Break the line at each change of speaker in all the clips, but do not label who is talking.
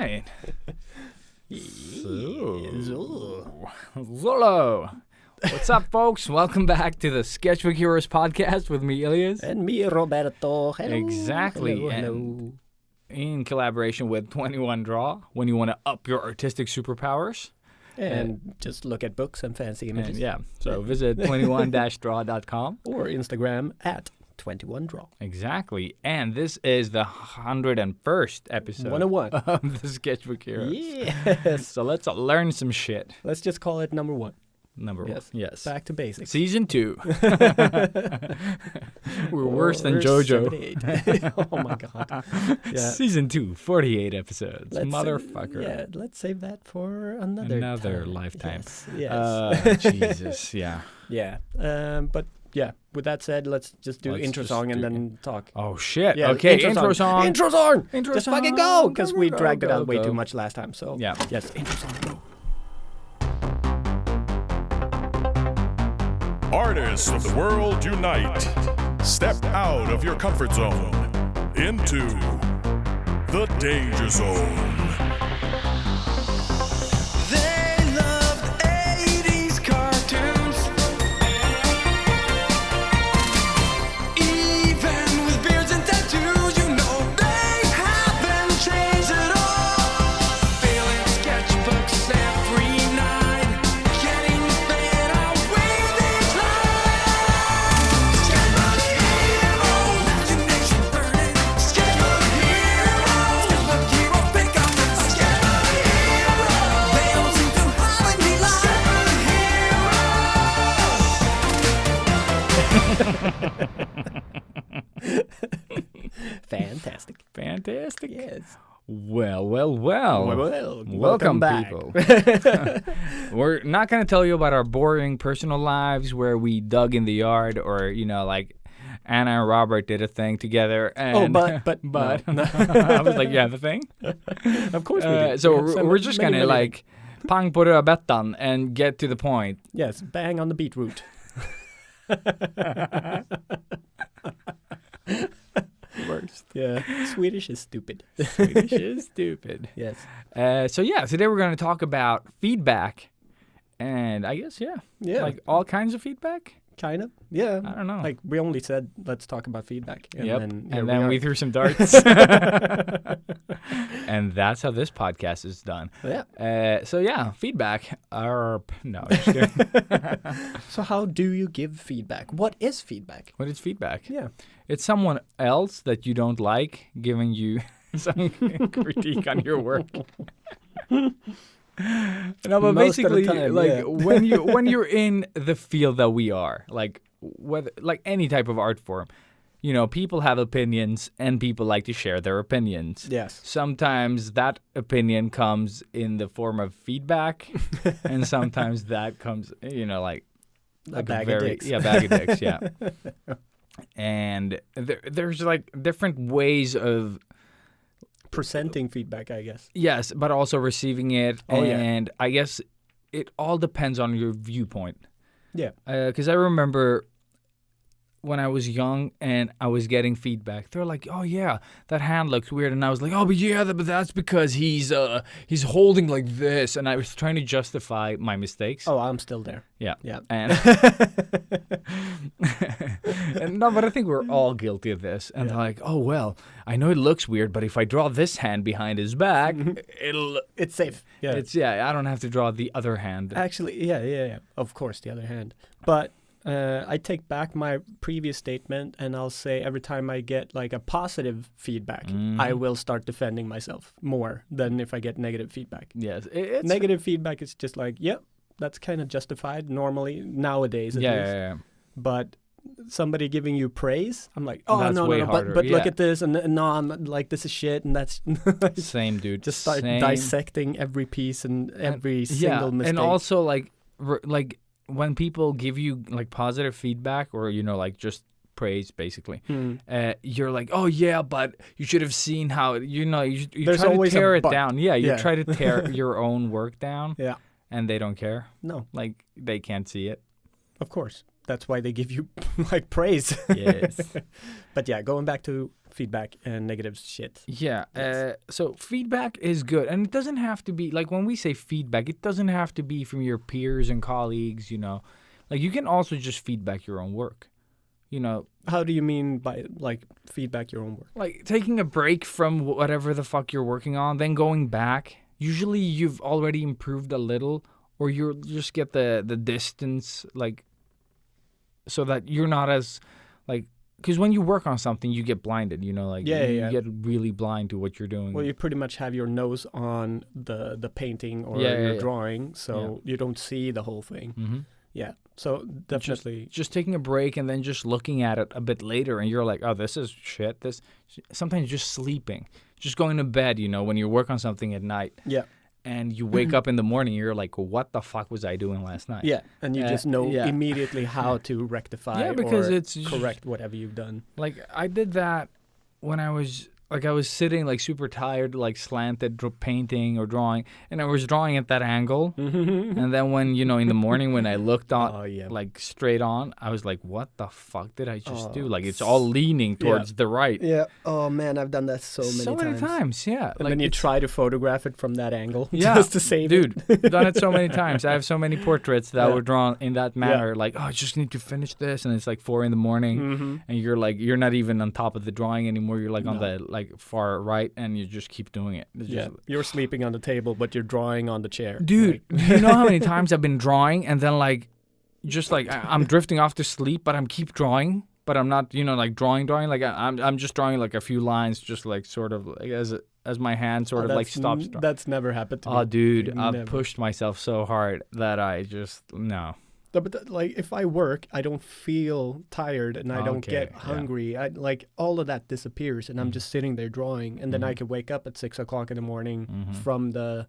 right. Zolo. What's up, folks? Welcome back to the Sketchbook Heroes podcast with me, Elias.
And me, Roberto. Hello.
Exactly.
Hello.
And in collaboration with 21 Draw, when you want to up your artistic superpowers.
And just look at books and fancy images.
And so visit 21-draw.com.
Or Instagram at 21draw.
Exactly. And this is the 101st episode
101
of the Sketchbook Heroes.
Yes.
So let's learn some shit.
Let's just call it number one.
Number one. Yes.
Back to basics.
Season 2. We're worse than JoJo.
Oh my God. Yeah.
Season 2, 48 episodes. Motherfucker.
Yeah, let's save that for another
lifetime.
Yes.
Jesus, yeah.
Yeah. But yeah, with that said, let's just do intro song and then talk.
Oh, shit.
Yeah,
okay, intro song.
Intro song!
Intro
just
song.
fucking go! Because we dragged it out way too much last time. So,
yeah.
Yes, intro song, go.
Artists of the world unite. Step out of your comfort zone into the danger zone.
They loved 80s cartoons, even with beards and tattoos. You know they haven't changed at all. Filling sketchbooks every night, getting better with each line. Sketchbook heroes, imagination burning. Sketchbook heroes, sketchbook hero pick up. Sketchbook heroes, they don't seem to have any line.
Fantastic.
Fantastic.
Yes.
Well.
Welcome back.
People. We're not going to tell you about our boring personal lives where we dug in the yard or, like Anna and Robert did a thing together. And
but. No.
I was like, you have a thing?
Of course we do.
So
Yes,
we're just going to like pang på rödbetan and get to the point.
Yes, bang on the beetroot.
Worst.
Yeah, Swedish is stupid.
Swedish is stupid.
Yes.
Today we're going to talk about feedback. And I guess,
Yeah.
like all kinds of feedback.
Kind of. Yeah.
I don't know.
Like we only said let's talk about feedback. And
then we threw some darts. And that's how this podcast is done.
Yeah.
Feedback. No, just kidding.
So how do you give feedback? What is feedback?
What is feedback?
Yeah.
It's someone else that you don't like giving you some critique on your work. No, but
Most of the
basically,
time,
when you're in the field that we are, like any type of art form, people have opinions and people like to share their opinions.
Yes.
Sometimes that opinion comes in the form of feedback, and sometimes that comes, like
a bag of dicks.
Yeah, bag of dicks. Yeah. And there's like different ways of
Presenting feedback, I guess.
Yes, but also receiving it.
Oh, yeah.
And I guess it all depends on your viewpoint.
Yeah.
Because I remember when I was young and I was getting feedback, they're like, "Oh yeah, that hand looks weird," and I was like, "Oh, but that's because he's holding like this," and I was trying to justify my mistakes.
Oh, I'm still there.
Yeah.
Yeah.
And, no, but I think we're all guilty of this. And they're like, "Oh well, I know it looks weird, but if I draw this hand behind his back,
It's safe. Yeah.
I don't have to draw the other hand."
Actually, yeah. Of course, the other hand. But I take back my previous statement and I'll say every time I get like a positive feedback, I will start defending myself more than if I get negative feedback.
Yes, it's
Negative feedback is just like, yep, that's kind of justified normally nowadays at least.
Yeah.
But somebody giving you praise, I'm like, oh,
That's
no,
way harder,
but look
yeah.
at this, and no, I'm like, this is shit, and that's
Same, dude.
just start dissecting every piece and every single mistake.
And also like when people give you like positive feedback or like just praise basically, you're like, oh yeah, but you should have seen how you
There's
try to
always
tear
a
it
but.
down. Yeah, you
Yeah.
try to tear your own work down.
Yeah.
And they don't care.
No,
Like they can't see it.
of course. That's why they give you like praise.
Yes.
But yeah, going back to feedback and negative shit.
Yeah.
Yes.
So feedback is good, and it doesn't have to be like when we say feedback, it doesn't have to be from your peers and colleagues. Like you can also just feedback your own work.
How do you mean by like feedback your own work?
Like taking a break from whatever the fuck you're working on, then going back. Usually you've already improved a little, or you just get the distance, like, so that you're not as, like, because when you work on something, you get blinded, like you get really blind to what you're doing.
Well, you pretty much have your nose on the painting or your drawing, so you don't see the whole thing.
Mm-hmm.
Yeah, so definitely.
Just taking a break and then just looking at it a bit later, and you're like, oh, this is shit. Sometimes just sleeping, just going to bed, when you work on something at night.
Yeah.
And you wake up in the morning, you're like, what the fuck was I doing last night?
Yeah, and you just know immediately how to rectify
because
or
it's
correct whatever you've done.
Like, I did that when I was sitting, like, super tired, like, slanted, painting or drawing, and I was drawing at that angle. And then when, in the morning when I looked on, like, straight on, I was like, what the fuck did I just do? Like, it's all leaning towards the right.
Yeah. Oh, man, I've done that so many times.
Yeah.
And then you try to photograph it from that angle
yeah,
just to save
it.
Dude,
done it so many times. I have so many portraits that were drawn in that manner. Like, oh, I just need to finish this. And it's like 4 a.m. And you're like, you're not even on top of the drawing anymore. You're like on the, like, far right, and you just keep doing it.
You're sleeping on the table, but you're drawing on the chair.
Dude, do you know how many times I've been drawing and then, like, just like I'm drifting off to sleep, but I'm keep drawing, but I'm not, like drawing. Like I'm just drawing like a few lines, just like sort of like as my hand sort of like stops.
That's never happened to me.
Oh, dude, I've pushed myself so hard that I just no.
But like if I work, I don't feel tired and I don't get hungry. I like all of that disappears, and I'm just sitting there drawing, and then I can wake up at 6 o'clock in the morning from the,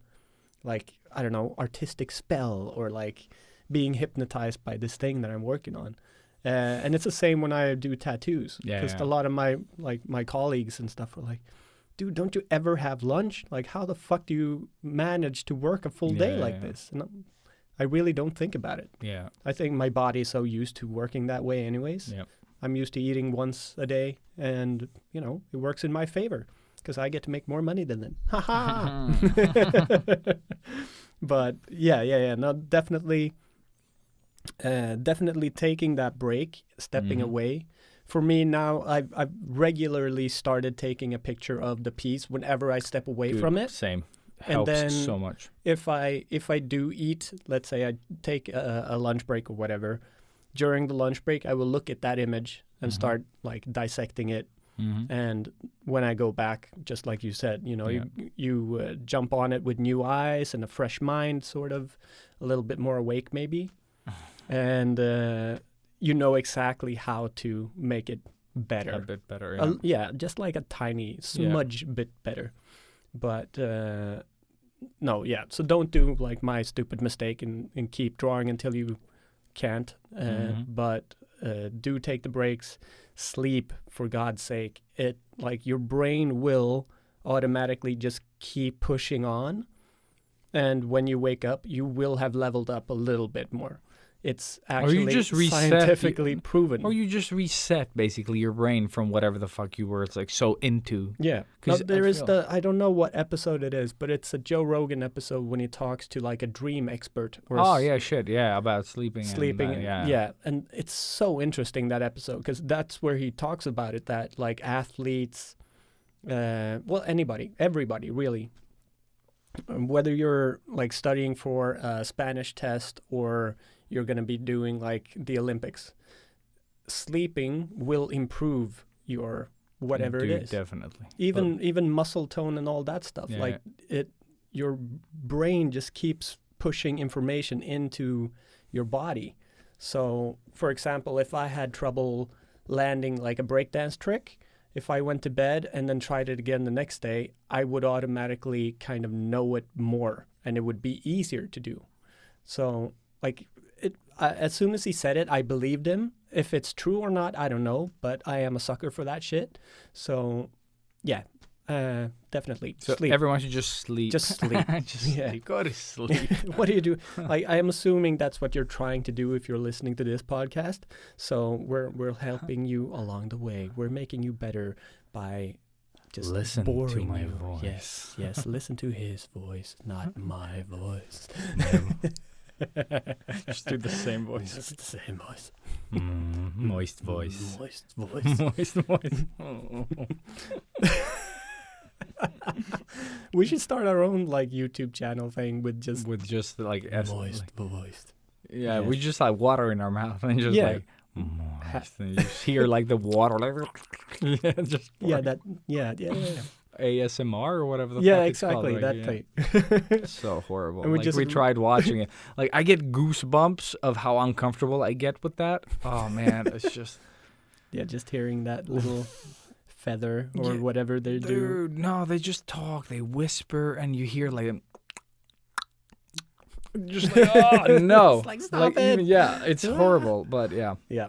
like, I don't know, artistic spell or like being hypnotized by this thing that I'm working on. And it's the same when I do tattoos, because a lot of my colleagues and stuff were like, dude, don't you ever have lunch? Like, how the fuck do you manage to work a full day like this? And I really don't think about it. Yeah. I think my body is so used to working that way anyways. Yep. I'm used to eating once a day, and, it works in my favor because I get to make more money than them. Ha ha! But yeah. No, definitely taking that break, stepping away. For me now, I've regularly started taking a picture of the piece whenever I step away from it.
Same.
And
Helps
then
so much.
If I do eat, let's say I take a lunch break or whatever, during the lunch break I will look at that image and start like dissecting it. And when I go back, just like you said, you jump on it with new eyes and a fresh mind, sort of a little bit more awake maybe, and you know exactly how to make it better.
A bit better, yeah.
Just like a tiny smudge bit better. But no, yeah. So don't do like my stupid mistake and keep drawing until you can't. But do take the breaks. Sleep, for God's sake. It like your brain will automatically just keep pushing on, and when you wake up, you will have leveled up a little bit more. It's actually scientifically proven.
Or you just reset basically your brain from whatever the fuck you were like so into.
Yeah. Now, there is I don't know what episode it is, but it's a Joe Rogan episode when he talks to like a dream expert. Or
about sleeping.
And it's so interesting, that episode, because that's where he talks about it, that like athletes, everybody really, whether you're like studying for a Spanish test or you're going to be doing like the Olympics, sleeping will improve your whatever it is.
Definitely.
Even muscle tone and all that stuff. Your brain just keeps pushing information into your body. So, for example, if I had trouble landing like a breakdance trick, if I went to bed and then tried it again the next day, I would automatically kind of know it more, and it would be easier to do. So, like, as soon as he said it, I believed him. If it's true or not, I don't know, but I am a sucker for that shit. So, yeah, definitely.
So
sleep.
Everyone should just sleep.
Just sleep.
Sleep. Go to sleep.
What do you do? Like, I am assuming that's what you're trying to do if you're listening to this podcast. So we're helping you along the way. We're making you better. by just
Listen to
boring
my
you.
voice.
Yes, yes. Listen to his voice, not my voice.
Just do the same voice.
It's the same voice.
Moist voice.
Moist voice.
Moist voice.
We should start our own like YouTube channel thing with just
With just like
moist
like,
voice.
yeah,
Yes.
we just like water in our mouth and just
Yeah.
like moist. And you just hear like the water like yeah, just
Yeah, that. Yeah.
ASMR or whatever the
Yeah,
fuck it's called,
exactly.
like,
That
yeah.
thing.
It's so horrible.
And we
Like,
just-
we tried watching it. Like I get goosebumps of how uncomfortable I get with that. Oh man, it's just
Yeah, just hearing that little feather or
Yeah,
whatever they do.
dude. No, they just talk. They whisper, and you hear like. Just like oh no,
It's like, stop it.
even, yeah, it's horrible. But yeah,
Yeah.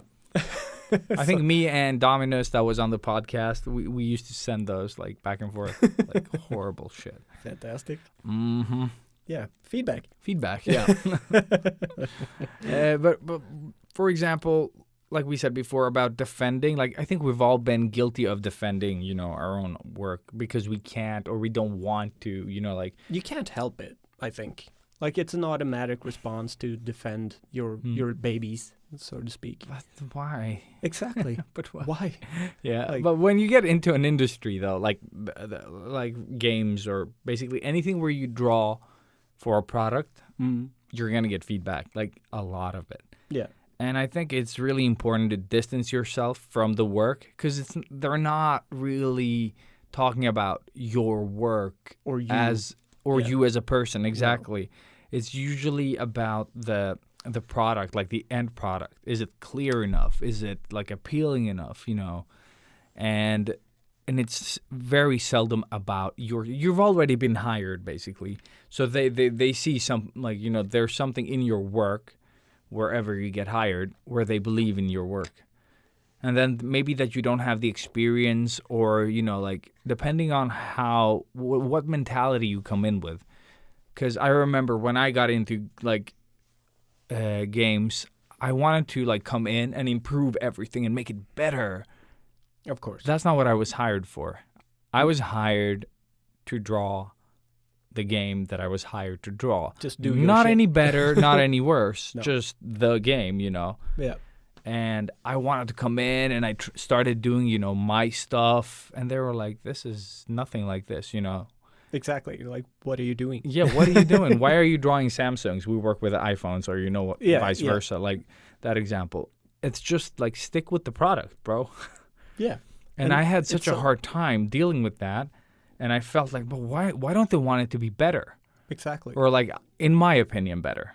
I think me and Dominus that was on the podcast, we used to send those like back and forth, like horrible shit.
Fantastic.
Mm-hmm.
Yeah. Feedback.
Feedback, yeah. But for example, like we said before about defending, like I think we've all been guilty of defending, you know, our own work because we can't or we don't want to, you know, like
You can't help it, I think. Like it's an automatic response to defend your babies, so to speak.
but why?
Exactly.
But why?
Why?
Yeah,
Like-
but when you get into an industry though, like games or basically anything where you draw for a product, you're gonna get feedback, like a lot of it.
Yeah.
And I think it's really important to distance yourself from the work because they're not really talking about your work
Or you. Yeah.
you as a person. Exactly. It's usually about the product, like the end product. Is it clear enough? Is it like appealing enough? You know, and it's very seldom about you've already been hired basically. So they see some like you know there's something in your work wherever you get hired where they believe in your work. And then maybe that you don't have the experience or, you know, like depending on how, what mentality you come in with. Because I remember when I got into like games, I wanted to like come in and improve everything and make it better.
Of course.
That's not what I was hired for. I was hired to draw the game that I was hired to draw.
Just do your
not
shit.
any better, not any worse,
No.
just the game, you know.
Yeah.
And I wanted to come in and I started doing, you know, my stuff. And they were like, this is nothing like this, you know.
Exactly. You're like, what are you doing?
Yeah, what are you doing? Why are you drawing Samsungs? We work with iPhones or, you know, what,
Yeah,
vice
yeah.
versa. Like that example. It's just like stick with the product, bro.
Yeah.
And I had such
it's
a hard time dealing with that. And I felt like, but why don't they want it to be better?
Exactly.
Or like, in my opinion, better.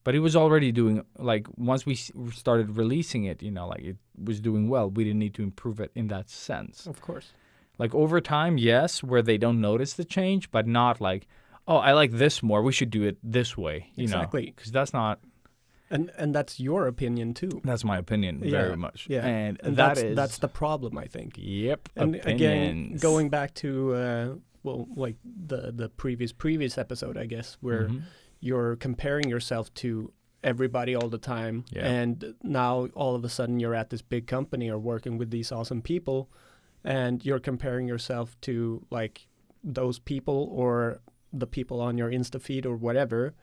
But it was already doing, like, once we started releasing it, you know, like, it was doing well. We didn't need to improve it in that sense.
Of course.
Like, over time, yes, where they don't notice the change, but not like, oh, I like this more. We should do it this way, you know.
Exactly.
Because that's not,
And that's your opinion too.
that's my opinion very much.
Yeah.
And
that's the problem, I think.
Yep,
And again,
opinions.
going back to like the previous episode, I guess, where
Mhm.
you're comparing yourself to everybody all the time,
Yeah.
and now all of a sudden you're at this big company or working with these awesome people, and you're comparing yourself to like those people or the people on your Insta feed or whatever,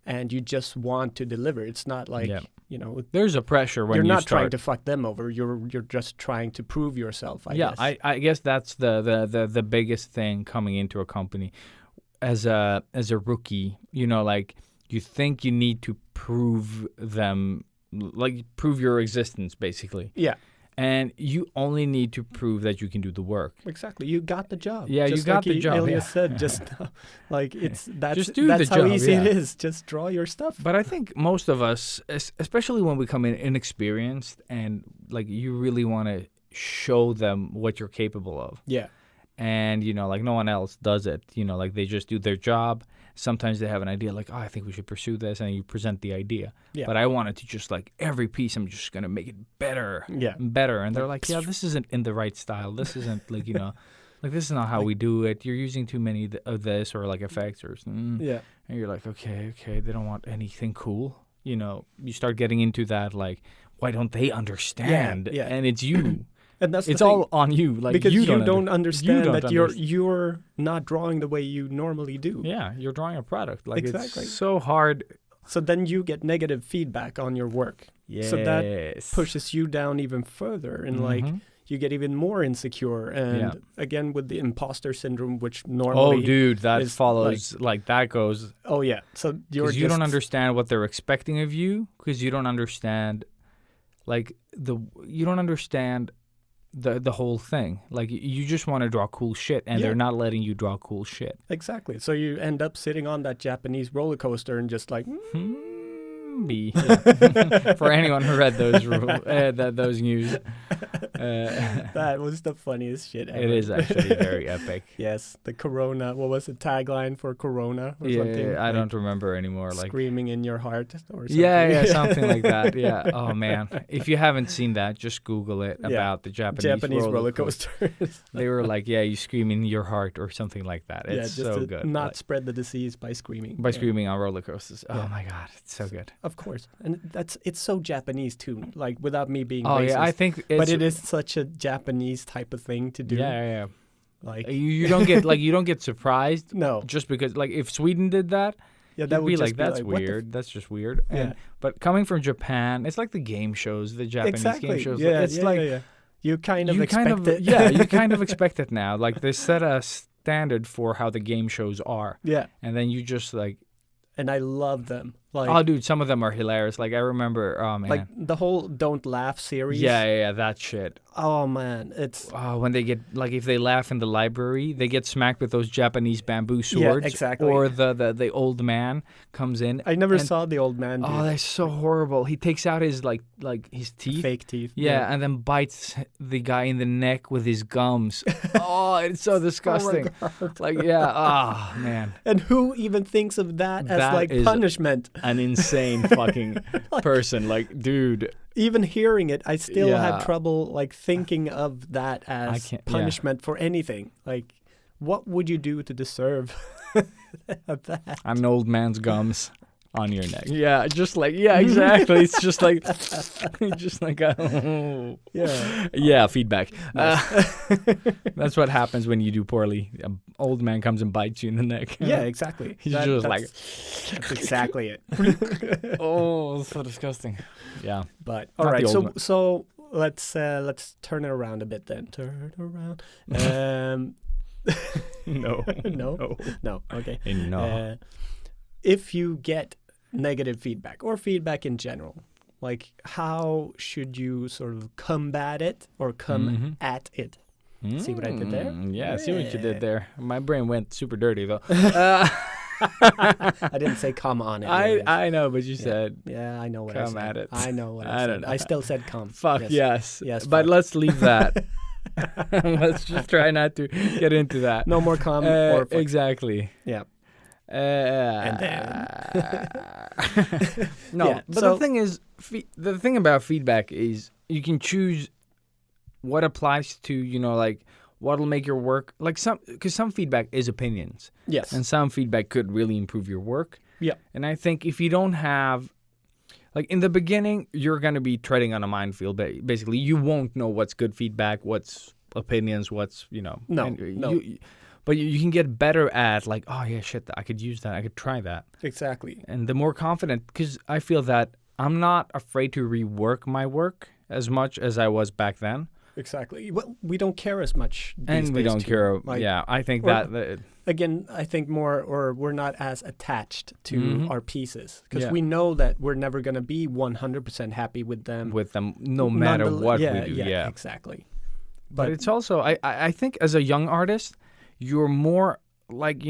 and you just want to deliver. It's not like
Yeah.
you know.
There's a pressure when
You're
you
not
start.
trying to fuck them over. You're just trying to prove yourself. I guess.
I guess that's the biggest thing coming into a company as a rookie. You know, like you think you need to prove them, like prove your existence, basically.
Yeah,
And you only need to prove that you can do the work.
exactly. You got the job.
Yeah, you
Just
got
like
the job,
Elias
yeah.
said just now. Like that's
Just do
that's
the
how
job,
easy it
yeah.
is. Just draw your stuff.
But I think most of us, especially when we come in inexperienced and like you really want to show them what you're capable of.
Yeah,
And, you know, like no one else does it. You know, like they just do their job. Sometimes they have an idea like, oh, I think we should pursue this. And you present the idea.
Yeah.
But I wanted to just like every piece, I'm just going to make it better.
Yeah.
And better. And they're like, yeah, this isn't in the right style. This isn't like, you know, like this is not how we do it. You're using too many of this or like effects or something.
yeah,
And you're like, okay. They don't want anything cool. You know, you start getting into that like, why don't they understand?
yeah.
And it's you.
And that's
It's
the thing,
all on you. Like
because you don't
you
understand
don't
that you're not drawing the way you normally do.
Yeah, you're drawing a product. Like
Exactly.
it's so hard.
So then you get negative feedback on your work.
Yes.
So that pushes you down even further, and like you get even more insecure. And again, with the imposter syndrome, which normally
dude, that
is
follows like that goes.
oh yeah, so you're
Because you don't understand what they're expecting of you. Because you don't understand, like you don't understand the whole thing. Like you just want to draw cool shit, and they're not letting you draw cool shit.
Exactly. So you end up sitting on that Japanese roller coaster and just like.
For anyone who read those those news,
That was the funniest shit ever.
it is actually very epic.
Yes, the Corona. What was the tagline for Corona or something?
Yeah, I
Like,
don't remember anymore. Like
screaming in your heart or something.
yeah, something like that. Yeah. Oh man, if you haven't seen that, just Google it about the Japanese
roller coasters.
They were like, yeah, you scream in your heart or something like that. It's
just
so
to
good.
not
Like,
spread the disease by screaming.
by
Yeah.
screaming on roller coasters. Oh
Yeah.
my god, it's so good.
Of course, and it's so Japanese too. Like without me being
Oh
racist,
yeah, I think it's,
but it is such a Japanese type of thing to do.
Yeah.
Like
You don't get you don't get surprised
no,
just because like if Sweden did that,
yeah,
you'd
that would
be
just
like that's
what the
weird. That's just weird.
Yeah.
And, but coming from Japan, it's like the game shows, the Japanese
exactly.
game shows.
Yeah,
It's
yeah,
like
yeah. You kind of
you
expect
kind of
it.
you kind of expect it now. Like they set a standard for how the game shows are,
Yeah,
and then you just like,
and I love them. Like,
oh dude, some of them are hilarious. Like I remember, oh man,
like the whole "Don't Laugh" series.
yeah, that shit.
Oh man, it's
Oh, when they get like if they laugh in the library, they get smacked with those Japanese bamboo swords.
exactly.
Or the old man comes in.
I never
and-
saw the old man do
Oh, that's so horrible. He takes out his like his teeth.
fake teeth.
Yeah, and then bites the guy in the neck with his gums. Oh, it's so disgusting. Like, yeah, oh man,
And who even thinks of that as
That
like
is-
punishment?
an insane fucking person. Like, dude,
Even hearing it, I still
Yeah.
have trouble like thinking of that as
can't- yeah.
punishment for anything. Like, what would you do to deserve that?
an old man's gums on your neck. Yeah, just like exactly. It's just like
Yeah.
feedback. That's what happens when you do poorly. An old man comes and bites you in the neck.
Yeah, exactly.
He's just like,
that's exactly it.
oh, so disgusting. Yeah.
But
Not
all right,
the
so
old man.
so let's turn it around a bit then. Turn around.
No.
No. Okay.
No.
If you get negative feedback or feedback in general, like how should you sort of combat it or come at it? See what I did there?
Yeah, I see what you
Yeah.
did there. My brain went super dirty though.
I didn't say come on it. really.
I know, but you said
Yeah, I know what I
Come
said.
at it.
I know what I,
I
said.
don't know.
I still said come.
fuck yes.
Yes,
but
fuck.
let's leave that. Let's just try not to get into that.
No more come or fuck.
Exactly.
Yeah.
And
then?
no,
Yeah,
but
so-
the thing is, the thing about feedback is you can choose what applies to, like what'll make your work, like because some feedback is opinions,
Yes.
and some feedback could really improve your work.
Yeah.
And I think if you don't have, like in the beginning, you're going to be treading on a minefield. Basically, you won't know what's good feedback, what's opinions, what's,
No,
and
no.
But you can get better at like, oh yeah, shit, I could use that. I could try that.
Exactly.
And the more confident, because I feel that I'm not afraid to rework my work as much as I was back then.
Exactly. Well, we don't care as much these
And we
days,
don't
too.
care.
Like,
Yeah, I think
or-
that
Again, I think more, or we're not as attached to
Mhm.
our pieces because
Yeah.
we know that we're never going to be 100% happy with them.
with them, no matter what we do. Yeah.
Exactly.
But it's also, I think as a young artist, you're more like,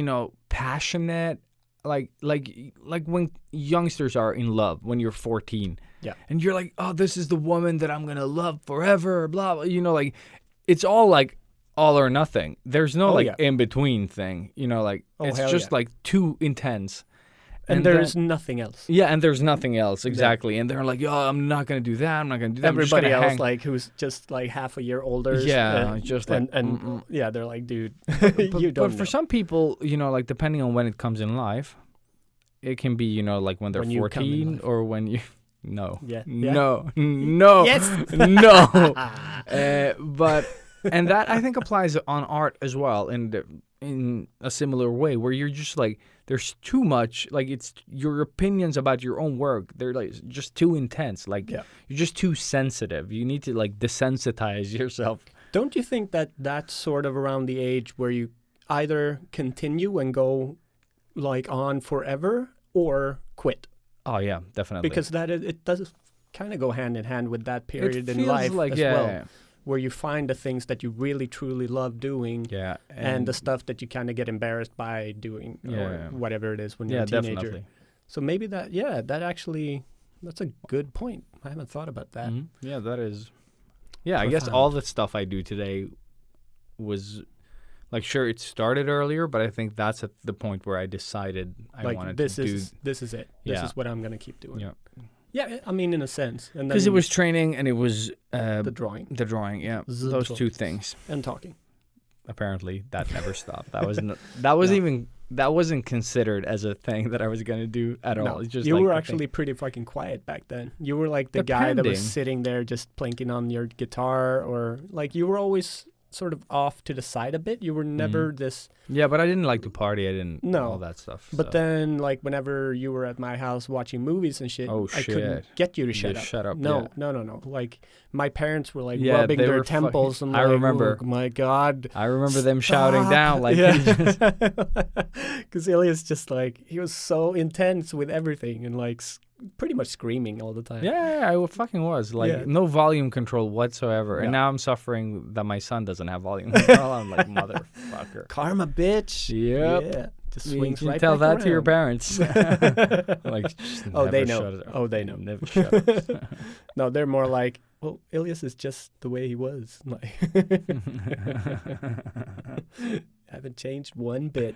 passionate, like when youngsters are in love when you're 14.
Yeah.
And you're like, oh, this is the woman that I'm going to love forever, blah, blah. Like it's all like all or nothing. There's no
Oh,
like
yeah.
in between thing,
Oh,
it's
hell
just
yeah.
like too intense.
and
then-
there's nothing else.
Yeah, and there's nothing else, exactly. And they're like, oh, I'm not going to do that. I'm not going to do that. I'm just
Everybody
gonna
else,
hang.
like who's just like half a year older.
Yeah, just like,
and yeah, they're like, dude,
But,
you don't.
but for
know.
some people, like depending on when it comes in life, it can be, like when they're
When you come in
14
life.
or when you No.
Yeah.
No. No.
Yes.
No. But and that I think applies on art as well in a similar way, where you're just like there's too much, like it's your opinions about your own work, they're like just too intense, like
Yeah.
you're just too sensitive. You need to like desensitize yourself.
Don't you think that that's sort of around the age where you either continue and go like on forever or quit?
Oh yeah, definitely.
Because it does kind of go hand in hand with that period in
feels
life
like,
as
yeah,
well,
yeah.
where you find the things that you really truly love doing,
Yeah,
and the stuff that you kind of get embarrassed by doing,
Yeah.
or whatever it is when you're
yeah,
a teenager.
definitely.
So maybe that's a good point. I haven't thought about that.
Mhm. Yeah, that is. Yeah, I guess all the stuff I do today was like, sure, it started earlier, but I think that's at the point where I decided I
Like
wanted
this
to do.
is it. This
Yeah.
is what I'm gonna keep doing.
Yeah,
Yeah, I mean, in a sense, and
because it
then
was training and it was
the drawing
the drawing. Yeah,
The
those two
drawing.
things.
and talking.
Apparently, that never stopped. That wasn't. That was
No.
even. That wasn't considered as a thing that I was gonna do at all.
No,
It's just
you
like
were
the
actually pretty fucking quiet back then. You were like the guy that
Depending.
was sitting there just plinking on your guitar, or like you were always sort of off to the side a bit. You were never this.
thing. Yeah, but I didn't like to party. I didn't.
No.
all that stuff.
But
so.
then, like whenever you were at my house watching movies and shit,
Oh,
I couldn't
shit.
get you to
You
shut
just
up.
shut up,
No,
yeah.
no. Like my parents were like
Yeah,
rubbing
they
their
were fucking-
temples, and
I
like,
remember.
oh my god.
I remember them shouting
Stop.
down like.
Because Ilias just like he was so intense with everything and like pretty much screaming all the time.
Yeah, I fucking was. Like,
Yeah.
no volume control whatsoever. And
Yeah.
now I'm suffering that my son doesn't have volume control. I'm like, motherfucker.
Karma, bitch.
Yep.
Yeah. Just
You
swings
can
right
tell
back
that to your
around.
parents. Like, just
Oh, they
never
know.
shut up.
Oh, they know.
Never shut up.
No, they're more like, well, Ilias is just the way he was. Like, haven't changed one bit.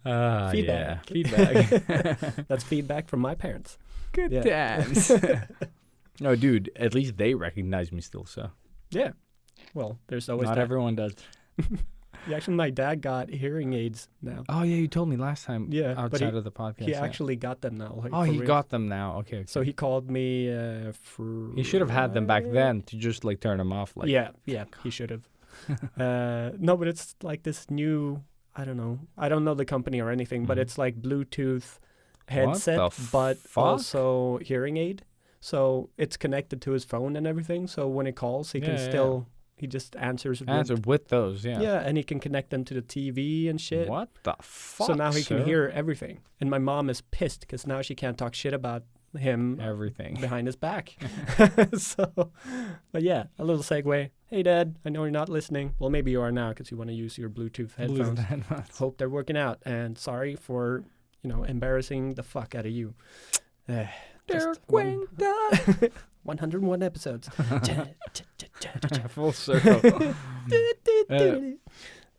Yeah.
Feedback.
Feedback.
That's feedback from my parents.
Good
Yeah.
times. No, dude, at least they recognize me still, so.
Yeah. Well, there's always
Not
that.
everyone does.
Yeah, actually, my dad got hearing aids now.
Oh, yeah, you told me last time
Yeah, but
outside of the podcast.
He
yeah.
actually got them now. Like,
Oh,
for
he
real.
got them now. Okay.
So he called me for.
He should have had them back then to just, like, turn them off. Like,
yeah, he should have. No, but it's like this new. I don't know the company or anything, but
Mhm.
it's like Bluetooth headset,
the
but
fuck?
also hearing aid. So it's connected to his phone and everything. So when it calls, he can
Yeah, yeah.
still. He just answers.
Answer with those, yeah.
Yeah, and he can connect them to the TV and shit.
What the fuck?
So now he can
sir?
hear everything. And my mom is pissed because now she can't talk shit about him
everything.
behind his back. So, but yeah, a little segue. Hey, Dad, I know you're not listening. Well, maybe you are now because you want to use your Bluetooth headphones. Hope they're working out. And sorry for, embarrassing the fuck out of you.
They're
Just
going down.
101 episodes.
Full circle.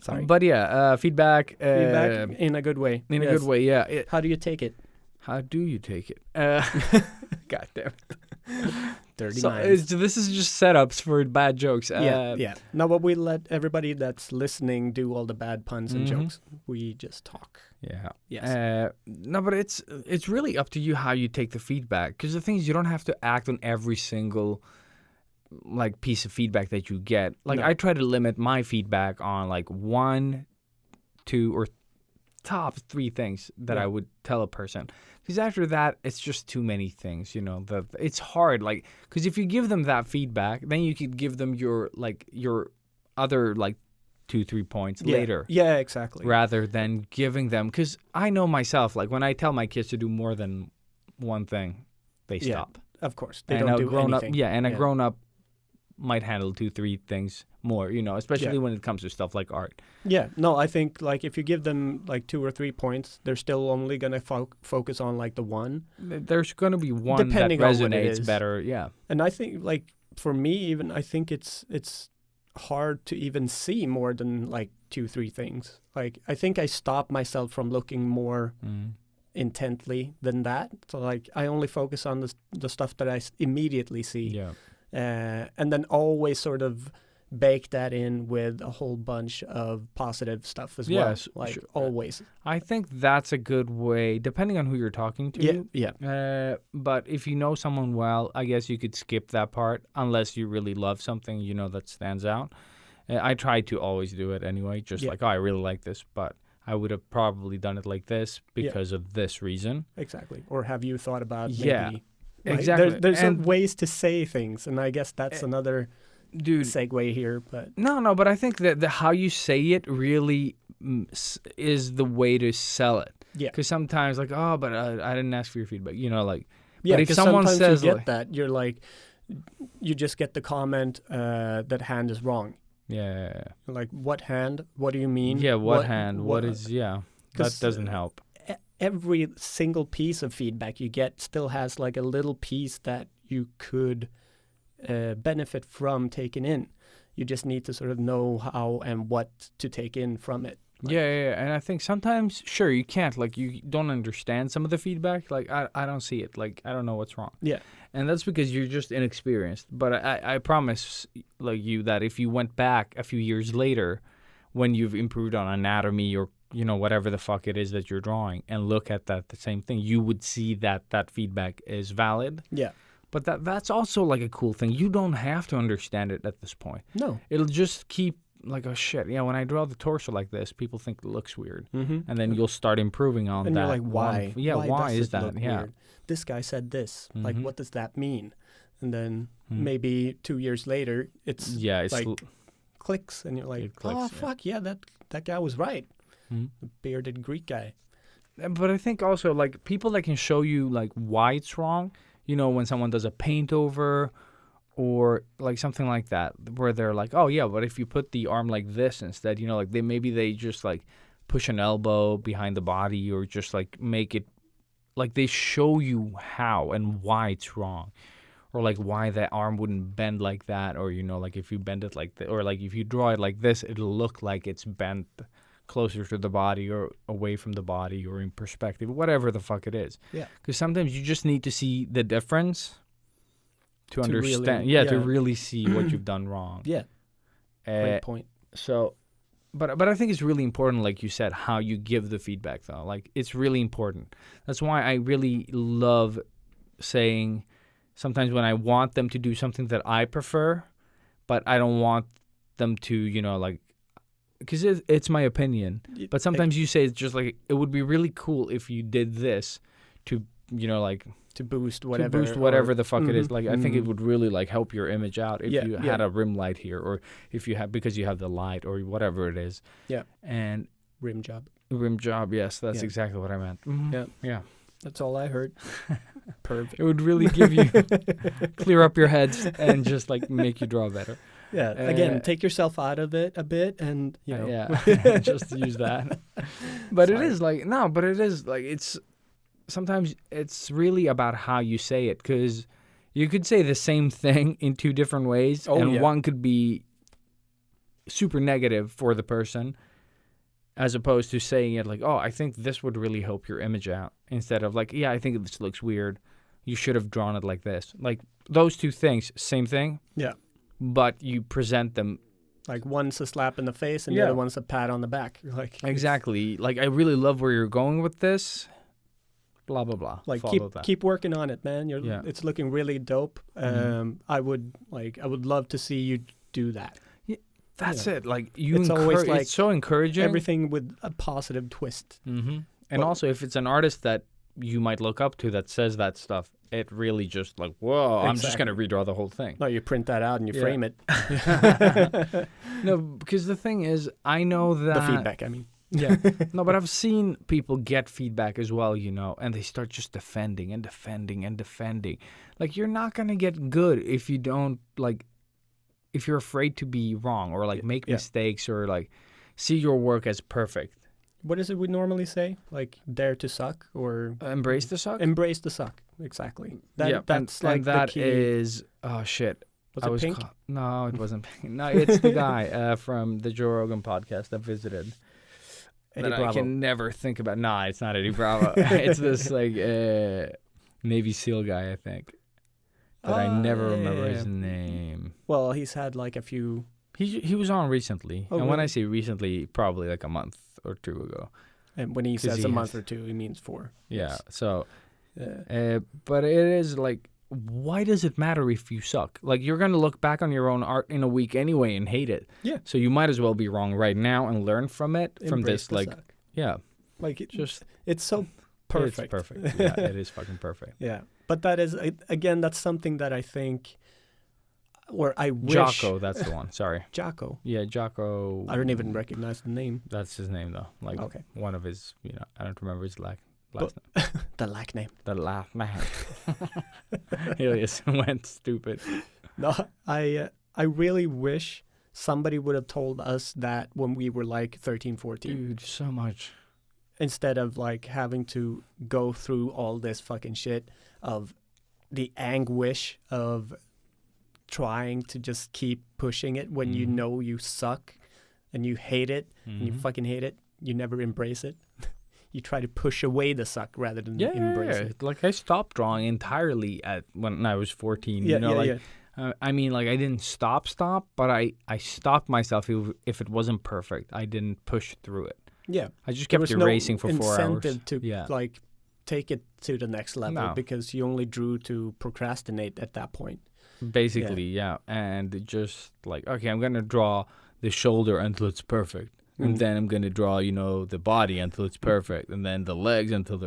Sorry.
But yeah, feedback.
Feedback in a good way.
In a
Yes.
good way, yeah.
How do you take it?
How do you take it? God damn.
Dirty
So
minds.
this is just setups for bad jokes.
Yeah. No, but we let everybody that's listening do all the bad puns and
Mhm.
jokes. We just talk.
Yeah.
Yes.
No, but it's really up to you how you take the feedback. Because the thing is, you don't have to act on every single like piece of feedback that you get. Like
No.
I try to limit my feedback on like 1, 2, or top 3 things that
Yeah.
I would tell a person. Because after that, it's just too many things. It's hard. Like, because if you give them that feedback, then you could give them your other like 2-3 points later.
Yeah, exactly.
Rather than giving them, because I know myself, like when I tell my kids to do more than one thing, they
Yeah,
stop.
Of course. They
And
don't
a
do
grown
anything.
up, and a grown up might handle 2-3 things more, especially
Yeah.
when it comes to stuff like art.
Yeah. No, I think like if you give them like 2 or 3 points, they're still only gonna focus on like the one.
There's going to be one
Depending
that
on what it
resonates
is.
better. Yeah.
And I think like for me even I think it's hard to even see more than like 2-3 things. Like I think I stop myself from looking more intently than that. So like I only focus on the stuff that I immediately see.
Yeah.
And then always sort of bake that in with a whole bunch of positive stuff as
Yes,
well. Like
sure.
always.
I think that's a good way, depending on who you're talking to.
Yeah.
But if you know someone well, I guess you could skip that part unless you really love something, that stands out. I try to always do it anyway, just like, oh, I really like this, but I would have probably done it like this because of this reason.
Exactly. Or have you thought about maybe...
Yeah,
Right?
exactly.
There's some
And-
ways to say things, and I guess that's another
Dude,
segue here. But
no, but I think that how you say it really is the way to sell it.
yeah,
Because sometimes, like, oh, but I didn't ask for your feedback. Like,
yeah.
but if
'cause
someone
sometimes
says,
you get
like,
that, you're like, you just get the comment that hand is wrong.
yeah,
Like, what hand? What do you mean?
yeah, what hand? What is, that
'cause,
doesn't help.
Every single piece of feedback you get still has like a little piece that you could benefit from taking in. You just need to sort of know how and what to take in from it.
Yeah, and I think sometimes, sure, you can't, like, you don't understand some of the feedback. Like, I don't see it. Like, I don't know what's wrong.
Yeah.
And that's because you're just inexperienced. But I promise, like, you that if you went back a few years later when you've improved on anatomy or, whatever the fuck it is that you're drawing and look at the same thing, you would see that feedback is valid.
Yeah.
But that's also, like, a cool thing. You don't have to understand it at this point.
No.
It'll just keep, like, oh, shit, when I draw the torso like this, people think it looks weird.
Mm-hmm.
And then you'll start improving on
And
that.
you're like, why?
Why
does
is
it
that?
look
Yeah.
weird? This guy said this. Like,
Mhm.
what does that mean? And then
Mhm.
maybe 2 years later, it's
Yeah, it's
like clicks, and you're like,
It clicks,
oh,
yeah.
fuck, yeah, that guy was right.
Mhm.
The bearded Greek guy.
But I think also, like, people that can show you, like, why it's wrong, when someone does a paint over or, like, something like that, where they're like, oh, yeah, but if you put the arm like this instead, like, they just, like, push an elbow behind the body or just, like, make it, like, they show you how and why it's wrong. Or, like, why that arm wouldn't bend like that, or, like, if you bend it like that, or, like, if you draw it like this, it'll look like it's bent closer to the body or away from the body or in perspective, whatever the fuck it is.
Yeah.
Because sometimes you just need to see the difference to
really-
understand. To
yeah.
really see what you've done wrong.
Yeah. Great point.
So, but I think it's really important, like you said, how you give the feedback, though. Like, it's really important. That's why I really love saying sometimes when I want them to do something that I prefer, but I don't want them to, like, because it's my opinion. But sometimes you say it's just like, it would be really cool if you did this to, like,
to boost
to
whatever.
boost whatever the fuck it is.
Mhm,
Like, I think it
mhm.
would really, like, help your image out if
Yeah,
you
yeah.
had a rim light here, or if you have, because you have the light or whatever it is.
Yeah.
And
Rim job.
rim job, yes, that's
Yeah.
exactly what I meant.
Yeah.
Yeah.
That's all I heard. Perv.
It would really give you, clear up your heads and just, like, make you draw better.
Yeah. Again, take yourself out of it a bit, and
Yeah, just use that. But
Sorry.
it is like, no, but it is like, it's, sometimes it's really about how you say it, because you could say the same thing in two different ways,
Oh,
and
yeah.
one could be super negative for the person, as opposed to saying it like, oh, I think this would really help your image out, instead of like, yeah, I think this looks weird. You should have drawn it like this. Like, those two things, same thing,
Yeah.
but you present them
Like, one's a slap in the face, and the
Yeah.
other one's a pat on the back. Like, it's-
exactly. Like, I really love where you're going with this. Blah blah blah.
Like,
Follow that.
keep working on it, man.
Yeah.
It's looking really dope.
Mhm.
I would love to see you do that.
That's
Yeah.
it. Like, you
It's always like
it's so encouraging.
Everything with a positive twist.
Mm-hmm. And
Well-
also, if it's an artist that you might look up to that says that stuff, it really just like, whoa, I'm just
Exactly.
gonna redraw the whole thing.
No, you print that out and you
Yeah.
frame it.
No, because the thing is, I know that
The feedback, I mean.
Yeah. No, but I've seen people get feedback as well, and they start just defending and defending and defending. Like, you're not going to get good if you don't, like, if you're afraid to be wrong or, like, make
Yeah.
mistakes or, like, see your work as perfect.
What is it we normally say? Like, dare to suck, or
Embrace the suck?
embrace the suck. Exactly. That,
yeah,
that's
and,
like
and that
the key.
is, oh, shit.
Was
I
it
was
Pink?
no, it wasn't Pink. No, it's the guy from the Joe Rogan podcast that visited.
Eddie
that
Bravo.
I can never think about. Nah, it's not Eddie Bravo. It's this like Navy SEAL guy, I think. But I never remember his
yeah.
name.
Well, he's had like a few
He was on recently,
Oh,
and when I
really?
say recently, probably like a month or two ago.
And when he
'Cause
says
he
a month
has-
or two, he means 4.
Yeah.
Yes.
So,
Yeah.
but it is like, why does it matter if you suck? Like, you're gonna look back on your own art in a week anyway and hate it.
Yeah.
So you might as well be wrong right now and learn from it. From
Embrace
this,
the
like,
suck.
yeah,
Like
just
it's so perfect.
It's perfect. Yeah, it is fucking perfect.
Yeah, but that is again, that's something that I think, or I wish.
Jocko, that's the one. Sorry.
Jocko.
Yeah, Jocko.
I don't even recognize the name.
That's his name though. Like
Okay.
one of his, I don't remember his last
But-
name.
The lack name.
The last name. Elias went stupid.
No, I really wish somebody would have told us that when we were like 13, 14,
Dude, so much.
instead of like having to go through all this fucking shit of the anguish of trying to just keep pushing it when you
Mhm.
know you suck and you hate it and you
Mhm.
fucking hate it. You never embrace it. You try to push away the suck rather than embrace it.
Like I stopped drawing entirely at when I was 14.
Yeah,
you know,
yeah,
like
yeah.
I mean, like I didn't stop, but I stopped myself if it wasn't perfect. I didn't push through it.
Yeah.
I just
There
kept
was no
erasing for 4 hours.
incentive to
Yeah.
like take it to the next level
No.
because you only drew to procrastinate at that point.
Basically, yeah. And it just like, okay, I'm gonna draw the shoulder until it's perfect. And
Mm.
then I'm gonna draw, the body until it's perfect, and then the legs until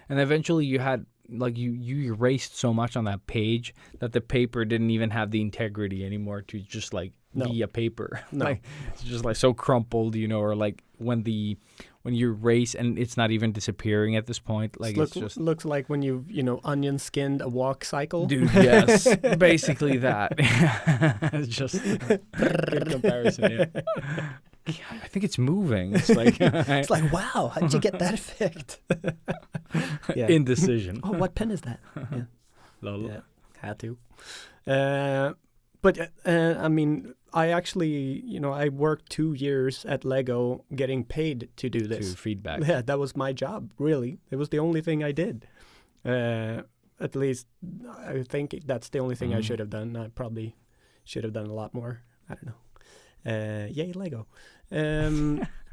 and eventually you had like you erased so much on that page that the paper didn't even have the integrity anymore to just like
No.
be a paper.
No.
Like it's just like so crumpled, or like when you erase and it's not even disappearing at this point. Like it's just
looks like when you onion skinned a walk cycle.
dude, yes, basically that. It's just good comparison. Yeah. I think it's moving. It's like
It's like, wow, how did you get that effect? Yeah.
indecision.
Oh, what pen is that? Yeah.
Lol.
Yeah, had to. But I mean, I actually, I worked 2 years at Lego getting paid to do
To
this.
feedback.
Yeah, that was my job, really. It was the only thing I did. At least, I think that's the only thing I
Mhm.
should have done. I probably should have done a lot more. I don't know. Yay, Lego.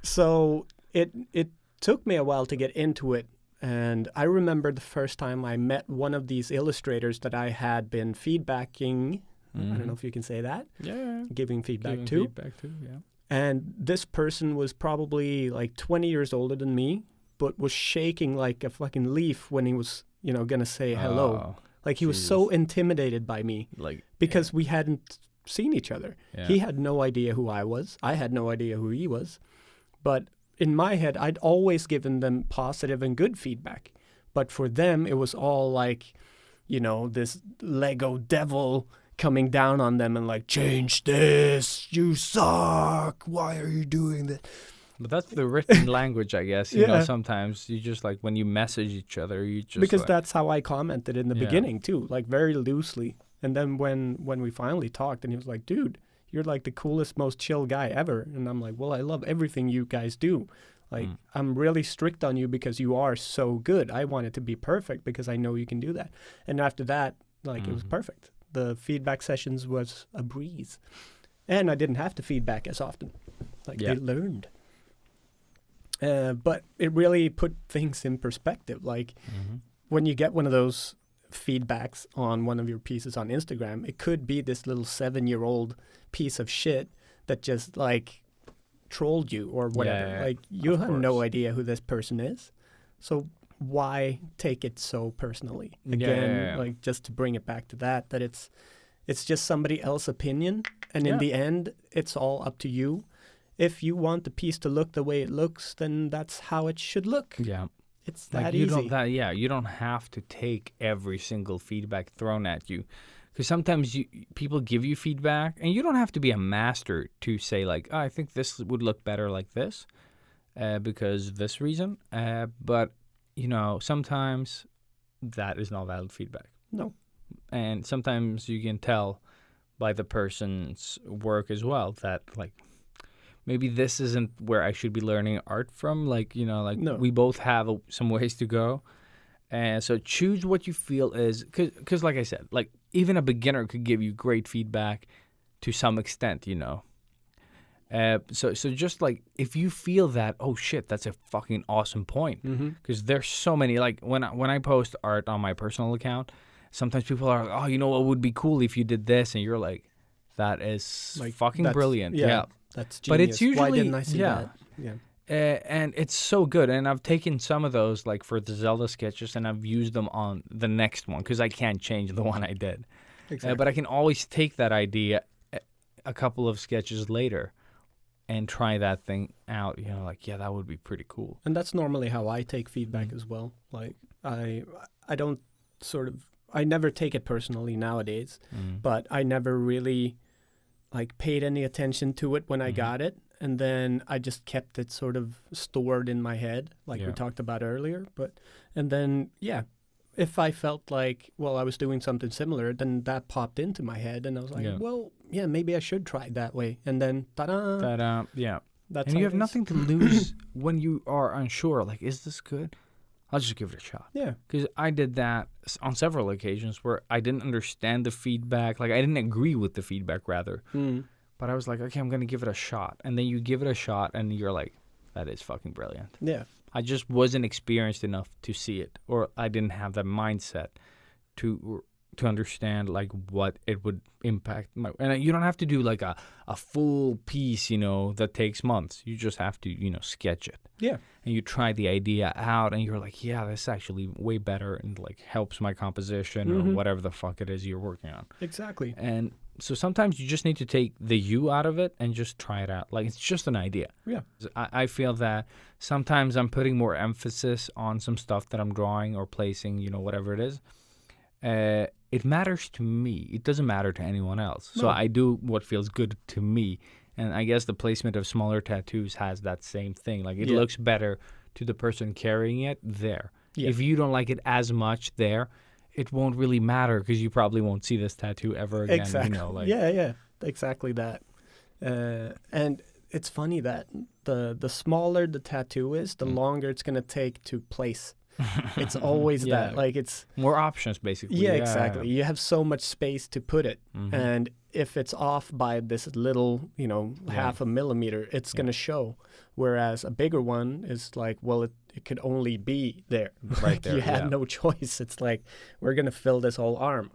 So it took me a while to get into it. And I remember the first time I met one of these illustrators that I had been feedbacking. I don't know if you can say that.
Yeah.
Giving feedback
Giving
to.
Feedback too. Yeah.
And this person was probably like 20 years older than me, but was shaking like a fucking leaf when he was, gonna say hello.
Oh,
Like he was so intimidated by me
like
because we hadn't seen each other.
yeah.
He had no idea who I was. I had no idea who he was. But in my head, I'd always given them positive and good feedback. But for them, it was all like, this Lego devil coming down on them and like, change this, you suck, why are you doing this?
But that's the written language, I guess. You know,
Yeah.
sometimes you just like when you message each other, you just
Because
like,
that's how I commented in the
Yeah.
beginning too, like very loosely. And then when we finally talked and he was like, dude, you're like the coolest, most chill guy ever. And I'm like, well, I love everything you guys do. Like, I'm really strict on you because you are so good. I want it to be perfect because I know you can do that. And after that, like, it was perfect. The feedback sessions was a breeze. And I didn't have to feedback as often. Like,
Yeah.
they learned. But it really put things in perspective. Like, when you get one of those feedbacks on one of your pieces on Instagram, it could be this little 7-year-old piece of shit that just like trolled you or whatever.
Yeah,
like you
of
have no
course.
idea who this person is. So why take it so personally?
Yeah,
Again,
yeah, yeah.
like just to bring it back to that it's just somebody else's opinion, and in
Yeah.
the end it's all up to you. If you want the piece to look the way it looks, then that's how it should look.
yeah.
It's
Like
that
you
easy.
you don't have to take every single feedback thrown at you, because sometimes people give you feedback, and you don't have to be a master to say like, oh, I think this would look better like this, because this reason. But sometimes that is not valid feedback,
No.
and sometimes you can tell by the person's work as well that like, maybe this isn't where I should be learning art from. Like,
No.
we both have some ways to go. And so choose what you feel is, because like I said, like even a beginner could give you great feedback to some extent, So just like if you feel that, oh shit, that's a fucking awesome point. Because there's so many, like when I post art on my personal account, sometimes people are like, oh, you know what would be cool if you did this, and you're like, that is
Like,
fucking
that's-
brilliant.
yeah.
Yeah.
That's genius.
But it's
Why
usually-
didn't I see
yeah.
that? Yeah.
And it's so good. And I've taken some of those, like for the Zelda sketches, and I've used them on the next one because I can't change the one I did.
Exactly.
But I can always take that idea a couple of sketches later and try that thing out. You know, like, yeah, that would be pretty cool.
And that's normally how I take feedback as well. Like I don't I never take it personally nowadays, but I never really like paid any attention to it when I got it, and then I just kept it sort of stored in my head, like we
Yeah.
talked about earlier. And then if I felt like, well, I was doing something similar, then that popped into my head, and I was like,
Yeah.
well, yeah, maybe I should try it that way. And then ta-da!
Yeah.
That's
And
how
you
it
have
is.
nothing to lose when you are unsure. Like, is this good? I'll just give it a shot.
Yeah.
Because I did that on several occasions where I didn't understand the feedback. Like, I didn't agree with the feedback, rather. But I was like, okay, I'm going to give it a shot. And then you give it a shot, and you're like, that is fucking brilliant.
Yeah.
I just wasn't experienced enough to see it, or I didn't have that mindset to understand like what it would impact my. And you don't have to do like a full piece, you know, that takes months. You just have to, you know, sketch it.
Yeah.
And you try the idea out, and you're like, yeah, this is actually way better, and like helps my composition or whatever the fuck it is you're working on.
Exactly.
And so sometimes you just need to take the you out of it and just try it out. Like, it's just an idea.
Yeah.
I feel that sometimes I'm putting more emphasis on some stuff that I'm drawing or placing, you know, whatever it is. It matters to me. It doesn't matter to anyone else. So
No.
I do what feels good to me. And I guess the placement of smaller tattoos has that same thing. Like, it
Yeah.
looks better to the person carrying it there.
Yeah.
If you don't like it as much there, it won't really matter because you probably won't see this tattoo ever again.
Exactly.
You know, like,
yeah, exactly that. And it's funny that the smaller the tattoo is, the longer it's gonna take to place. It's always
Yeah.
that. Like it's
more options, basically.
yeah, exactly. You have so much space to put it,
Mhm.
and if it's off by this little, you know, half a millimeter, it's gonna show. Whereas a bigger one is like, well, it could only be there.
Right there,
You had
yeah.
no choice. It's like we're gonna fill this whole arm.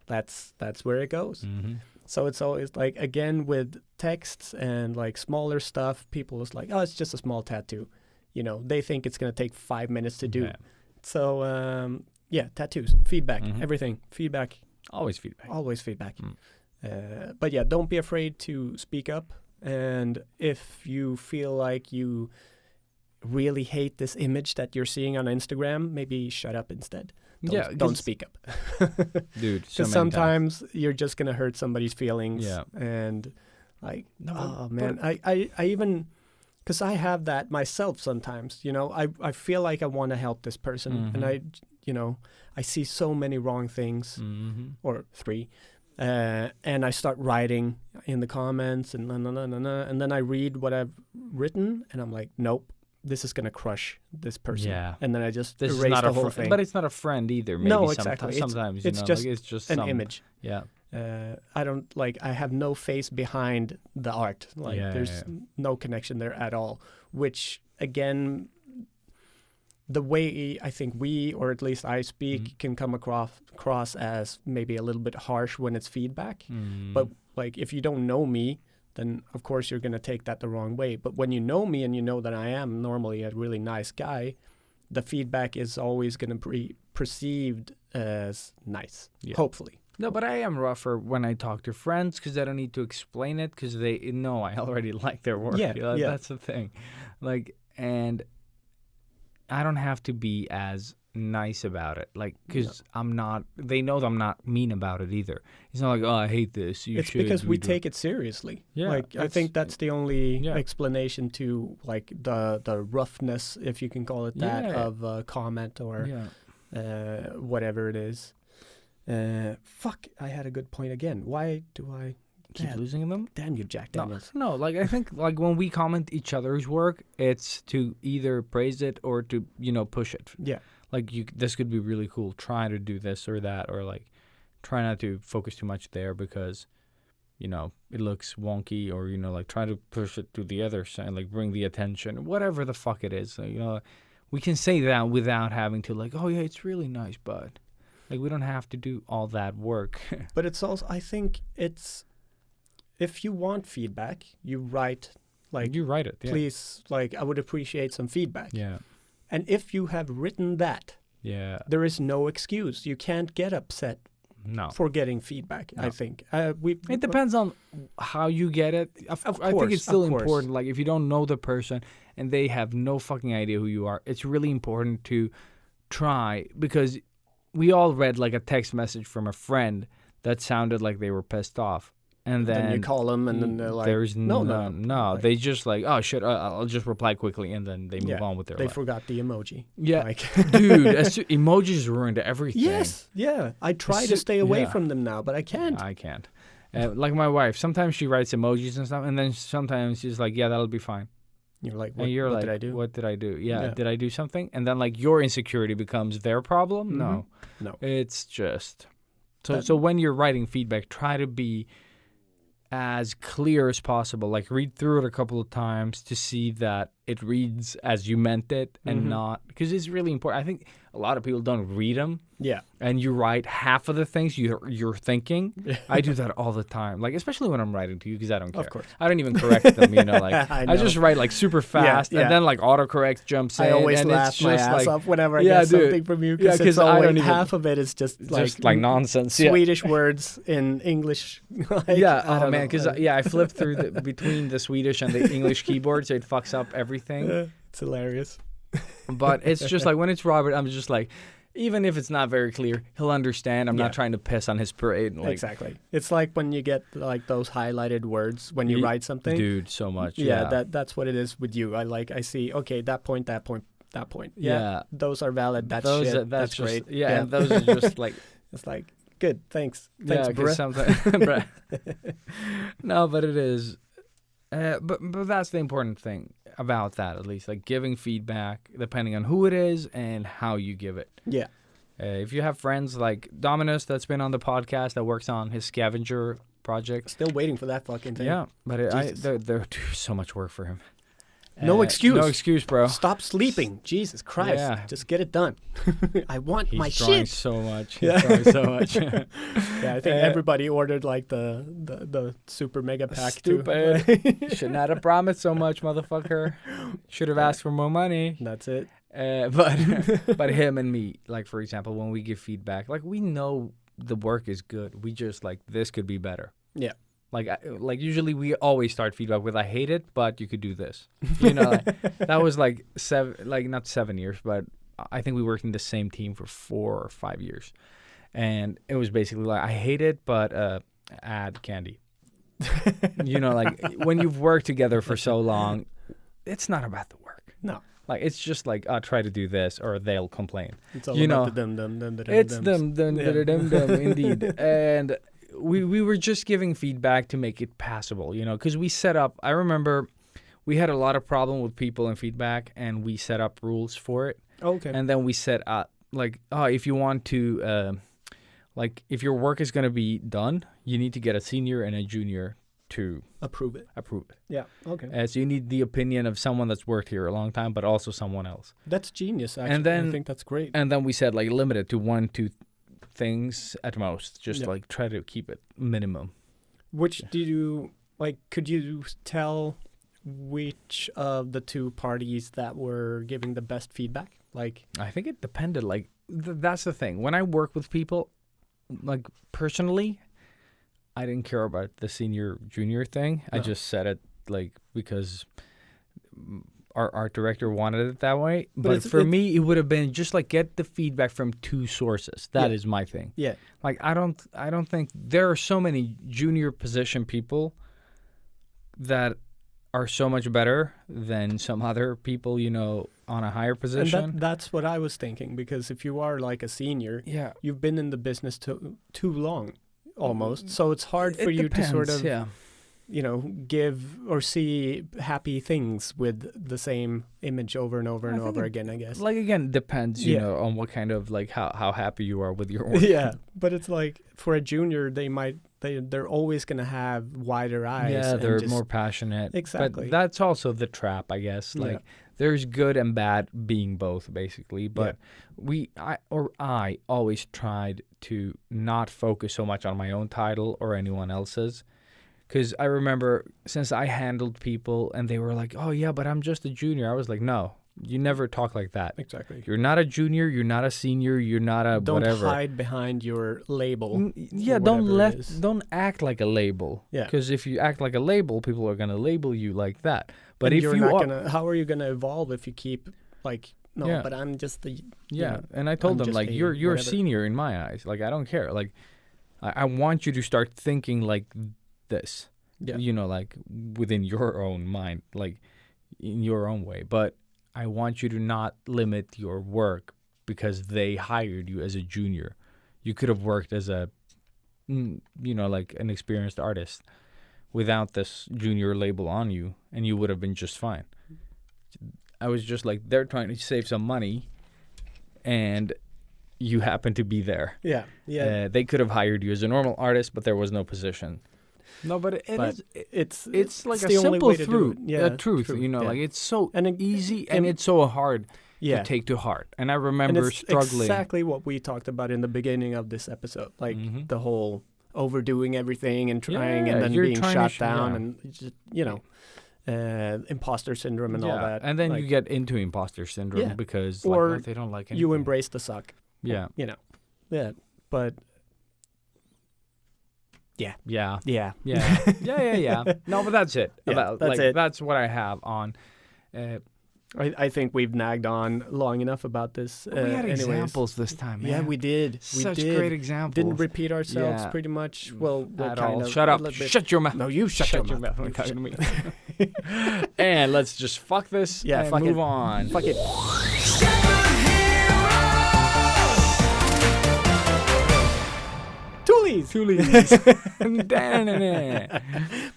That's where it goes.
Mm-hmm.
So it's always like, again, with texts and like smaller stuff, people is like, oh, it's just a small tattoo. You know, they think it's going to take 5 minutes to do.
Yeah.
So, tattoos, feedback,
Mhm.
everything, feedback,
Always feedback.
always feedback.
Mm.
But yeah, don't be afraid to speak up. And if you feel like you really hate this image that you're seeing on Instagram, maybe shut up instead. Don't speak up.
Dude. So
Because
many times.
sometimes you're just gonna hurt somebody's feelings.
Yeah.
And like,
No,
oh
but-
man, I even, because I have that myself sometimes. You know, I feel like I want to help this person, and
Mhm.
I see so many wrong things,
Mhm.
or 3, and I start writing in the comments and and then I read what I've written, and I'm like, nope, this is gonna crush this person.
Yeah.
And then I just
This is
erase
not
the
a
whole
friend,
thing.
but it's not a friend either. Maybe
No, exactly.
Sometimes
It's
you know,
just
like, it's just
an
some,
image.
Yeah.
I don't like. I have no face behind the art. Like
Yeah,
there's
yeah.
no connection there at all. Which again, the way I think we, or at least I speak,
Mhm.
can come across as maybe a little bit harsh when it's feedback.
Mm.
But like if you don't know me, then of course you're gonna take that the wrong way. But when you know me and you know that I am normally a really nice guy, the feedback is always gonna be perceived as nice.
Yeah.
Hopefully.
No, but I am rougher when I talk to friends because I don't need to explain it because they know I already like their work.
Yeah,
You know,
yeah.
That's the thing. Like, and I don't have to be as nice about it. Like, because I'm not, they know that I'm not mean about it either. It's not like, oh, I hate this.
It's because we take it seriously.
Yeah,
Like I think that's the only
Yeah.
explanation to like the roughness, if you can call it that,
Yeah.
of a comment or
Yeah.
whatever it is. Fuck, I had a good point again. Why do I
Keep
Yeah.
losing them?
damn you, Jack
No,
Daniels?
no, like I think like when we comment each other's work, it's to either praise it or to, you know, push it.
Yeah.
Like this could be really cool. Try to do this or that, or like try not to focus too much there because it looks wonky, or like try to push it to the other side, like bring the attention, whatever the fuck it is. So, we can say that without having to like, oh yeah, it's really nice, but like we don't have to do all that work.
But it's also, I think it's, if you want feedback, you write, like,
You write it, yeah.
please, like, I would appreciate some feedback.
Yeah,
And if you have written that,
yeah.
there is no excuse. You can't get upset
No.
for getting feedback, I
No.
think.
It depends on how you get it. I think
course,
it's still
of course.
important. Like if you don't know the person and they have no fucking idea who you are, it's really important to try, because we all read like a text message from a friend that sounded like they were pissed off. And
Then you call them and then they're like,
there's
no. Like-
They just like, oh shit, I'll just reply quickly, and then they move
Yeah,
on with their
they
life.
forgot the emoji.
Yeah,
Like,
dude, emojis ruined everything.
yes, yeah. I try to
It's-
stay away
yeah.
from them now, but I can't.
I can't. Like my wife, sometimes she writes emojis and stuff, and then sometimes she's like, yeah, that'll be fine.
You're like,
And you're
what
like,
did I do?
what did I do? Yeah,
Yeah.
did I do something? And then like your insecurity becomes their problem? No.
No.
It's just so
That-
so when you're writing feedback, try to be as clear as possible. Like read through it a couple of times to see that it reads as you meant it, and not, because it's really important. I think a lot of people don't read them,
Yeah.
and you write half of the things you're thinking. I do that all the time, like especially when I'm writing to you, because I don't care.
Of course.
I don't even correct them. Like
I
I just
know.
write like super fast,
yeah.
and then like autocorrect jumps in.
I always
and
laugh
it's
my
just
ass
like,
off whenever I
Yeah,
get
dude.
something from you,
Yeah,
because
'cause
it's
I
always
don't even-
half of it is just
like nonsense. Yeah.
Swedish words in English. Like,
Yeah,
I
oh
don't
man,
know.
because I flip through between the Swedish and the English keyboard, so it fucks up everything.
It's hilarious.
But it's just like when it's Robert, I'm just like, even if it's not very clear, he'll understand. I'm
Yeah.
not trying to piss on his parade. Like,
Exactly. It's like when you get like those highlighted words when you
Ye-
write something.
dude, so much.
Yeah, that's what it is with you. I see, okay, that point.
Yeah.
Those are valid. That's
those
shit.
are-
That's
just,
great.
Yeah, and those are just like,
It's like, good, thanks.
yeah,
Thanks,
'cause
bruh.
sometimes, bruh. No, but it is. But that's the important thing about that, at least, like giving feedback depending on who it is and how you give it.
Yeah.
If you have friends like Dominus that's been on the podcast that works on his scavenger project,
Still waiting for that fucking thing.
yeah, but
Jesus.
they're so much work for him.
No excuse.
No excuse, bro.
Stop sleeping. Jesus Christ.
Yeah.
Just get it done. I want
He's
my
drawing
shit.
so much. He's
Yeah.
drawing so much.
Yeah, I think everybody ordered like the super mega pack
Stupid.
too.
Should not have promised so much, motherfucker. Should have asked for more money.
That's it.
But him and me, like for example, when we give feedback, like we know the work is good. We just like, this could be better.
Yeah.
Like usually we always start feedback with, I hate it, but you could do this. That was like not 7 years, but I think we worked in the same team for 4 or 5 years. And it was basically like, I hate it, but add candy. Like when you've worked together for so long, it's not about the work.
No.
Like it's just like, I'll try to do this or they'll complain.
It's all
You
about
know,
the
It's
dum.
them, indeed. And we were just giving feedback to make it passable, because we set up, I remember we had a lot of problem with people and feedback, and we set up rules for it.
Okay.
And then we set up, like, if you want to, if your work is going to be done, you need to get a senior and a junior to
approve it.
approve it.
Yeah. Okay.
So you need the opinion of someone that's worked here a long time, but also someone else.
That's genius, actually.
And then-
I think that's great.
And then we said, like, limit it to 1-2 things at most. Just,
Yeah.
like, try to keep it minimum.
Which do you, like, could you tell which of the two parties that were giving the best feedback? Like,
I think it depended. Like, that's the thing. When I work with people, like, personally, I didn't care about the senior-junior thing. I
No.
just said it, like, because our art director wanted it that way. But
it's-
for
it-
me, it would have been just, like, get the feedback from 2 sources. That
Yeah.
is my thing.
yeah.
Like, I don't think there are so many junior position people that are so much better than some other people, on a higher position.
And that's what I was thinking, because if you are like a senior,
yeah.
you've been in the business too long, almost. So it's hard for
It
you to sort
depends,
of,
yeah.
give or see happy things with the same image over and over and
I think
over
it-
again, I guess.
Like, again, depends,
Yeah.
on what kind of, like, how happy you are with your work.
Yeah, but it's like for a junior, they might they're always gonna have wider eyes.
Yeah,
and
they're
just-
more passionate.
Exactly.
But that's also the trap, I guess.
Yeah.
Like there's good and bad being both, basically. But I always tried to not focus so much on my own title or anyone else's. Because I remember since I handled people and they were like, oh, yeah, but I'm just a junior. I was like, no, you never talk like that.
Exactly.
You're not a junior. You're not a senior. You're not a
Don't
whatever.
hide behind your label.
Yeah,
whatever it is.
don't act like a label.
Yeah.
Because if you act like a label, people are gonna label you like that. But
And
if
you're
you
not
are,
gonna, how are you gonna evolve if you keep like, no,
Yeah.
but I'm just the
yeah,
know,
and I told
I'm
them
just
like
a
you're a
whatever.
senior in my eyes. Like I don't care. Like I want you to start thinking like this.
Yeah.
You know, like within your own mind, like in your own way. But I want you to not limit your work because they hired you as a junior. You could have worked as a, like an experienced artist without this junior label on you, and you would have been just fine. I was just like, they're trying to save some money, and you happen to be there.
Yeah. Yeah.
They could have hired you as a normal artist, but there was no position. No, but
But
it's like a
the only
simple
way to do
truth.
it. Yeah,
truth.
true,
You know,
yeah.
like it's so
And it-
easy
and-
and it's so hard
yeah.
to take to heart. And I
And
remember
it's
struggling.
exactly what we talked about in the beginning of this episode, like
Mhm.
the whole overdoing everything and trying
Yeah,
and then
you're
being
trying to
shot down
yeah.
and just, imposter syndrome and all
Yeah,
that.
and then
like,
you get into imposter syndrome
Yeah.
because
Or
like, they don't like anything.
you embrace the suck.
Yeah.
Yeah. But
Yeah.
yeah.
Yeah. No, but that's it.
Yeah,
About,
that's
like,
it.
That's what I have on.
I think we've nagged on long enough about this.
We had
anyways.
examples this time, man.
Yeah, we did. We
Such
did.
great examples.
Didn't repeat ourselves
Yeah.
pretty much. Well, we're
At
kind
all.
of
Shut
a
up.
little bit-
Shut your mouth.
No, you shut your mouth.
When
You
talking to
shut-
me. And let's just fuck this
Yeah,
and
fuck
move
it.
on.
Fuck it.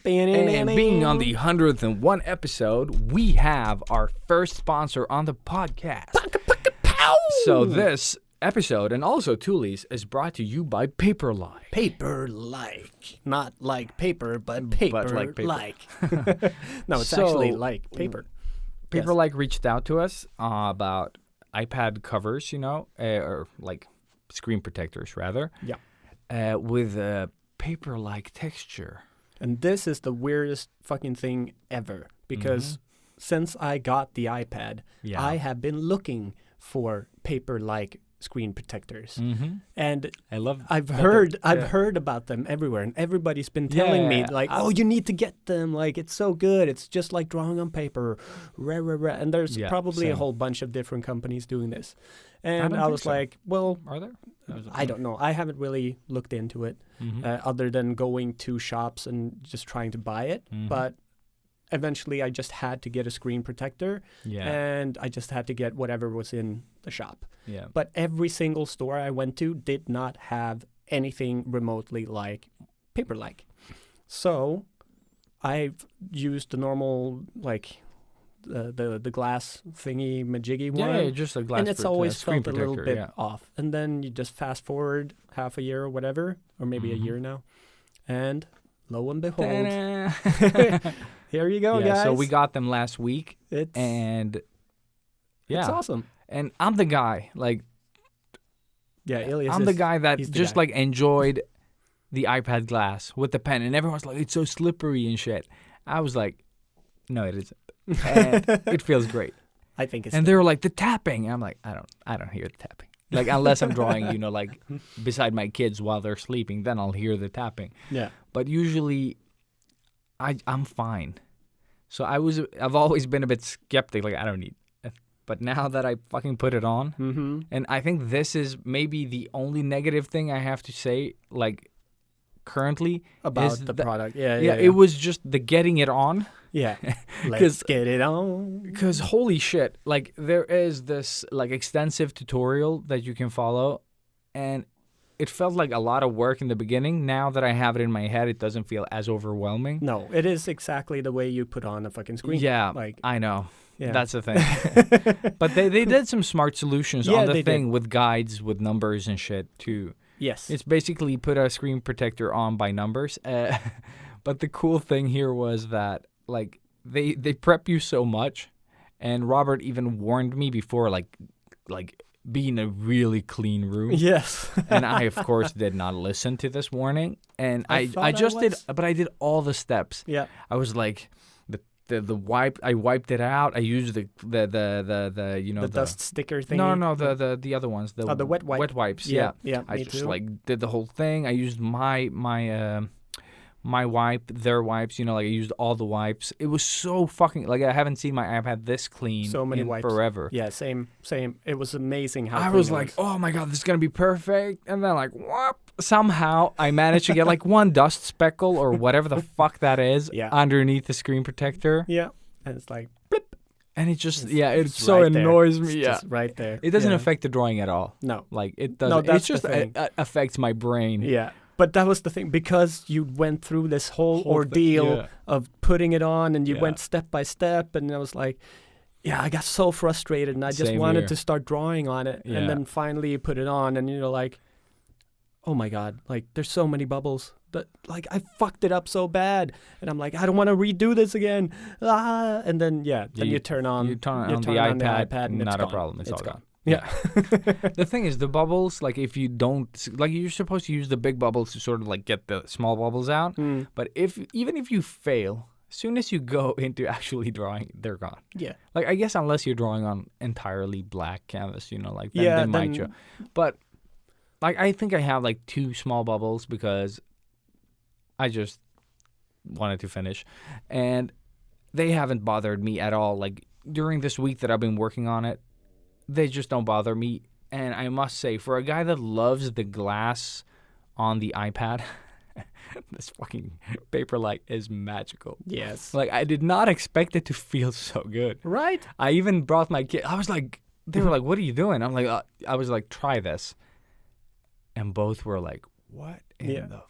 And being on the 101 episode, we have our first sponsor on the podcast. So this episode, and also Toodles, is brought to you by Paperlike.
Paper-like. Not like paper, but paper
like paper.
like. No, it's
So,
actually like paper. Yes.
Paperlike reached out to us about iPad covers, or like screen protectors, rather.
Yeah.
With a paper-like texture.
And this is the weirdest fucking thing ever because since I got the iPad,
Yeah.
I have been looking for paper-like screen protectors.
Mm-hmm.
And
I love.
I've
that
heard
they're- yeah.
heard about them everywhere, and everybody's been telling me
Yeah,
like, "Oh, you need to get them! Like, it's so good. It's just like drawing on paper." Rah, rah, rah. And there's
Yeah,
probably a
same.
whole bunch of different companies doing this. And
don't
I
think
was
so.
like, "Well,
Are there?
I don't know. I haven't really looked into it,
Mhm.
other than going to shops and just trying to buy it.
Mhm.
But eventually, I just had to get a screen protector,
Yeah.
and I just had to get whatever was in the shop.
Yeah.
But every single store I went to did not have anything remotely like paper-like. So I've used the normal, like, the glass thingy majiggy one.
Yeah, just a glass.
And it's always
screen
felt a little
protector,
bit off. And then you just fast forward half a year or whatever, or maybe a
Mhm.
year now. And lo and behold,
Ta-da.
here you go,
yeah,
guys.
so we got them last week,
it's,
and yeah,
it's awesome.
and I'm the guy. Like,
Yeah, Elias
I'm the
is-
guy that
he's the
just
guy.
like enjoyed the iPad glass with the pen, and everyone's like, "It's so slippery and shit." I was like, "No, it isn't. And it feels great."
I think it's
And they were like, "The tapping." I'm like, I don't hear the tapping. Like, unless I'm drawing, like beside my kids while they're sleeping, then I'll hear the tapping.
yeah.
But usually, I'm fine. So I've always been a bit skeptic. Like, I don't need. But now that I fucking put it on,
Mm-hmm.
and I think this is maybe the only negative thing I have to say, like, currently.
About
is
the
that-
product. Yeah,
Yeah, it was just the getting it on.
Yeah.
'Cause-
Let's get it on.
Because holy shit, like, there is this, like, extensive tutorial that you can follow, and it felt like a lot of work in the beginning. Now that I have it in my head, it doesn't feel as overwhelming.
No, it is exactly the way you put on a fucking screen.
Yeah,
Like,
I know.
yeah.
That's the thing. But they did some smart solutions
Yeah,
on the
they
thing
did.
with guides, with numbers and shit to
Yes.
It's basically put a screen protector on by numbers. But the cool thing here was that like they prep you so much, and Robert even warned me before like be in a really clean room.
Yes.
And I, of course, did not listen to this warning. And I just did, but I did all the steps.
Yeah.
I was like, the wipe. I wiped it out. I used the you know
The dust sticker thing.
No, the other ones.
the wet wipe.
Wet wipes. Yeah.
Yeah.
I
Me
just
too.
like did the whole thing. I used my wipe, their wipes. You know, like I used all the wipes. It was so fucking like I haven't seen my iPad this clean
So many
in
wipes.
forever.
Yeah. Same. It was amazing how.
I
clean
was
it
like, oh my god, this is gonna be perfect, and then like, whoop, somehow I managed to get like one dust speckle or whatever the fuck that is
Yeah.
underneath the screen protector,
Yeah. And it's like
and it just
it's
so
right there.
annoys me.
It's
Yeah,
just right there.
it doesn't
Yeah.
affect the drawing at all.
No.
Like it
No,
doesn't.
that's
It just
the thing.
affects my brain.
Yeah. But that was the thing, because you went through this whole ordeal
yeah.
of putting it on, and you
Yeah.
went step by step, and I was like, yeah, I got so frustrated, and I just
Same
wanted
here.
to start drawing on it.
Yeah.
And then finally you put it on, and you're like, oh my God, like there's so many bubbles. But like I fucked it up so bad, and I'm like, I don't want to redo this again. And then you turn on
You turn
you
on
turn
the
on
iPad,
and it's
not a
gone.
problem. It's all
gone.
gone.
Yeah.
The thing is, the bubbles, like if you don't, like you're supposed to use the big bubbles to sort of like get the small bubbles out.
Mm.
But even if you fail, as soon as you go into actually drawing, they're gone.
Yeah.
Like I guess unless you're drawing on entirely black canvas, you know, like then
Yeah,
they might
then-
show. But like I think I have like 2 small bubbles because I just wanted to finish, and they haven't bothered me at all. Like during this week that I've been working on it, they just don't bother me. And I must say, for a guy that loves the glass on the iPad, this fucking Paperlike is magical.
Yes.
Like I did not expect it to feel so good.
Right?
I even brought my kid. I was like, they were like, "What are you doing?" I'm like, I was like, "Try this," and both were like, "What in
Yeah.
the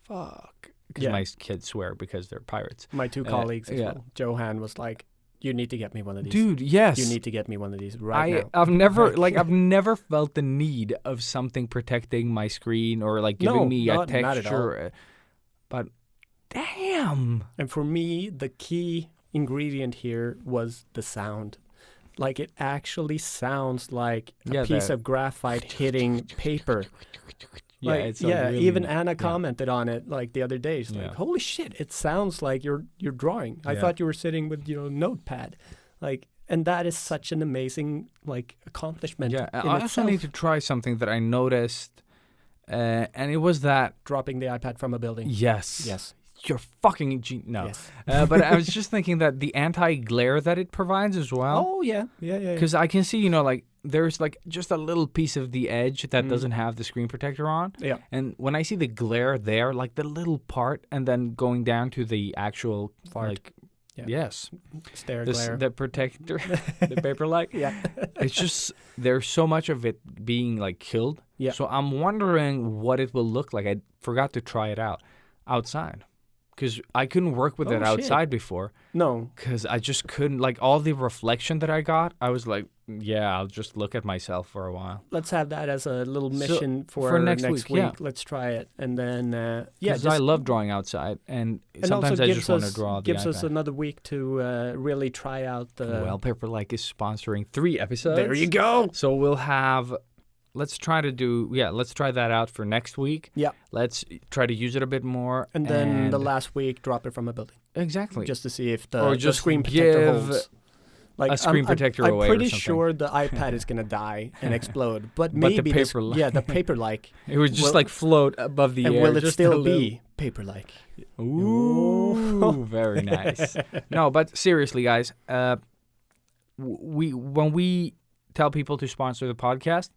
fuck?" Because
Yeah.
my kids swear because they're pirates.
My 2 colleagues as
yeah.
well. Johan was like, you need to get me one of these.
Dude, yes.
You need to get me one of these right now.
I've never I've never felt the need of something protecting my screen or like giving
No,
me a
not at all.
texture. But damn.
And for me, the key ingredient here was the sound. Like it actually sounds like a
Yeah,
piece
the-
of graphite hitting paper.
Yeah,
Like,
it's like really,
even Anna commented on it like the other day. She's
Yeah.
like, "Holy shit! It sounds like you're drawing. I
Yeah.
thought you were sitting with notepad." Like, and that is such an amazing like accomplishment.
Yeah,
in
I also
itself.
need to try something that I noticed, and it was that
dropping the iPad from a building.
yes,
Yes.
you're fucking no.
Yes.
But I was just thinking that the anti-glare that it provides as well,
Oh yeah. Yeah.
because I can see like there's like just a little piece of the edge that doesn't have the screen protector on.
Yeah.
And when I see the glare there, like the little part, and then going down to the actual
Fart.
like,
Yeah.
yes,
Stare
the
glare.
the protector, the Paperlike.
Yeah.
It's just there's so much of it being like killed.
Yeah.
So I'm wondering what it will look like. I forgot to try it out outside because I couldn't work with
Oh,
it
shit.
outside before
No.
because I just couldn't. Like all the reflection that I got, I was like, yeah, I'll just look at myself for a while.
Let's have that as a little
So,
mission
for
for
next
next
week, yeah.
Let's try it, and then
Yeah,
just,
I love drawing outside, and
and
sometimes
also
I
gives
just want to
us
draw the
gives us
iPad.
another week to really try out the.
Well, Paperlike is sponsoring 3 episodes.
there you go.
So we'll have. Let's try that out for next week.
Yeah.
Let's try to use it a bit more.
And then the last week, drop it from a building,
exactly.
just to see if
Or
the
just
screen protector
give
holds. Like
a screen protector
I'm
away or
pretty
something.
sure the iPad is gonna die and explode, but
But the
maybe this-
Paperlike-
yeah, the Paperlike,
It would just
Will-
like float above the
and
air.
will it
just a
still
little-
be Paperlike?
Ooh, very nice. No, but seriously, guys, when we tell people to sponsor the podcast,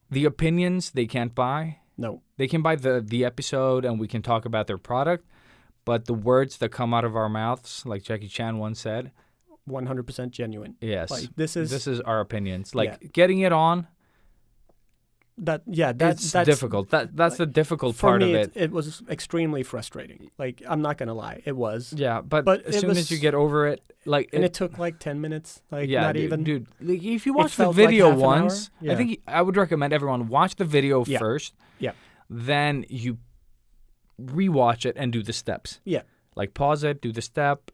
the opinions they can't buy.
No.
They can buy the episode and we can talk about their product, but the words that come out of our mouths, like Jackie Chan once said,
100% genuine.
yes,
Like this is
our opinions. Like getting it on, It's
that's
difficult. That's the difficult
for
part
me.
of it.
It was extremely frustrating. Like, I'm not gonna lie, it was.
Yeah, but
But
as
it
soon as you
was-
get over it, like
And it took like 10 minutes. Like,
yeah,
not
dude,
even.
dude. Like, if you watch the
felt like
video
half an hour.
once,
Yeah.
I think I would recommend everyone watch the video
Yeah.
first.
Yeah.
Then you rewatch it and do the steps.
Yeah.
Like pause it, do the step.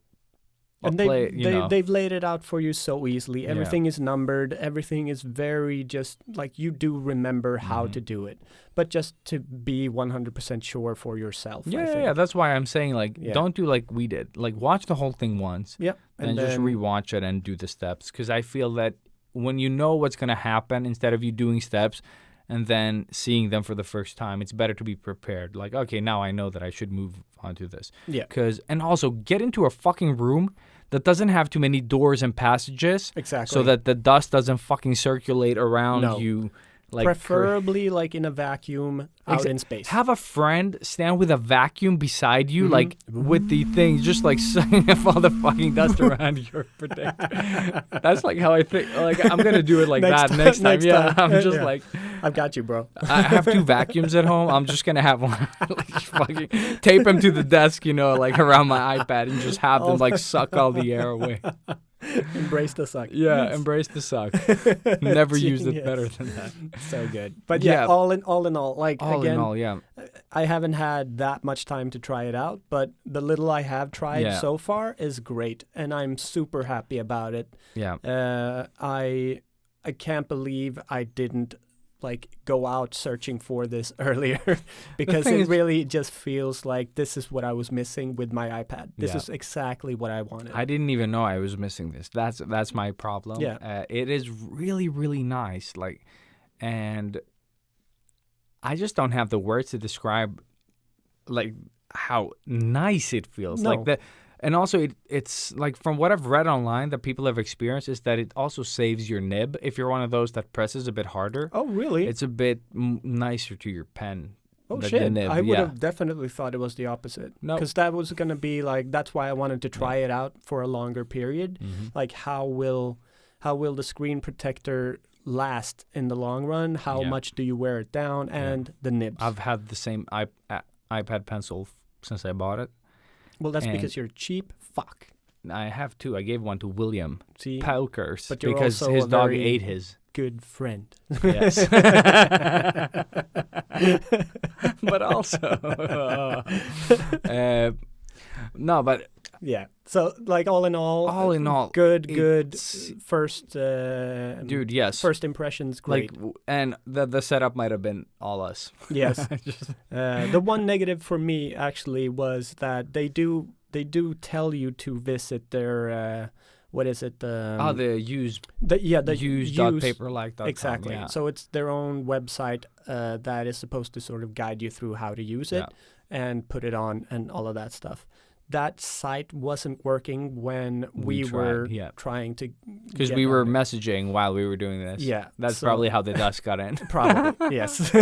Or
And
play it, you know.
they've laid it out for you so easily.
Yeah.
Everything is numbered. Everything is very just like you do remember how
Mm-hmm.
to do it. But just to be 100% sure for yourself. I
Yeah,
think.
yeah, that's why I'm saying like
Yeah.
don't do like we did. Like watch the whole thing once,
Yeah.
and just rewatch it and do the steps. Because I feel that when you know what's gonna happen, instead of you doing steps and then seeing them for the first time, it's better to be prepared. Like, okay, now I know that I should move on to this.
Yeah.
And also get into a fucking room that doesn't have too many doors and passages,
Exactly.
so that the dust doesn't fucking circulate around
No.
you. Like
Preferably like in a vacuum out in space.
Have a friend stand with a vacuum beside you, like with the thing, just like sucking up all the fucking dust around your protector. That's like how I think. Like I'm gonna do it like
Next
that
time-
next time.
next
Yeah,
time.
I'm just
Yeah.
like
I've got you, bro.
I have 2 vacuums at home. I'm just gonna have one, like fucking tape them to the desk, you know, like around my iPad, and just have them like suck all the air away.
Embrace the suck.
Yeah, embrace the suck. Never used it
Genius.
better than that.
So good. But
Yeah.
yeah, all in all, like
All
again,
in all, yeah.
I haven't had that much time to try it out, but the little I have tried
Yeah.
so far is great, and I'm super happy about it.
Yeah.
I can't believe I didn't like go out searching for this earlier because
thing
it
is-
really just feels like this is what I was missing with my iPad. This
Yeah.
is exactly what I wanted.
I didn't even know I was missing this. That's my problem.
Yeah.
It is really, really nice. Like, and I just don't have the words to describe, like, how nice it feels.
No.
Like that, and also it's like from what I've read online that people have experienced is that it also saves your nib if you're one of those that presses a bit harder.
Oh, really?
It's a bit nicer to your pen.
Oh
the
shit!
nib,
I would
yeah.
have definitely thought it was the opposite.
No.
Because that was gonna be like that's why I wanted to try it out for a longer period.
Mm-hmm.
Like how will the screen protector last in the long run? How
Yeah.
much do you wear it down? And the nibs.
I've had the same iPad pencil since I bought it.
well, that's
and-
because you're cheap. Fuck.
I have 2. I gave one to William
See,
Paukers
But you're
because
also
his
a
dog
very-
ate his.
good friend.
Yes. But also, no, but
Yeah. So like all in all, good
it's-
first.
dude, yes.
First impressions, great.
And the setup might have been all us.
Yes.
Just-
The one negative for me actually was that they do tell you to visit their what is it?
the used
the
use.paperlike.com.
exactly.
Yeah.
So it's their own website that is supposed to sort of guide you through how to use it and put it on and all of that stuff. That site wasn't working when we
tried,
were
yeah.
trying to
Because
get
we were
on it.
messaging while we were doing this.
Yeah,
That's
so-
probably how the dust got in.
Probably yes.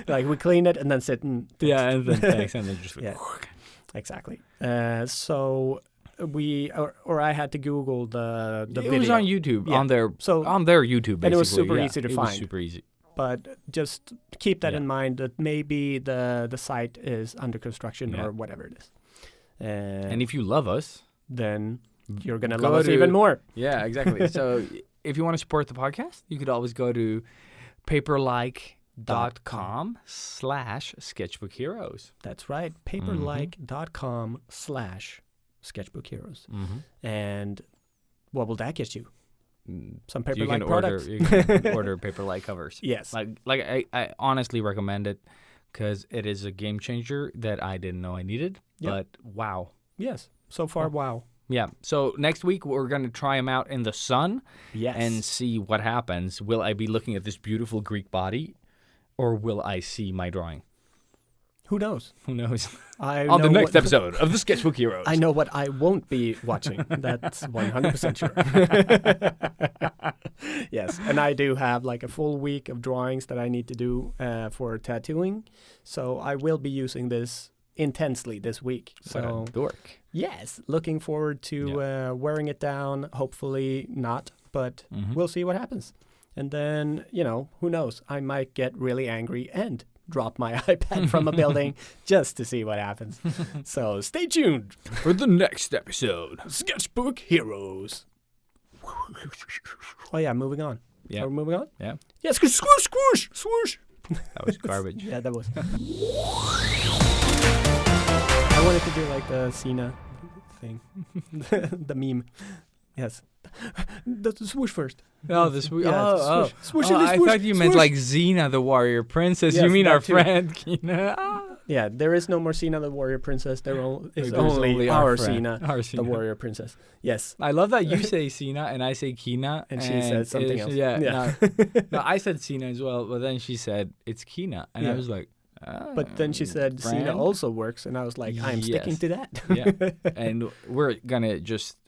Like we clean it and then sit and
Yeah, and then thanks, and then just
Yeah. Exactly. So we or I had to Google the
it
video.
was on YouTube
Yeah.
on their
So
YouTube. Basically.
and it was super
yeah.
easy to
it was
find.
super easy.
but just keep that
Yeah.
in mind that maybe the site is under construction
Yeah.
or whatever it is.
And if you love us,
then you're gonna
go
love us
to-
even more.
yeah, exactly. So if you want to support the podcast, you could always go to paperlike.com/sketchbookheroes.
That's right. Paperlike.com/sketchbookheroes. And what will that get you? Some
You can
Paperlike products.
you can order Paperlike covers.
Yes.
Like I honestly recommend it because it is a game changer that I didn't know I needed.
Yep.
But wow.
Yes. So far, wow.
Yeah. So next week we're going to try them out in the sun
Yes.
and see what happens. Will I be looking at this beautiful Greek body, or will I see my drawing?
who knows?
Who knows?
I
On the
know
next
what-
episode of the Sketchbook Heroes.
I know what I won't be watching. That's 100% sure. Yes, and I do have like a full week of drawings that I need to do for tattooing. So I will be using this intensely this week.
What a
So
dork.
yes, looking forward to wearing it down. Hopefully not, but
Mhm.
we'll see what happens. And then, who knows? I might get really angry and drop my iPad from a building just to see what happens. So stay tuned
For the next episode.
Sketchbook Heroes. Oh yeah, moving on.
Yeah.
Are we moving on?
Yeah.
Yeah, swoosh.
That was garbage.
Yeah, that was. I wanted to do like the Cena thing. The meme. Yes. The swoosh first.
Oh, this we.
Yeah,
Oh,
swoosh.
oh.
Swoosh,
I
swoosh,
thought you meant
swoosh.
like Xena, the warrior princess.
Yes,
You mean
that
our
too.
friend Kina?
Yeah, there is no more Cena the Warrior Princess. There is
There's
only our
friend,
Cena,
our
the
Cena.
Warrior Princess. Yes.
I love that you say Cena and I say Kina.
And she said something else.
Yeah.
Yeah.
No, I said Cena as well, but then she said it's Kina. And I
Yeah.
was like,
But then she said
friend?
Cena also works, and I was like, I'm sticking
Yes.
to that.
Yeah. And we're going to just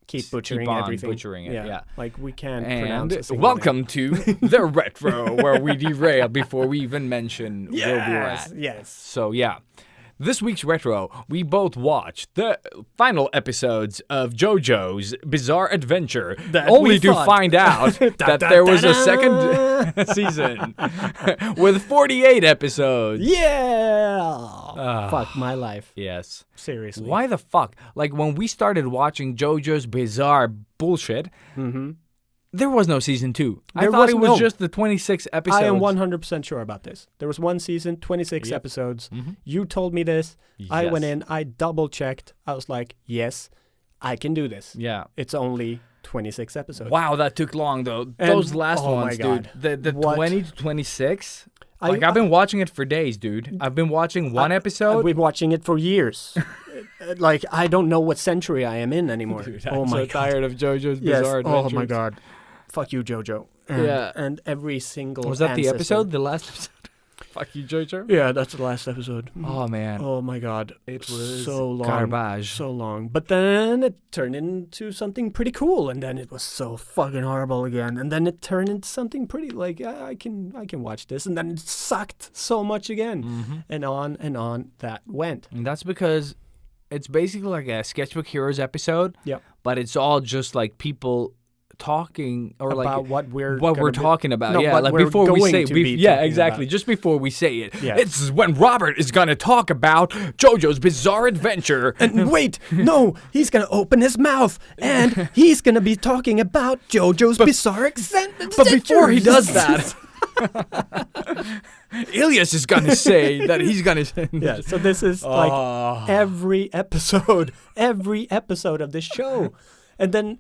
Keep butchering
on
everything.
butchering it, yeah.
Like we can't pronounce a
And
single
welcome to the retro, where we derail before we even mention
name.
where we're
Yes.
at.
Yes.
So yeah, this week's retro, we both watched the final episodes of JoJo's Bizarre Adventure,
That
only
we
to
thought.
find out that there was a second season with 48 episodes.
Yeah. Fuck my life.
Yes.
Seriously.
Why the fuck? Like when we started watching JoJo's Bizarre bullshit, there was no season 2. I
There
thought
was
it was
no-
just the 26 episodes.
I am 100% sure about this. There was one season, 26
Yep.
episodes. You told me this. I
Yes.
went in. I double checked. I was like, yes, I can do this.
Yeah.
It's only 26 episodes.
Wow, that took long though.
And-
Those last
oh my
ones,
God.
dude. The
What?
20 to 26.
I-
Like I've been watching it for days, dude. I've been watching one episode.
I've been watching it for years. Like, I don't know what century I am in anymore.
Dude,
oh
I'm
my
so
God.
tired of JoJo's
Yes.
Bizarre Adventures.
Oh my God. Fuck you, JoJo. And,
Yeah.
And every single
Was that the
ancestor.
episode? The last episode? Fuck you, JoJo.
Yeah, that's the last episode.
Oh man,
Oh my God.
it was
so long.
garbage.
So long. But then it turned into something pretty cool, and then it was so fucking horrible again. And then it turned into something pretty like I can watch this, and then it sucked so much again. And on that went.
And that's because it's basically like a Sketchbook Heroes episode.
Yep.
But it's all just like people talking or
About
like
what we're
talking about.
No,
yeah,
what
like
we're
before we
going
say
to be
yeah,
talking
exactly.
about.
Just before we say it.
Yeah.
It's when Robert is going to talk about JoJo's Bizarre Adventure.
And wait, no, he's gonna open his mouth and he's gonna be talking about JoJo's Bizarre Adventure.
But before he does that, Ilias is going to say that he's going to
Yeah, so this is like every episode of this show. And then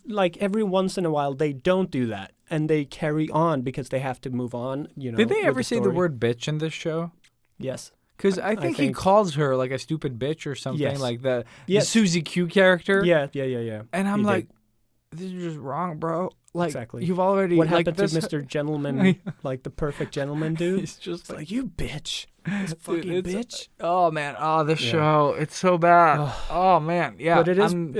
like every once in a while they don't do that and they carry on because they have to move on,
Did they
with
ever say the
story.
word bitch in this show?
Yes.
Because I think he
think-
calls her like a stupid bitch or something,
Yes.
like the
Yes.
Susie Q character.
Yeah.
And I'm
He did.
like, this is just wrong, bro. Like,
Exactly.
you've already...
What
like,
happened to
this-
Mr. Gentleman, like the perfect gentleman dude?
He's just
It's like, you bitch. This
Dude,
fucking
it's-
bitch.
Oh, man. Oh, this
Yeah.
show. It's so bad. Oh, man. Yeah.
But it is,
I'm-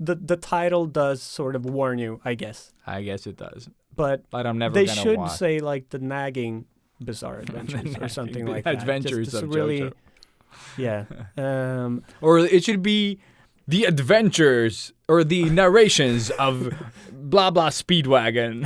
the title does sort of warn you, I guess.
I guess it does.
But
But I'm never
they
going to
should
watch.
say like the nagging Bizarre Adventures or something like that.
Adventures
Just
of
really,
JoJo.
Yeah.
Or it should be the adventures or the narrations of blah blah Speedwagon.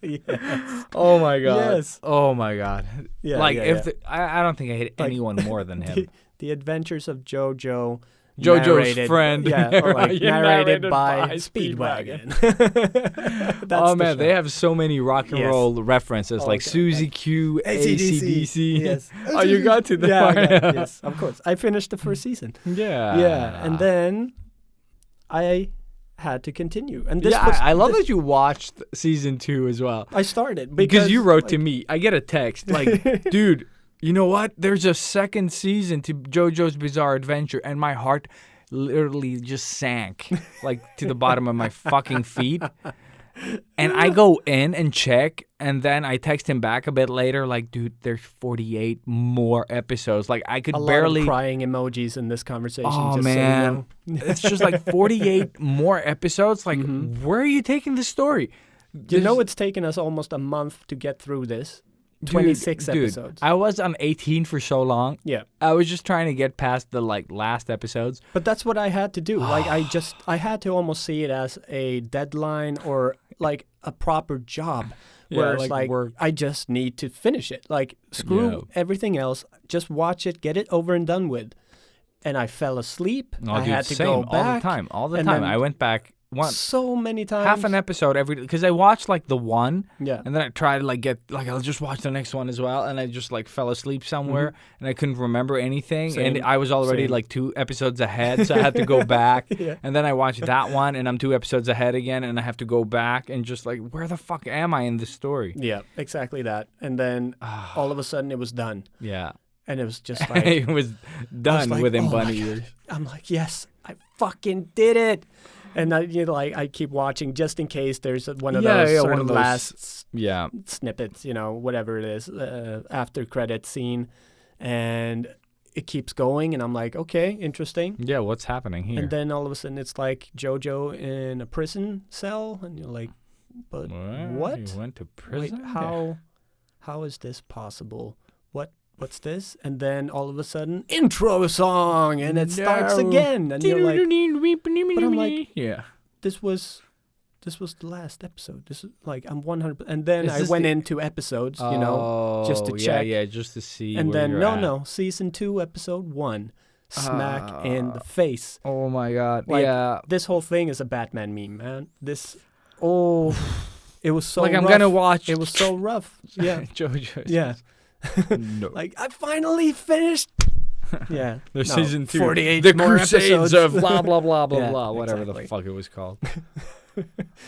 Yes.
Oh my god.
Yes.
Oh my god.
Yeah,
like
yeah,
if
yeah.
I don't think I hate
Like,
anyone more than him.
The Adventures of JoJo.
JoJo's
narrated-
friend.
Yeah, or like
Yeah,
narrated
narrated
by
by
Speedwagon. That's
Oh
the
man, they
show.
have so many rock and
Yes.
roll references like
Okay.
Susie Q, AC/DC.
Yes.
Oh, you got to the
Yeah, I
part.
got- yes, of course. I finished the first season.
Yeah.
Yeah, and then I had to continue. And this
yeah,
was,
I love
this-
that you watched season 2 as well.
I started
Because you wrote to
like,
me. I get a text like, dude, you know what? There's a second season to JoJo's Bizarre Adventure, and my heart literally just sank like to the bottom of my fucking feet. And I go in and check, and then I text him back a bit later, like, dude, there's 48 more episodes. Like, I could
a
barely.
lot of crying emojis in this conversation.
Oh
just so you
man,
know.
it's just like 48 more episodes. Like, where are you taking this story?
You know, it's taken us almost a month to get through this. 26
dude,
episodes.
I was on 18 for so long.
Yeah.
I was just trying to get past the like last episodes.
But that's what I had to do. Like I had to almost see it as a deadline or like a proper job.
Yeah,
Where it's
like
like
work.
I just need to finish it. Like screw
Yeah.
everything else. Just watch it, get it over and done with. And I fell asleep.
Oh,
I
dude,
had to
same,
go back
all the
and
time.
then
I went back
so many times.
half an episode every because I watched like the one,
Yeah.
and then I tried to like get like I'll just watch the next one as well, and I just like fell asleep somewhere, and I couldn't remember anything, and
Same,
I was already
same.
like 2 episodes ahead, so I had to go back,
Yeah.
and then I watched that one, and I'm 2 episodes ahead again, and I have to go back and just like where the fuck am I in this story?
Yeah, exactly that. And then all of a sudden it was done.
Yeah,
And it was just like
it was done
like,
within
oh my
bunny
God.
ears.
I'm like, yes, I fucking did it. And I keep watching just in case there's one of those sort
one
of
of those-
last
Yeah,
snippets, whatever it is, after credit scene, and it keeps going, and I'm like, okay, interesting.
yeah. What's happening here?
And then all of a sudden it's like JoJo in a prison cell, and you're like, but what?
He went to
Wait,
prison.
how is this possible? What's this? And then all of a sudden, intro song, and it starts
No.
again, and you're like,
but
I'm like,
yeah.
this was the last episode. This is like I'm 100. And then
Is
I
this
went
the-
into episodes, just to
Oh,
check.
Yeah, just to see.
And
where
then
you're
no,
at.
no, season 2, episode 1, smack in the face.
Oh my god.
Like,
yeah.
This whole thing is a Batman meme, man. It was so
Like I'm
rough.
gonna watch.
It was so rough. Yeah,
JoJo.
yeah.
No.
Like I finally finished. Yeah.
There's
No,
season 2.
48
The
more
Crusades
episodes.
of blah blah blah blah
Yeah,
blah. Whatever
exactly.
the fuck it was called.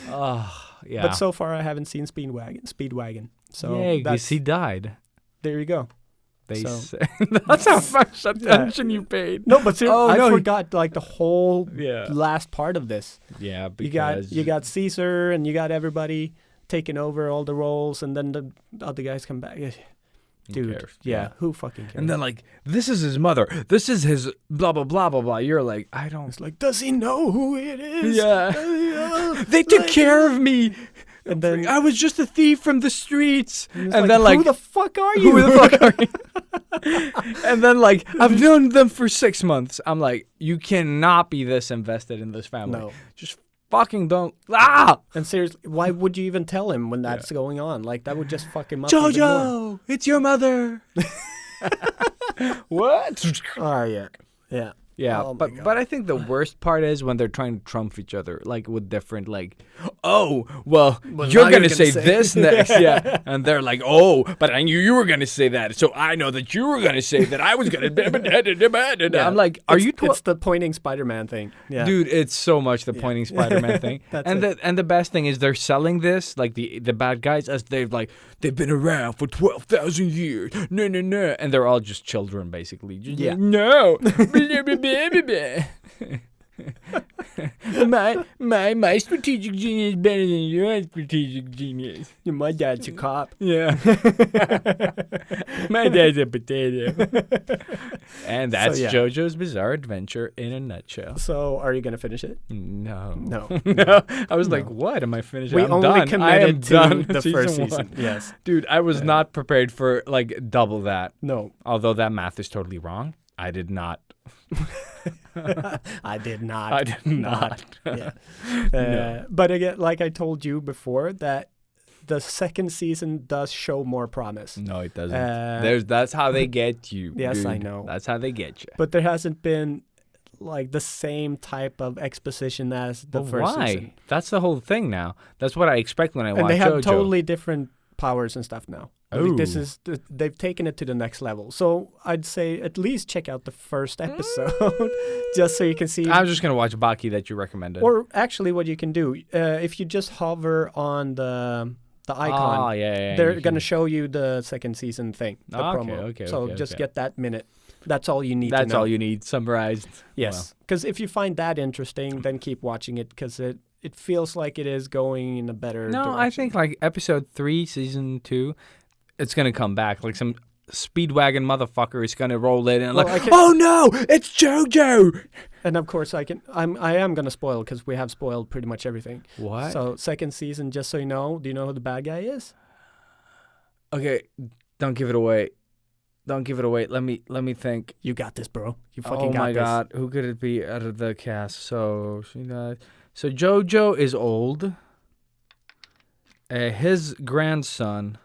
Oh yeah.
But so far I haven't seen Speedwagon. So
yeah, because
that's,
he died.
there you go.
They
So-
say. That's how much attention you paid.
No, but seriously,
Oh,
I
no, he-
forgot like the whole
Yeah.
last part of this.
Yeah,
You
because
got Caesar and you got everybody taking over all the roles, and then the other guys come back.
Who
Dude,
cares?
yeah, who fucking cares?
And then like, this is his mother. This is his blah blah blah blah blah. You're like, I don't.
it's like, does he know who it is?
Yeah. They took care of me.
And then
I was just a thief from the streets.
it's
And
like,
then like,
who the fuck are you?
who the fuck are you? And then like, I've known them for 6 months. I'm like, you cannot be this invested in this family.
No.
Just fucking don't. Ah!
And seriously, why would you even tell him when that's going on? Like that would just fuck him up. even more.
Jojo, it's your mother. What?
Oh yeah, yeah.
Yeah,
Oh my
but I think the worst part is when they're trying to trump each other, like with different, like, oh, well,
Well,
you're
now
gonna
you're
say
gonna say-
this next, yeah, and they're like, oh, but I knew you were gonna say that, so I know that you were gonna say that I was gonna. I'm like, are you?
It's the pointing Spider-Man thing. Yeah,
Dude, it's so much the pointing Spider-Man thing,
That's
and the best thing is they're selling this like the bad guys as they've been around for 12,000 years, no, and they're all just children basically. Just
Yeah.
like, no, blah, blah, blah, blah, blah. my strategic genius is better than your strategic genius.
my dad's a cop.
Yeah, my dad's a potato. And that's
yeah.
JoJo's Bizarre Adventure in a nutshell.
So, are you gonna finish it?
No.
No.
No. I was like, what? Am I finished?
We
I'm
only
done. I am
committed to
done.
the first
Season
season.
1.
Yes.
Dude, I was not prepared for like double that.
No,
Although that math is totally wrong. I did not.
I did not.
I did not.
Yeah.
No.
But again, like I told you before, that the second season does show more promise.
No, it doesn't.
Uh,
That's how they get you.
Yes, I
dude.
know.
That's how they get you.
But there hasn't been like the same type of exposition as the
But
first
why?
season.
That's the whole thing now. That's what I expect when I watch
And they have
JoJo.
totally different powers and stuff now. I think this
Ooh.
is they've taken it to the next level. So I'd say at least check out the first episode just so you can see.
I'm just gonna watch Baki that you recommended.
Or actually, what you can do if you just hover on the icon,
Oh, yeah.
they're
you
gonna
can-
show you the second season thing, the promo.
okay,
So
okay,
just
okay.
get that minute. That's all you need.
That's
to know.
all you need summarized.
Yes, because if you find that interesting, then keep watching it because it feels like it is going in a better.
No,
direction.
I think like episode 3, season 2, it's gonna come back. Like some speedwagon motherfucker is gonna roll in and
Well,
like,
I can-
oh no, it's JoJo.
And of course, I am gonna spoil because we have spoiled pretty much everything.
What?
So second season, just so you know, do you know who the bad guy is?
Okay, don't give it away. Don't give it away. Let me think.
You got this, bro. You fucking
Oh
got
my
this.
god, who could it be out of the cast? So she died. So JoJo is old. His grandson,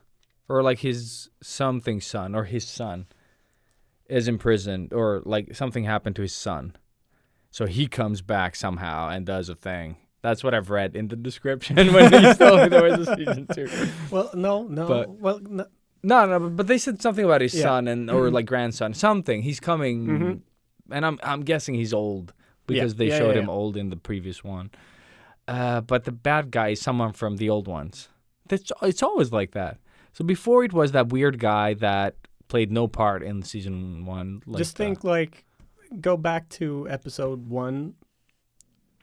or like his something son, or his son, is imprisoned, or like something happened to his son. So he comes back somehow and does a thing. That's what I've read in the description when you told me there was a season 2.
Well, no.
But-
well, no.
No, but they said something about his
Yeah.
son and or like grandson, something. He's coming,
Mhm.
and I'm guessing he's old because they
Yeah,
showed
yeah,
him
yeah.
old in the previous one. But the bad guy is someone from the old ones. It's always like that. So before it was that weird guy that played no part in season 1. Like
Just think, like, go back to episode 1,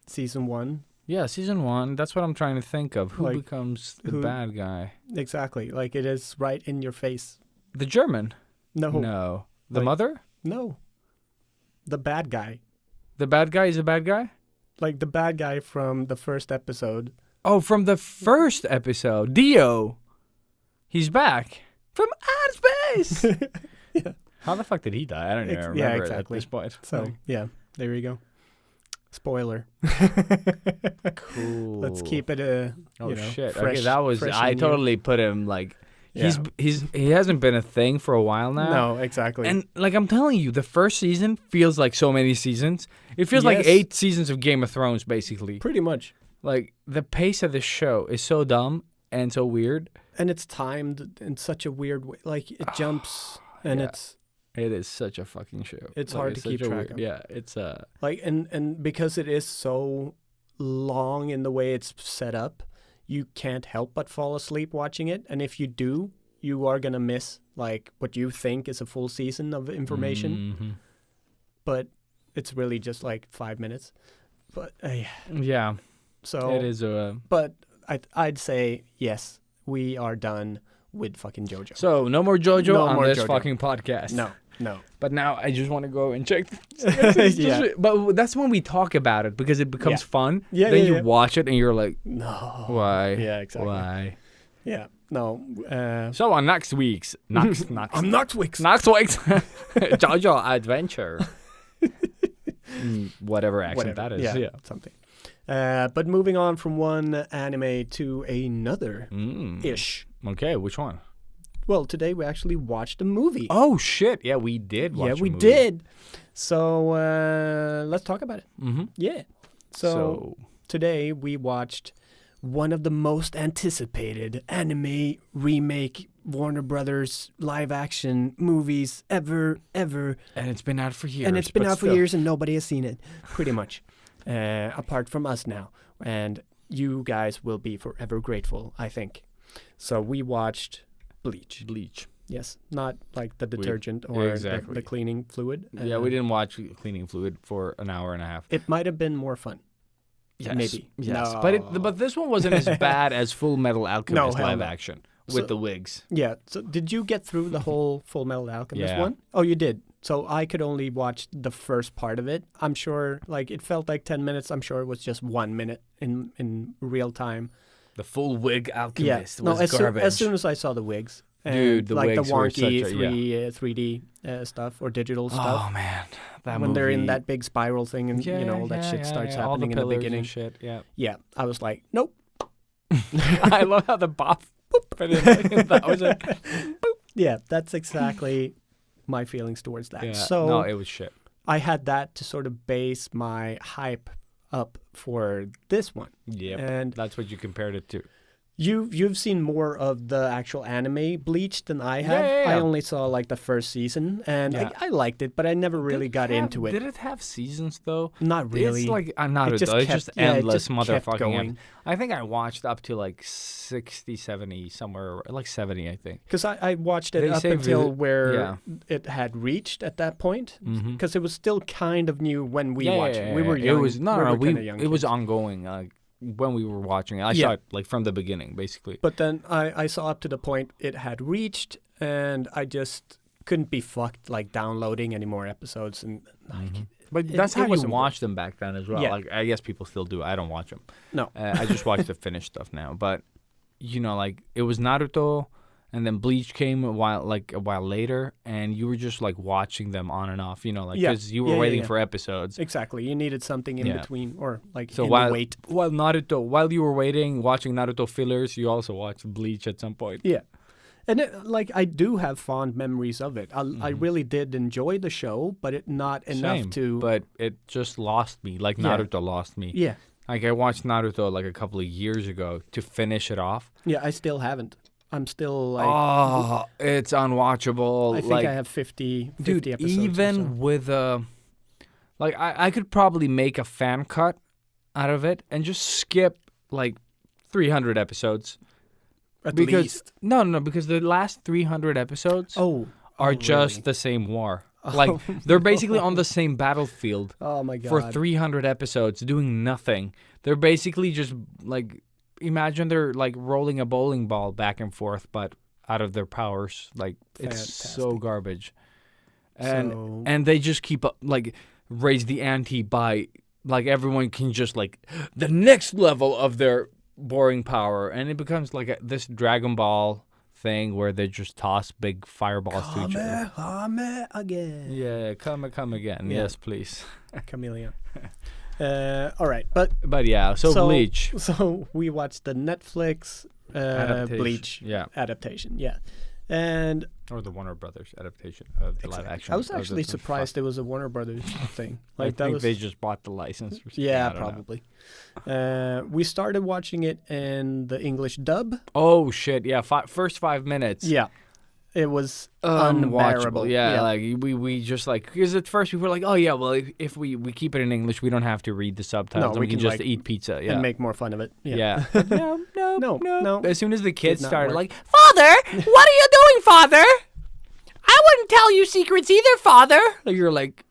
season 1.
yeah, season 1. That's what I'm trying to think of. Who
Like,
becomes the
who-
bad guy?
Exactly. Like, it is right in your face.
The German?
No.
No. The
Like-
mother?
No. The bad guy.
The bad guy is a bad guy?
Like, the bad guy from the first episode.
Oh, from the first episode, Dio. He's back from outer space.
Yeah.
How the fuck did he die? I don't even
Ex-
remember
yeah,
it at
exactly.
this point.
So, yeah. There you go. Spoiler.
Cool.
Let's keep it
Oh
you know,
shit!
fresh,
Okay, that was
fresh
I
in you.
totally put him like
Yeah.
he hasn't been a thing for a while now.
No, exactly.
And like I'm telling you, the first season feels like so many seasons. It feels like
Yes.
8 seasons of Game of Thrones, basically.
pretty much.
Like the pace of this show is so dumb and so weird.
And it's timed in such a weird way. Like, it jumps and
Yeah.
it's
It is such a fucking show.
It's
Like,
hard to
such
keep
a
track
weird-
of.
Yeah, it's
like, and because it is so long in the way it's set up, you can't help but fall asleep watching it. And if you do, you are gonna miss like what you think is a full season of information.
Mhm.
But it's really just like 5 minutes. But
Yeah,
so
it is a.
But I'd say yes, we are done with fucking JoJo.
So no more JoJo
No
on
more
this
JoJo.
fucking podcast.
No.
But now I just want to go and check.
Yeah.
But that's when we talk about it because it becomes
Yeah.
fun.
Yeah,
Then
yeah,
you
yeah.
watch it and you're like,
No.
why?
Yeah, exactly.
Why?
Yeah. No.
So on next week's next
not Wix.
next week's JoJo Adventure. Whatever accent that is. Yeah.
Something. But moving on from one anime to another ish.
Okay, which one?
Well, today we actually watched a movie.
Oh shit! Yeah, we did. Watch
yeah,
a
we
movie.
did. So let's talk about it.
Mm-hmm.
Yeah. So today we watched one of the most anticipated anime remake Warner Brothers live action movies ever.
and it's been out for years.
And it's been
but
out for
still.
years and nobody has seen it, pretty much. Apart from us now. And you guys will be forever grateful, I think. So we watched Bleach.
Bleach.
Yes, not like the detergent or
exactly.
the cleaning fluid.
Yeah, we didn't watch cleaning fluid for an hour and a half.
It might have been more fun.
Yes.
Maybe.
Yes.
No.
But this one wasn't as bad as Full Metal Alchemist
hell
live
no.
action
So-
with the wigs.
Yeah. So did you get through the whole Full Metal Alchemist
Yeah.
one? Oh, you did. So I could only watch the first part of it. I'm sure, like, it felt like 10 minutes. I'm sure it was just 1 minute in real time.
The full wig alchemist
Yeah. No,
was
as
garbage.
soon as I saw the wigs. And
Dude, the
like
wigs
the
were
wonky
such a-
3D stuff or digital stuff.
Oh man, that
When they're in
movie-
that big spiral thing and, you know, all that shit starts
all the
happening in the
pillars
beginning.
and shit. Yeah,
Yeah. I was like, nope.
I love how the buff. That was it.
Yeah, that's exactly my feelings towards that.
Yeah,
So
no, it was shit.
I had that to sort of base my hype up for this one.
Yeah,
And
that's what you compared it to.
you've seen more of the actual anime Bleach than I have.
Yeah, yeah,
I
yeah.
only saw like the first season and
Yeah.
I liked it, but I never really got into it.
Did it have seasons though?
Not really.
It's like not
It
it
just
it's
kept-
just
yeah, it
endless
just kept
motherfucking.
going.
I think I watched up to like 60, 70 somewhere, like 70, I think.
Because I watched it
They
up
say
until
visit-
where
yeah.
it had reached at that point.
Mhm.
Because it was still kind of new when we
Yeah,
watched
yeah,
it. We
yeah,
were
yeah.
young.
It was no,
we
no,
were
we
kinda young
it was
kids.
ongoing. When we were watching it, I
Yeah.
saw it like from the beginning, basically.
But then I saw up to the point it had reached, and I just couldn't be fucked like downloading any more episodes. And like,
But
it-
that's
it
how you
wasn't
watch them back then as well.
Yeah.
Like I guess people still do. I don't watch them.
No.
I just watch the finished stuff now. But you know, like it was Naruto, and then Bleach came a while later, and you were just like watching them on and off, you know, like
Yeah.
because you were
Yeah,
waiting
yeah.
for episodes.
Exactly. You needed something in
Yeah.
between, or like
So
in
while
the wait.
while you were waiting, watching Naruto fillers, you also watched Bleach at some point.
Yeah. And I do have fond memories of it. I really did enjoy the show, but not enough
Same,
to.
but it just lost me, like
Yeah.
Naruto lost me.
Yeah.
Like I watched Naruto like a couple of years ago to finish it off.
Yeah, I still haven't. I'm still like.
Oh, it's unwatchable.
I think
like,
I have 50
dude,
episodes. or
even
so.
with like I could probably make a fan cut out of it and just skip like 300 episodes.
At
Because
least.
no, because the last 300 episodes are just
really?
the same war. Like they're basically on the same battlefield
Oh my god.
for 300 episodes doing nothing. They're basically just like imagine they're like rolling a bowling ball back and forth but out of their powers. Like it's so
Fantastic.
garbage. And
So-
and they just keep up like raise the ante by like everyone can just like the next level of their boring power, and it becomes like this Dragon Ball thing where they just toss big fireballs to each other.
Kamehameha again.
Yeah, come again.
Yeah.
Yes, please.
Chameleon. All right, but
But yeah, so Bleach
So we watched the Netflix
adaptation.
Bleach
Yeah,
adaptation. Yeah, and
or the Warner Brothers adaptation of the live action.
I was
of
actually
the
surprised it was a Warner Brothers thing.
I
Like that
think
was.
they just bought the license. Or something.
Yeah,
I don't know.
probably. We started watching it in the English dub.
Oh shit! Yeah, first 5 minutes.
Yeah, it was
Unwatchable.
unbearable.
Yeah, like we just like because at first we were like, oh yeah, well if we keep it in English, we don't have to read the subtitles.
No,
we can just
like,
eat pizza. Yeah,
and make more fun of it. Yeah.
yeah. But no.
No.
As soon as the kids
not
started
work.
like, Father, what are you doing, Father? I wouldn't tell you secrets either, Father. Like, you're like,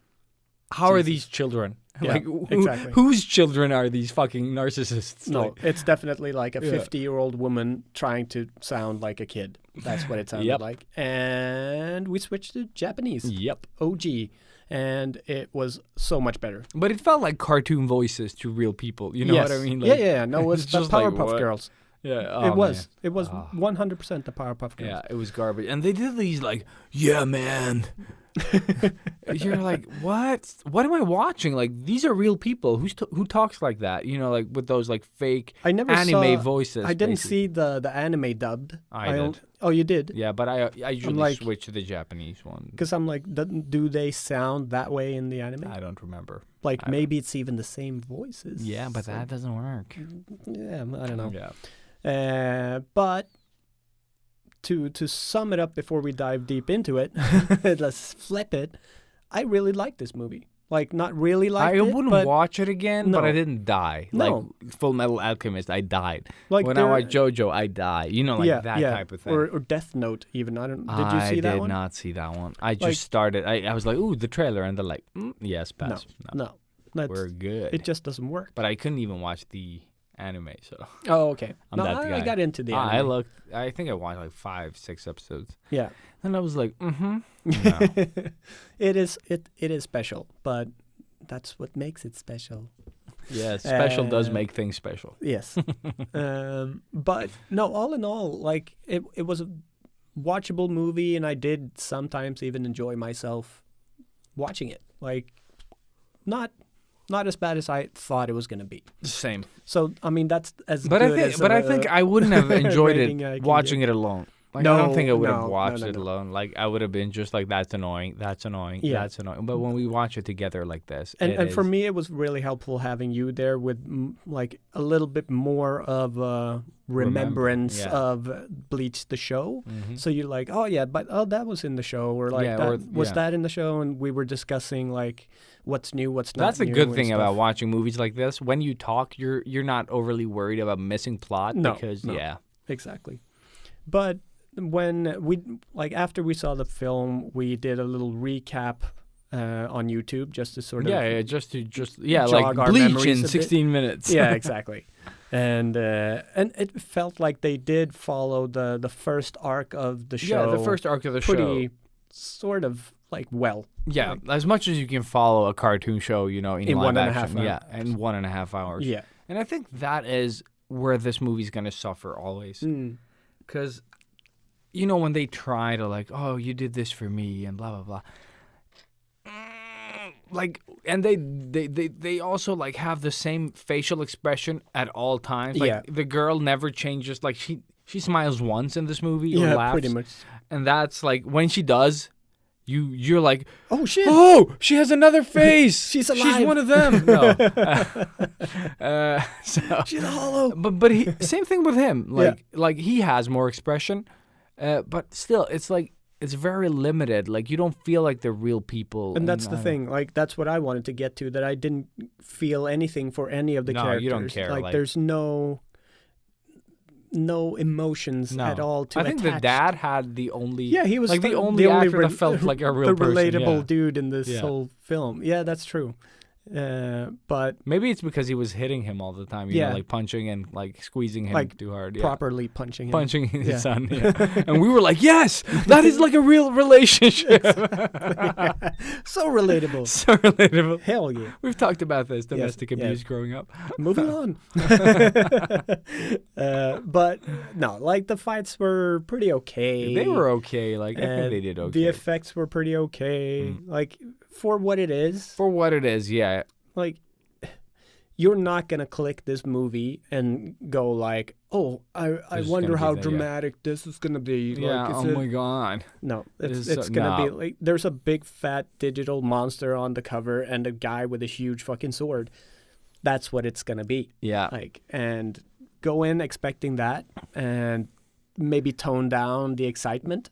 how are these children?
Yeah,
like,
exactly.
whose children are these fucking narcissists?
No,
Like,
it's definitely like a
Yeah.
50-year-old woman trying to sound like a kid. That's what it sounded
Yep.
like. And we switched to Japanese,
yep.
OG, and it was so much better.
But it felt like cartoon voices to real people. You know
Yes.
what I mean?
yeah,
Like,
yeah. No, it's
it's
the
just like,
Powerpuff
what?
Girls.
Yeah. Oh,
It was.
man.
It was
Ah.
100% the Powerpuff Girls.
Yeah, it was garbage. And they did these like, yeah, man. You're like, what? What am I watching? Like, these are real people. Who talks like that? You know, like with those like fake
I never
anime
saw,
voices.
I didn't
basically.
see the anime dubbed.
I did.
Oh, you did?
Yeah, but I usually
like-
switch to the Japanese one.
Because I'm like, do they sound that way in the anime?
I don't remember.
Like
I-
maybe it's even the same voices.
Yeah, but
So-
that doesn't work.
Yeah, I don't know.
Yeah.
But to sum it up before we dive deep into it, let's flip it. I really like this movie. Like, not really like
I
it,
wouldn't
but
watch it again, but
No.
I didn't die.
No.
Like Full Metal Alchemist, I died.
like
When I
there-
watched JoJo, I die. You know, like that type of thing.
Or Death Note, even. I don't. Did you see that one?
I did not see that one. I just
Like-
started. I was like, ooh, the trailer, and they're like, yes,
No,
pass.
no, that's,
We're good.
it just doesn't work.
But I couldn't even watch the anime, so
Oh, okay.
I'm
no,
that
I
guy.
got into the anime.
I looked. I think I watched like 5-6 episodes,
Yeah,
and I was like, no.
it is special, but that's what makes it special.
Yeah, special does
Uh,
make things special.
Yes. But no, all in all, like it was a watchable movie, and I did sometimes even enjoy myself watching it. Like, not as bad as I thought it was gonna be.
Same.
So I mean, that's as
But
good
I think,
as
but
a-
I think I wouldn't have enjoyed
rating I
it
can
watching
give.
it alone. Like, I don't think I would have
No,
watched
no,
it
no.
alone. Like I would have been just like, that's annoying, that's annoying,
Yeah.
that's annoying. But when we watch it together like this,
And
it
and for
is-
me, it was really helpful having you there with like a little bit more of remembrance
yeah.
of Bleach the show.
Mhm.
So you're like, oh yeah, but that was in the show, or like
Yeah,
that
or-
was
yeah.
that in the show, and we were discussing like what's new, what's not.
That's the
new
good
and
thing
stuff.
about watching movies like this. When you talk, you're not overly worried about missing plot
No,
because
no.
yeah,
Exactly. But when we like after we saw the film, we did a little recap on YouTube just to sort of
yeah, just
jog
like
our
Bleach
memories a
in
bit.
16 minutes.
yeah, exactly. And it felt like they did follow the first arc of the show.
Yeah, the first arc of the
pretty
show.
sort of like well.
Yeah,
like-
as much as you can follow a cartoon show, you know, in live
1.5
action.
hours.
Yeah, in 1.5 hours.
Yeah.
And I think that is where this movie's gonna suffer always, because you know, when they try to like, oh, you did this for me and blah blah blah. Like, and they also like have the same facial expression at all times. Like,
Yeah.
the girl never changes. Like, she smiles once in this movie or
Yeah,
laughs,
pretty much.
and that's like when she does, you're like,
Oh shit!
oh, she has another face.
She's
She's
alive.
one of them. No. So,
She's a hollow.
but he, same thing with him. Like he has more expression, but still, it's like it's very limited. Like, you don't feel like they're real people.
And that's the thing. Like, that's what I wanted to get to. That I didn't feel anything for any of the
No,
characters.
you don't care,
Like,
like-
there's no emotions
No.
at all to
I think the
attach.
dad had the only.
Yeah, he was
like the
the
only
only
actor that felt like a real
the
person.
relatable
yeah.
dude in this
Yeah.
whole film. Yeah, that's true. But
Maybe it's because he was hitting him all the time. You
Yeah.
know, like punching and like squeezing him
Like,
too hard. Yeah.
properly punching him.
Punching his
Yeah.
son. Yeah. And we were like, yes, that is like a real relationship.
So relatable.
So relatable.
Hell yeah.
We've talked about this domestic
yes.
abuse growing up.
Moving on. But no, like the fights were pretty okay.
They were okay. Like, I think they did okay.
The effects were pretty okay. Like, for what it is,
For what it is, yeah.
like, you're not gonna click this movie and go like, oh, I
is
wonder
gonna be
how
the- yeah.
dramatic this is gonna be.
Yeah,
Like,
oh my god.
no,
This
it's
is
gonna be
no.
like there's a big fat digital monster on the cover and a guy with a huge fucking sword. That's what it's gonna be.
Yeah.
Like, and go in expecting that and maybe tone down the excitement.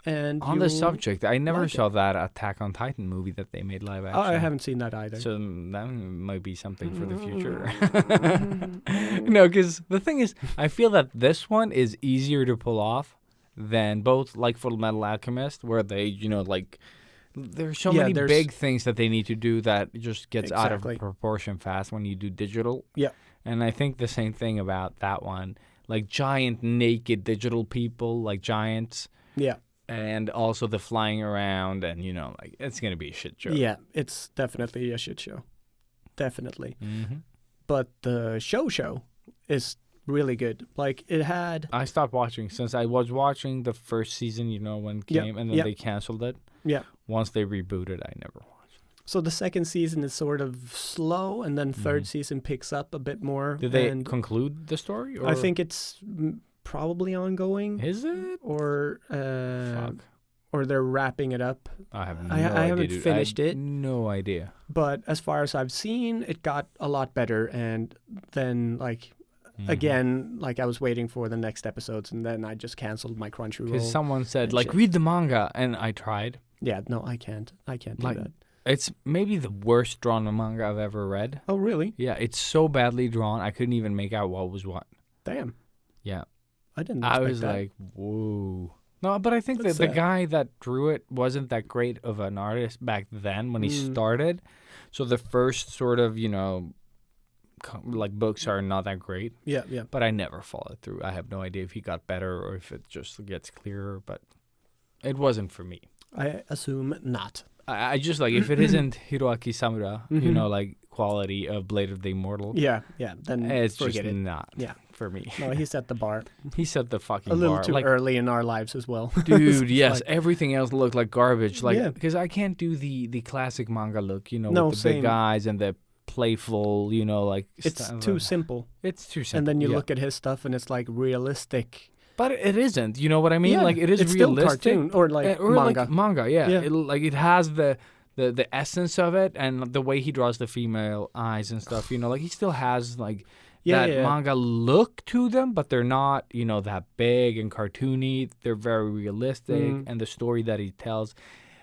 And
On the
you-
subject, I never
like it.
saw that Attack on Titan movie that they made live action.
Oh, I haven't seen that either.
So that might be something for the future.
Mm.
No, because the thing is, I feel that this one is easier to pull off than both like Full Metal Alchemist, where they, you know, like there's so
Yeah,
many
there's-
big things that they need to do that just gets out
Exactly.
of proportion fast when you do digital.
Yeah.
And I think the same thing about that one, like giant naked digital people, like giants.
Yeah.
And also the flying around, and you know, like it's gonna be a shit show.
Yeah, it's definitely a shit show. Definitely.
Mm-hmm.
But the show is really good. Like, it had...
I stopped watching since I was watching the first season. You know, when it
Yeah,
came, and then
yeah.
they canceled it.
Yeah.
Once they rebooted, I never watched.
So the second season is sort of slow, and then third season picks up a bit more.
Did they
and
conclude the story? Or
I think it's probably ongoing.
is it?
Or
Fuck.
or they're wrapping it up.
I have no
I
idea.
haven't
dude.
finished
I
it.
have no idea.
But as far as I've seen, it got a lot better. And then, like,
Mm-hmm.
again, like, I was waiting for the next episodes, and then I just canceled my Crunchyroll.
Because someone said,
and
like,
shit.
read the manga, and I tried.
Yeah, no, I can't. I can't do
Like-
that.
It's maybe the worst drawn manga I've ever read.
Oh, really?
Yeah, it's so badly drawn, I couldn't even make out what was what.
Damn.
Yeah.
I didn't
I
expect
was
that.
like, whoa. No, but I think that
That's
the
sad.
guy that drew it wasn't that great of an artist back then when he started. So the first sort of, you know, like books are not that great.
Yeah, yeah.
But I never followed through. I have no idea if he got better or if it just gets clearer. But it wasn't for me.
I assume not.
I just like, if it isn't Hiroaki Samura, you know, like quality of Blade of the Immortal,
Yeah, yeah. Then
it's just
forget it.
not
Yeah.
for me.
No, he set the bar
He set the fucking
a little
bar.
too
Like,
early in our lives as well.
dude,
It's
yes,
like-
everything else looked like garbage. Like,
Yeah.
because I can't do the classic manga look, you know,
No,
with the big
same.
eyes and the playful, you know, like
It's
stuff.
too simple.
It's too simple.
And then you
yeah.
look at his stuff, and it's like realistic.
but it isn't. You know what I mean?
Yeah,
Like, it is
it's still
realistic.
cartoon or like
or
manga.
like manga, yeah.
Yeah.
It, like it has the essence of it, and the way he draws the female eyes and stuff. You know, like he still has like
Yeah,
that
yeah.
manga look to them, but they're not, you know, that big and cartoony. They're very realistic, and the story that he tells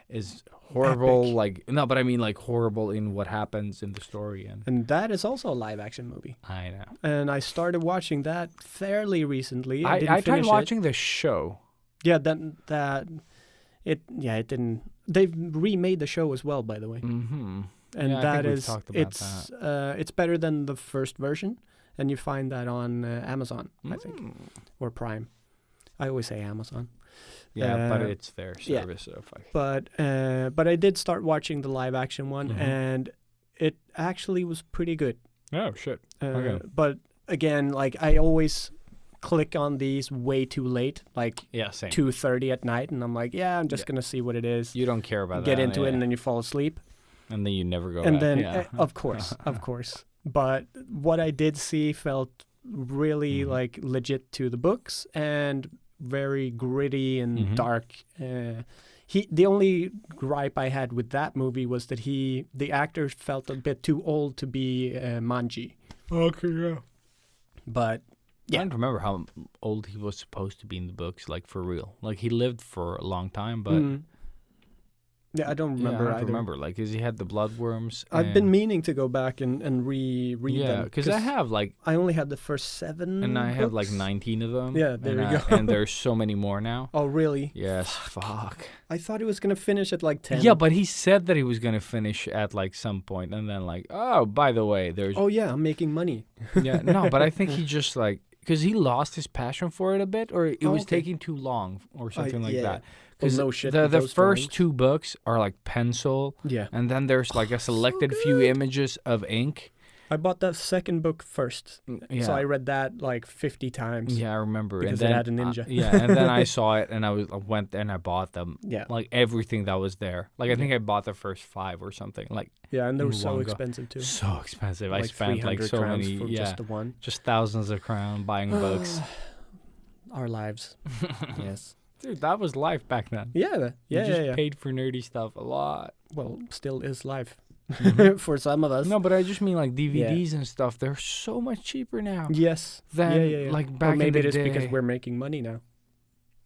is horrible.
Epic.
Like, no, but I mean like horrible in what happens in the story. And
And that is also a live action movie.
I know.
And I started watching that fairly recently.
I
didn't
tried
finish it.
watching the show.
Yeah, it didn't. They've remade the show as well, by the way.
Mm-hmm.
And
Yeah, I
that
think we've
is
talked about
it's better than the first version, and you find that on Amazon, I think, or Prime. I always say Amazon.
Yeah, but
Uh,
it's their
yeah.
service. So fuck.
But I did start watching the live action one,
Mhm.
and it actually was pretty good.
Oh shit.
Uh,
Okay.
But again, like I always click on these way too late, like
Yeah, same.
2:30 at night, and I'm like, I'm just gonna see what it is.
You don't care about
Get
that.
into it, and then you fall asleep.
and then you never go
And
back.
then,
yeah.
of course. But what I did see felt really
Mm-hmm.
like legit to the books and very gritty and
Mhm.
dark. The only gripe I had with that movie was that the actor felt a bit too old to be Manji.
Okay, yeah.
But
I don't remember how old he was supposed to be in the books, like for real. Like he lived for a long time, but
yeah, I don't remember.
I don't
either.
remember. Like, 'cause he had the bloodworms.
I've been meaning to go back and reread them.
Yeah, because I have like,
I only had the first 7
and I have like
books.
19 of them.
Yeah, there
and
you go.
And there's so many more now.
Oh, really?
Yes, fuck.
I thought he was going to finish at like 10.
Yeah, but he said that he was gonna finish at like some point, and then like, oh, by the way, there's
Oh, yeah, I'm making money.
yeah, no, but I think he just like because he lost his passion for it a bit, or it was
okay.
taking too long, or something like
yeah.
that.
Well,
Because
no shit
the
with those
first
drawings.
2 books are like pencil,
Yeah.
and then there's like a selected few images of ink.
I bought that second book first.
Yeah,
So I read that like 50 times.
yeah, I remember.
Because
and
it
then,
had a ninja.
yeah, and then I saw it, and I went and I bought them.
Yeah.
Like everything that was there. Like I think I bought the first 5 or something. Like
Yeah, and they were
in
so
one go.
expensive too.
so expensive. I
Like
spent like
300
so
crowns
many,
for
yeah,
just the one.
just thousands of crown buying books.
Our lives. Yes.
Dude, that was life back then.
Yeah.
You
Yeah.
just
Yeah.
paid for nerdy stuff a lot.
Well, still is life for some of us.
No, but I just mean like DVDs and stuff. They're so much cheaper now
Yes.
than
yeah.
like
Or
back
maybe
in the
it is
day.
because we're making money now.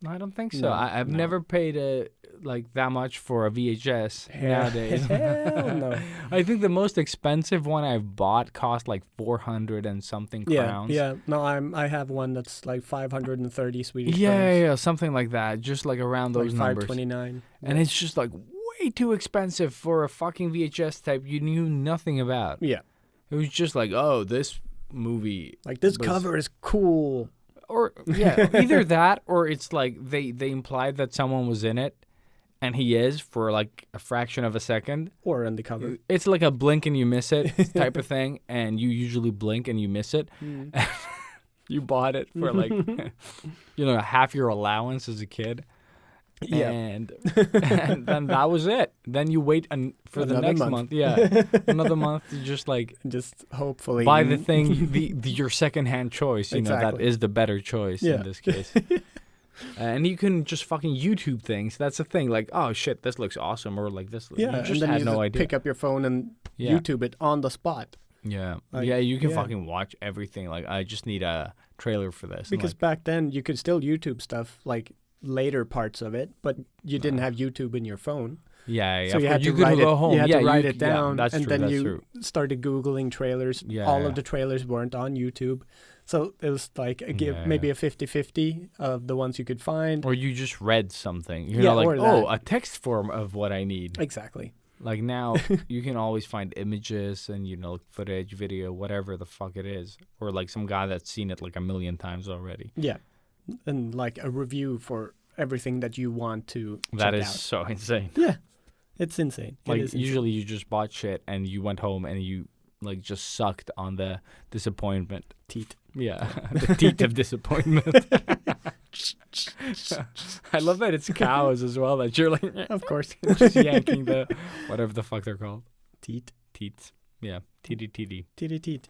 I don't think so.
No,
I've
no.
never paid like that much for a VHS nowadays.
Hell no.
I think the most expensive one I've bought cost like 400 and something crowns.
Yeah. No, I have one that's like 530 Swedish
Yeah,
crowns.
yeah, something like that. Just like around those
Like
numbers.
529.
And it's just like way too expensive for a fucking VHS type you knew nothing about.
Yeah.
It was just like, oh, this movie.
Like this
was-
cover is cool.
Or, yeah, either that or it's like they implied that someone was in it and he is for like a fraction of a second.
Or on the cover.
It's like a blink and you miss it type of thing. And you usually blink and you miss it. You bought it for like, half your allowance as a kid.
Yeah.
And then that was it. Then you wait for the
Another
next
month.
month. Yeah. Another month to just like
Just hopefully
buy the thing, your secondhand choice. You know, that
Exactly.
is the better choice
Yeah.
in this case. And you can just fucking YouTube things. That's the thing. Like, oh shit, this looks awesome. Or like this.
Yeah,
You
and
just
then
had
you
no
just
idea.
pick up your phone and
Yeah.
YouTube it on the spot.
Yeah.
Like,
Yeah, you can
yeah.
fucking watch everything. Like, I just need a trailer for this. And,
Because
like,
back then you could still YouTube stuff like later parts of it, but you didn't have YouTube in your phone.
yeah.
So
of
you
course,
had to
could
write
go
it.
home.
You had
yeah,
to write
you-
it down,
that's
and
true.
then
That's
you
true.
started googling trailers.
Yeah,
All
yeah.
of the trailers weren't on YouTube, so it was like
Yeah.
maybe a 50-50 of the ones you could find.
Or you just read something. You're
Yeah,
not like,
or
oh,
that.
a text form of what I need.
Exactly.
Like now, you can always find images and, footage, video, whatever the fuck it is. Or like some guy that's seen it like a million times already.
Yeah, and like a review for everything that you want to
That
check
is
out.
so insane.
Yeah, it's insane. It
Like
is insane.
usually you just bought shit and you went home and you like just sucked on the disappointment.
Teat.
Yeah, the teat of disappointment. I love that it's cows as well. That you're like
Of course.
just yanking the whatever the fuck they're called.
Teat.
Teats. Yeah. TD.
Teat. Teat.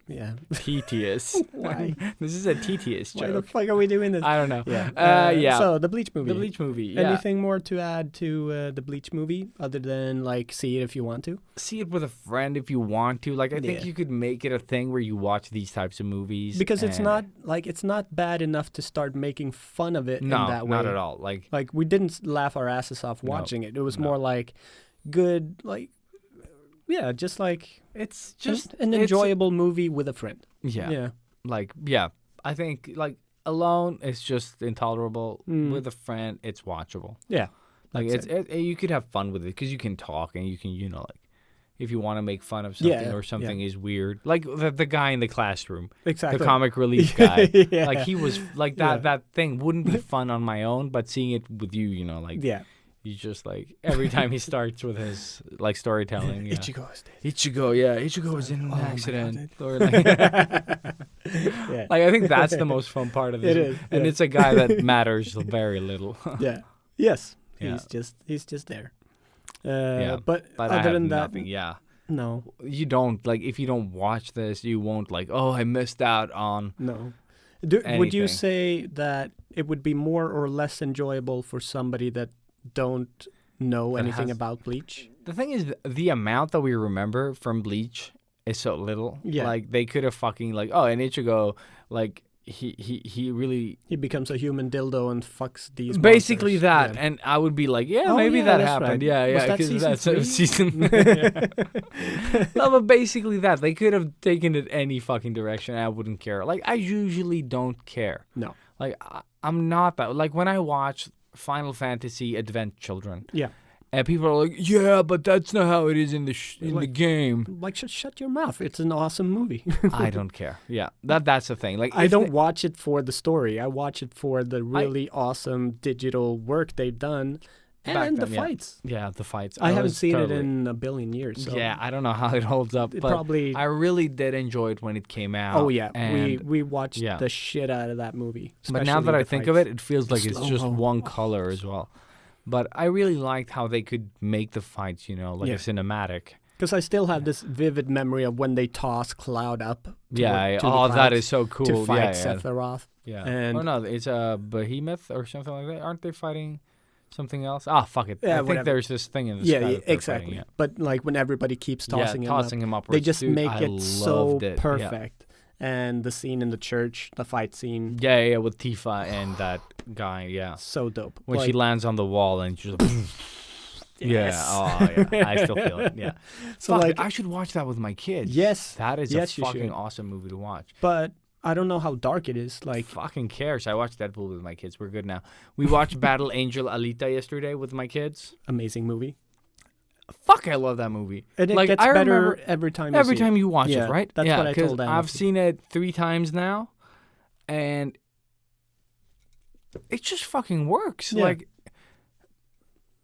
Yeah.
Tedious.
Why?
This is a tedious
Why the
joke.
fuck are we doing this?
I don't know.
Yeah.
Yeah.
So the Bleach movie.
The Bleach movie. Yeah.
Anything more to add to the Bleach movie other than like see it if you want to?
See it with a friend if you want to. Like I think
Yeah.
you could make it a thing where you watch these types of movies.
Because it's
and-
not bad enough to start making fun of it
no,
in that way.
not at all. Like
Like we didn't laugh our asses off
No,
watching it. It was
no.
more like good, like yeah, just like
it's
just
just
an
it's-
enjoyable movie with a friend.
Yeah.
Yeah.
Like yeah. I think like alone it's just intolerable.
Mm.
With a friend it's watchable.
Yeah.
Like
That's
you could have fun with it because you can talk and you can like if you want to make fun of something
Yeah,
or something is weird, like the guy in the classroom,
Exactly.
the comic relief guy,
Yeah.
like he was like that.
Yeah.
That thing wouldn't be fun on my own, but seeing it with you, like
Yeah.
You just like every time he starts with his like storytelling. Yeah.
Ichigo is dead.
Ichigo was in an
Oh my
accident.
God.
Or like,
Yeah.
like I think that's the most fun part of this.
It is,
And
yeah.
it's a guy that matters very little.
Yeah. Yes.
Yeah.
He's just there.
Yeah,
But
But I
other
have
than that,
nothing. Yeah.
no,
You don't like if you don't watch this, you won't like. Oh, I missed out on.
no. Would you
Anything.
say that it would be more or less enjoyable for somebody that don't know
That
anything
has-
about Bleach?
The thing is, the amount that we remember from Bleach is so little.
Yeah.
Like they could have fucking like, oh, and Ichigo, like he really
He becomes a human dildo and fucks these.
basically
monsters.
that,
Yeah.
and I would be like, yeah,
Oh,
maybe
yeah,
that
that's
happened.
right.
Yeah,
Was
yeah,
that
'cause
season
that's
three?
season. No, but basically that they could have taken it any fucking direction. I wouldn't care. Like I usually don't care.
No.
Like I'm not that. Like when I watch Final Fantasy Advent Children,
Yeah.
and people are like, yeah, but that's not how it is in the in the
Like-
game.
Like shut your mouth. It's an awesome movie.
I don't care. Yeah, that's the thing. Like
I
if
don't
they-
watch it for the story. I watch it for the really awesome digital work they've done
Back
and the
then, yeah.
fights.
Yeah, the fights.
I haven't
was
seen
totally-
it in a billion years. So
Yeah, I don't know how it holds up,
it
but
probably.
I really did enjoy it when it came out.
Oh yeah,
and,
we watched
yeah.
the shit out of that movie.
but now
especially
that I
the
think of
fights.
it, it feels like it's just
slow-mo.
one color as well. But I really liked how they could make the fights, like
Yeah.
a cinematic.
Because I still have this vivid memory of when they toss Cloud up.
Yeah.
to the
Oh, that
clouds
is so cool.
to fight
yeah,
Sephiroth.
yeah.
and-
Oh no, it's a behemoth or something like that. Aren't they fighting something else? Ah, fuck it.
Yeah,
I think
whatever.
there's this thing in the
Yeah,
sky.
yeah,
that they're
exactly.
fighting, yeah.
But like when everybody keeps tossing
yeah,
him
tossing
up,
him upwards.
they just
Dude,
make
I
it so
loved it. Yeah.
perfect. And the scene in the church, the fight scene,
Yeah, with Tifa and that guy. Yeah.
so dope.
When she
Like,
lands on the wall and she's like, yeah,
yes.
oh yeah, I still feel it. Yeah,
So
Fuck,
like,
I should watch that with my kids.
yes,
that is
yes,
a
you
fucking
should.
awesome movie to watch.
but I don't know how dark it is. Like,
Fucking cares. I watched Deadpool with my kids. We're good now. We watched Battle Angel Alita yesterday with my kids.
amazing movie.
Fuck, I love that movie.
And it
Like,
gets
I
better
remember
every time. You
Every
see
time
it.
you watch
Yeah,
it, right?
that's
yeah,
what I
'cause
told Anna.
I've seen it 3 times now, and it just fucking works.
Yeah.
Like,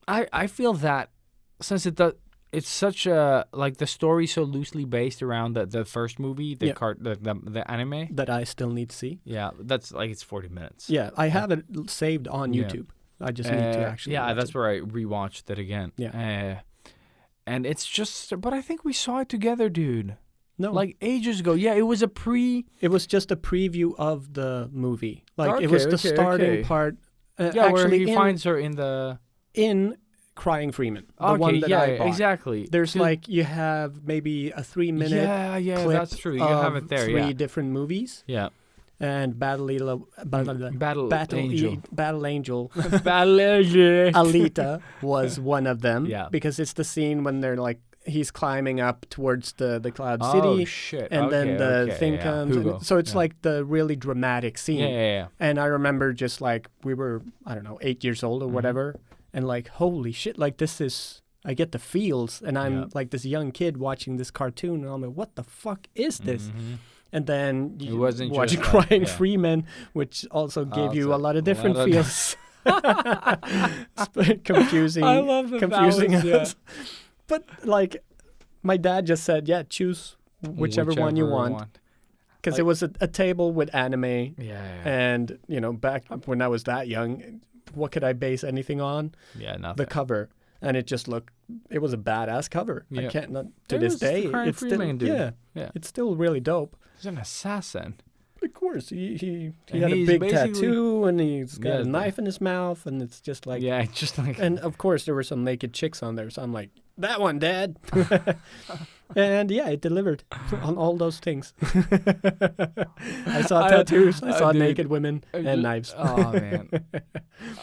I feel that since it's such a like the story's so loosely based around the first movie,
Yeah.
the anime.
that I still need to see.
Yeah, that's like it's 40 minutes.
Yeah, I have it saved on
Yeah.
YouTube. I just need to actually.
Yeah,
watch
that's
it.
where I rewatched it again.
Yeah.
And it's just, but I think we saw it together, dude.
No,
Like ages ago. Yeah, it was a pre.
it was just a preview of the movie. Like
Okay,
it was the
okay,
starting
okay.
part.
Yeah, where
actually
he
in,
finds her in the.
in Crying Freeman, the
Okay,
one that
yeah,
I bought.
exactly.
There's
Dude,
like you have maybe a 3-minute
yeah,
clip
that's true. You have
of
it there.
3
Yeah,
different movies,
yeah.
and Battle Angel, Battle Angel
Battle Angel.
Alita was one of them.
Yeah.
Because it's the scene when they're like he's climbing up towards the Cloud
Oh
City,
shit!
and then the thing
yeah.
comes. and-
Hugo.
so it's
yeah.
like the really dramatic scene.
Yeah.
And I remember just like we were, I don't know, 8 years old or
Mhm.
whatever, and like holy shit, like this is. I get the feels, and I'm
Yeah.
like this young kid watching this cartoon, and I'm like, "What the fuck is this?"
Mhm.
And then you
wasn't
watch
just
Crying
like- yeah.
Freeman, which also gave you a
Also,
lot of different
lot of-
feels. It's confusing.
I love that.
confusing
that was,
us. But like, my dad just said, "Yeah, choose whichever one you want," because it was a table with anime,
Yeah.
and back when I was that young, what could I base anything on?
Yeah. Nothing.
The cover, and it just looked. It was a badass cover. I
Yeah.
can't not to
It
this
was
day.
Crying
It's still
Freeman, dude.
yeah,
Yeah.
it's still really dope.
He's an assassin.
Of course, he
And
had a
he's
big
basically-
tattoo, and he's got
Yeah,
a knife in his mouth, and it's just like.
Yeah, just like.
And of course, there were some naked chicks on there, so I'm like, that one, Dad. And yeah, it delivered on all those things. I saw tattoos, I saw
dude,
naked women
I
and
just-
knives.
Oh man,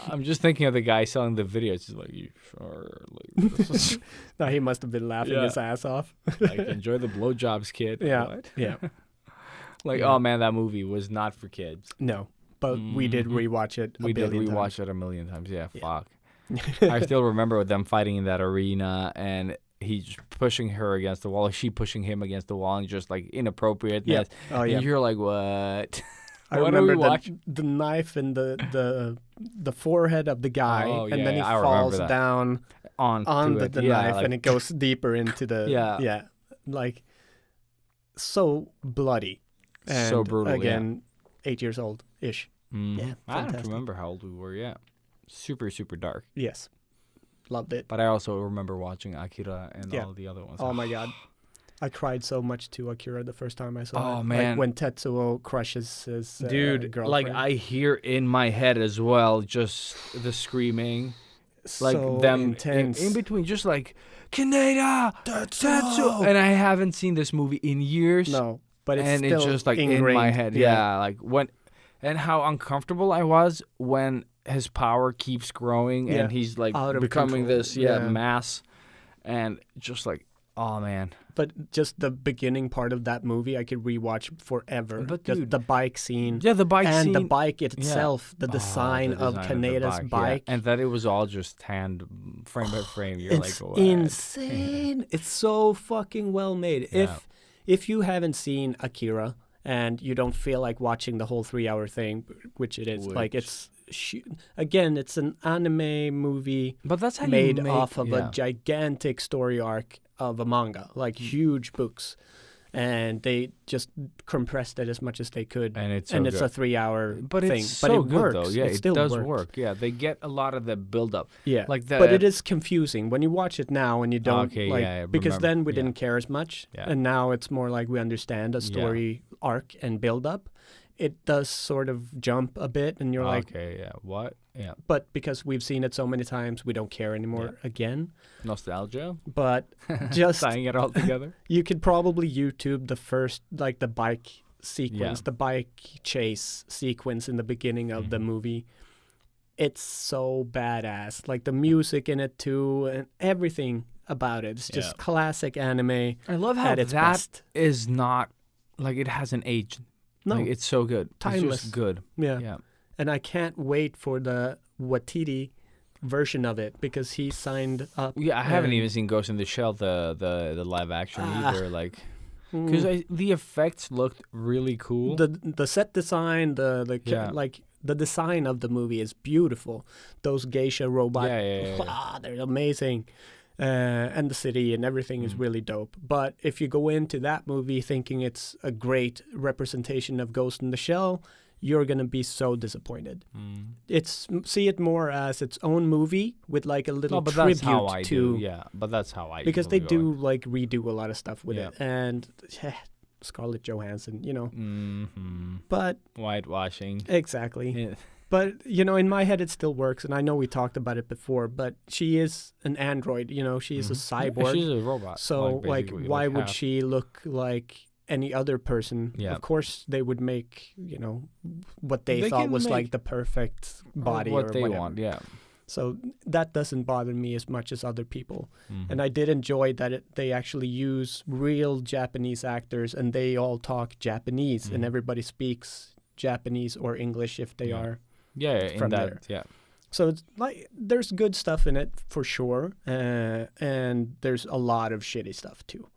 I'm just thinking of the guy selling the videos. He's like, "You sure? Like, this is,
No, he must have been laughing
Yeah.
his ass off.
like enjoy the blowjobs, kid."
Yeah.
What?
Yeah.
Like,
Yeah.
oh man, that movie was not for kids.
No, but we did
Mhm.
rewatch it.
We did
billion
rewatch it a million times. Yeah,
Yeah.
fuck. I still remember them fighting in that arena and he's pushing her against the wall, she pushing him against the wall, and just like inappropriateness.
Oh
And
yeah.
you're like, what?
I
What do we
remember
watch?
the knife in the forehead of the guy,
Oh,
and
yeah,
then he
yeah, I remember
falls
that.
down
On
the knife, and it goes deeper into the
Yeah.
like so bloody, and
So brutal, yeah.
Again, 8 years old ish. Yeah,
I don't
fantastic.
remember how old we were. Yeah, super super dark.
Yes, loved it.
But I also remember watching Akira and
Yeah.
all the other ones.
Oh my god. I cried so much to Akira the first time I saw it.
Oh, man.
Like when Tetsuo crushes his
Dude,
girlfriend.
like I hear in my head as well, just the screaming, like
so
them
intense.
in between, just like Kaneda, Tetsuo, and I haven't seen this movie in years.
No, but it's
and
still
it's just like in
ingrained.
my head, yeah, like when, and how uncomfortable I was when his power keeps growing
Yeah.
and he's like
Out of
becoming
control.
this
Yeah.
mass, and just like, oh man.
But just the beginning part of that movie, I could rewatch forever.
But
just
dude-
the bike scene.
Yeah, the bike
and
scene.
the bike itself, the design of Kaneda's
yeah.
bike.
And that it was all just hand frame by frame. You're
It's
like, what?
insane. It's so fucking well made.
Yeah.
If you haven't seen Akira and you don't feel like watching the whole 3-hour thing, which it is, like it's again, it's an anime movie
But that's how
made
you make,
off of
yeah.
a gigantic story arc of a manga, like huge books. And they just compressed it as much as they could.
And it's so
a
good.
3-hour
But
thing.
it's
but
so
it
good
works.
though. Yeah, it
still
does
works.
work. Yeah, they get a lot of the build up.
Yeah,
like
but it is confusing when you watch it now and you don't
Okay,
like
yeah, I
because
remember.
then we
Yeah.
didn't care as much,
Yeah.
and now it's more like we understand a story arc and build up. It does sort of jump a bit, and you're like,
okay, yeah, what? Yeah,
but because we've seen it so many times, we don't care anymore again.
nostalgia,
But just
tying it all together.
you could probably YouTube the first like the bike sequence,
Yeah.
the bike chase sequence in the beginning of the movie. It's so badass. Like the music in it too, and everything about it. It's just
Yeah.
classic anime.
I love how
At its
that
best.
is not like it hasn't aged.
No,
Like, it's so good. It's
Timeless.
just good.
yeah.
Yeah.
And I can't wait for the Watiti version of it because he signed up.
Yeah, I haven't
and-
even seen Ghost in the Shell, the live action
Ah.
either. Like, because the effects looked really cool.
the set design,
Yeah.
like the design of the movie is beautiful. Those geisha robots,
Yeah.
they're amazing. And the city and everything is really dope. But if you go into that movie thinking it's a great representation of Ghost in the Shell, you're gonna be so disappointed. See it more as its own movie with like a little
No, but
tribute
that's how I
to
do. Yeah, but that's how I
because they
usually go.
do like redo a lot of stuff with
Yeah.
it, and Scarlett Johansson, you know.
Mm-hmm.
But
Whitewashing.
exactly.
Yeah.
But, you know, in my head it still works, and I know we talked about it before, but she is an android, you know, she is a cyborg.
She's a robot.
So, like,
basically,
why would
half.
she look like any other person?
Yeah.
Of course, they would make, you know, what they
They
thought
can
was
make
like the perfect body
what
or
they
whatever.
want? Yeah.
So that doesn't bother me as much as other people.
Mm-hmm.
And I did enjoy that they actually use real Japanese actors and they all talk Japanese and everybody speaks Japanese or English if they
Yeah.
are.
Yeah, in
From
that.
there.
Yeah.
So it's like there's good stuff in it for sure, and there's a lot of shitty stuff too.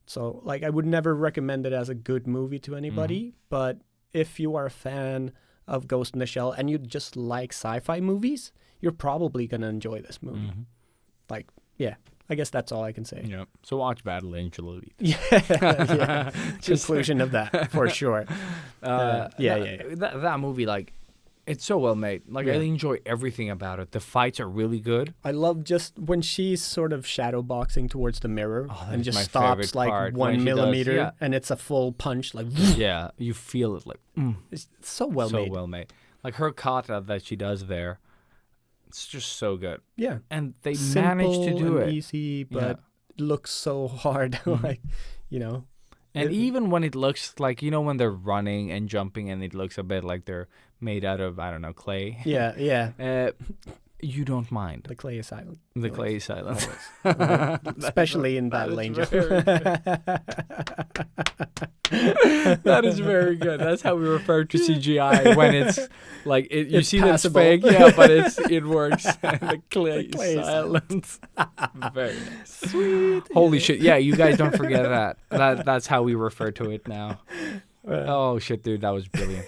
So like I would never recommend it as a good movie to anybody, but if you are a fan of Ghost in the Shell and you just like sci-fi movies, you're probably gonna enjoy this movie. Like, yeah, I guess that's all I can say.
Yeah. So watch Battle Angel Elite.
Yeah. Conclusion of that for sure. Yeah.
That movie, like, it's so well made. Like, I
Yeah.
enjoy everything about it. The fights are really good.
I love just when she's sort of shadow boxing towards the mirror
that
and
is
just
my
stops
favorite
like
part, when
1
she does-
millimeter
yeah.
and it's a full punch, like
Yeah, you feel it like
it's so well
so
made.
well made. Like her kata that she does there, it's just so good.
Yeah,
And they
simple
managed to do
and
it.
easy, but looks so hard. Like, you know,
And
it-
even when it looks like, you know, when they're running and jumping and it looks a bit like they're made out of, I don't know, clay,
yeah.
you don't mind.
The clay is silent,
The clay is silent.
especially in Battle Angel.
That is very good. That's how we refer to CGI when it's like you
It's
see that it's
passable.
fake, yeah, but it works. The clay,
clay
is
is
silent. Very nice. Sweet. Holy shit! Yeah, you guys don't forget that. That's how we refer to it now. Oh shit, dude, that was brilliant.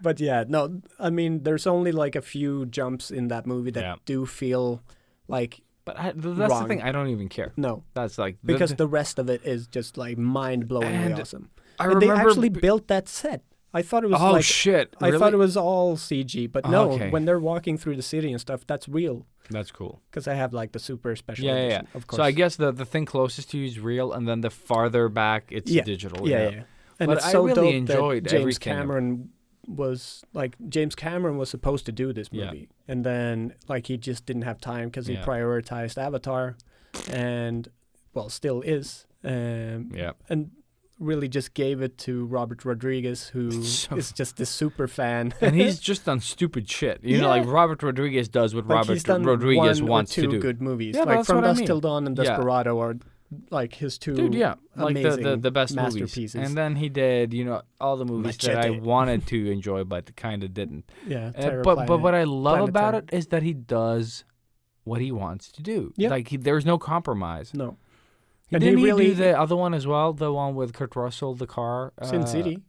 But yeah, no, I mean, there's only like a few jumps in that movie that
Yeah.
do feel like
But that's
Wrong.
the thing. I don't even care.
no,
That's like
because the rest of it is just like mind-blowingly
And
awesome.
I
And they
remember
actually built that set. I thought it was
Oh
like
shit!
I
Really?
thought it was all CG, but no,
Okay.
when they're walking through the city and stuff, that's real.
That's cool.
Because I have like the super special
Yeah,
edition,
yeah.
of course.
So I guess the thing closest to you is real, and then the farther back it's
Yeah.
digital.
yeah. And
But
it's
I
so
really
dope
enjoyed
that James
everything.
Cameron James Cameron was supposed to do this
Yeah.
movie, and then like he just didn't have time because he
Yeah.
prioritized Avatar, and well, still is,
Yeah.
and really just gave it to Robert Rodriguez, who
So-
is just this super fan.
And he's just done stupid shit. You know,
Yeah.
like Robert Rodriguez does what
Like, he's
Robert
done
Rodriguez
one
wants
or two
to do.
good movies,
Yeah, but
like
that's
From
what I
Dusk
mean.
Till Dawn and
Yeah.
Desperado are like his two
Dude, yeah, like
amazing
the best movies.
masterpieces.
And then he did, all the movies that I
Machete.
wanted to enjoy, but kind of didn't.
yeah,
But what I love
Planet
about
Terror.
it is that he does what he wants to do.
Yeah.
Like there's no compromise.
no
He
And
didn't
he
he
really-
do the other one as well, the one with Kurt Russell, the car.
Sin City.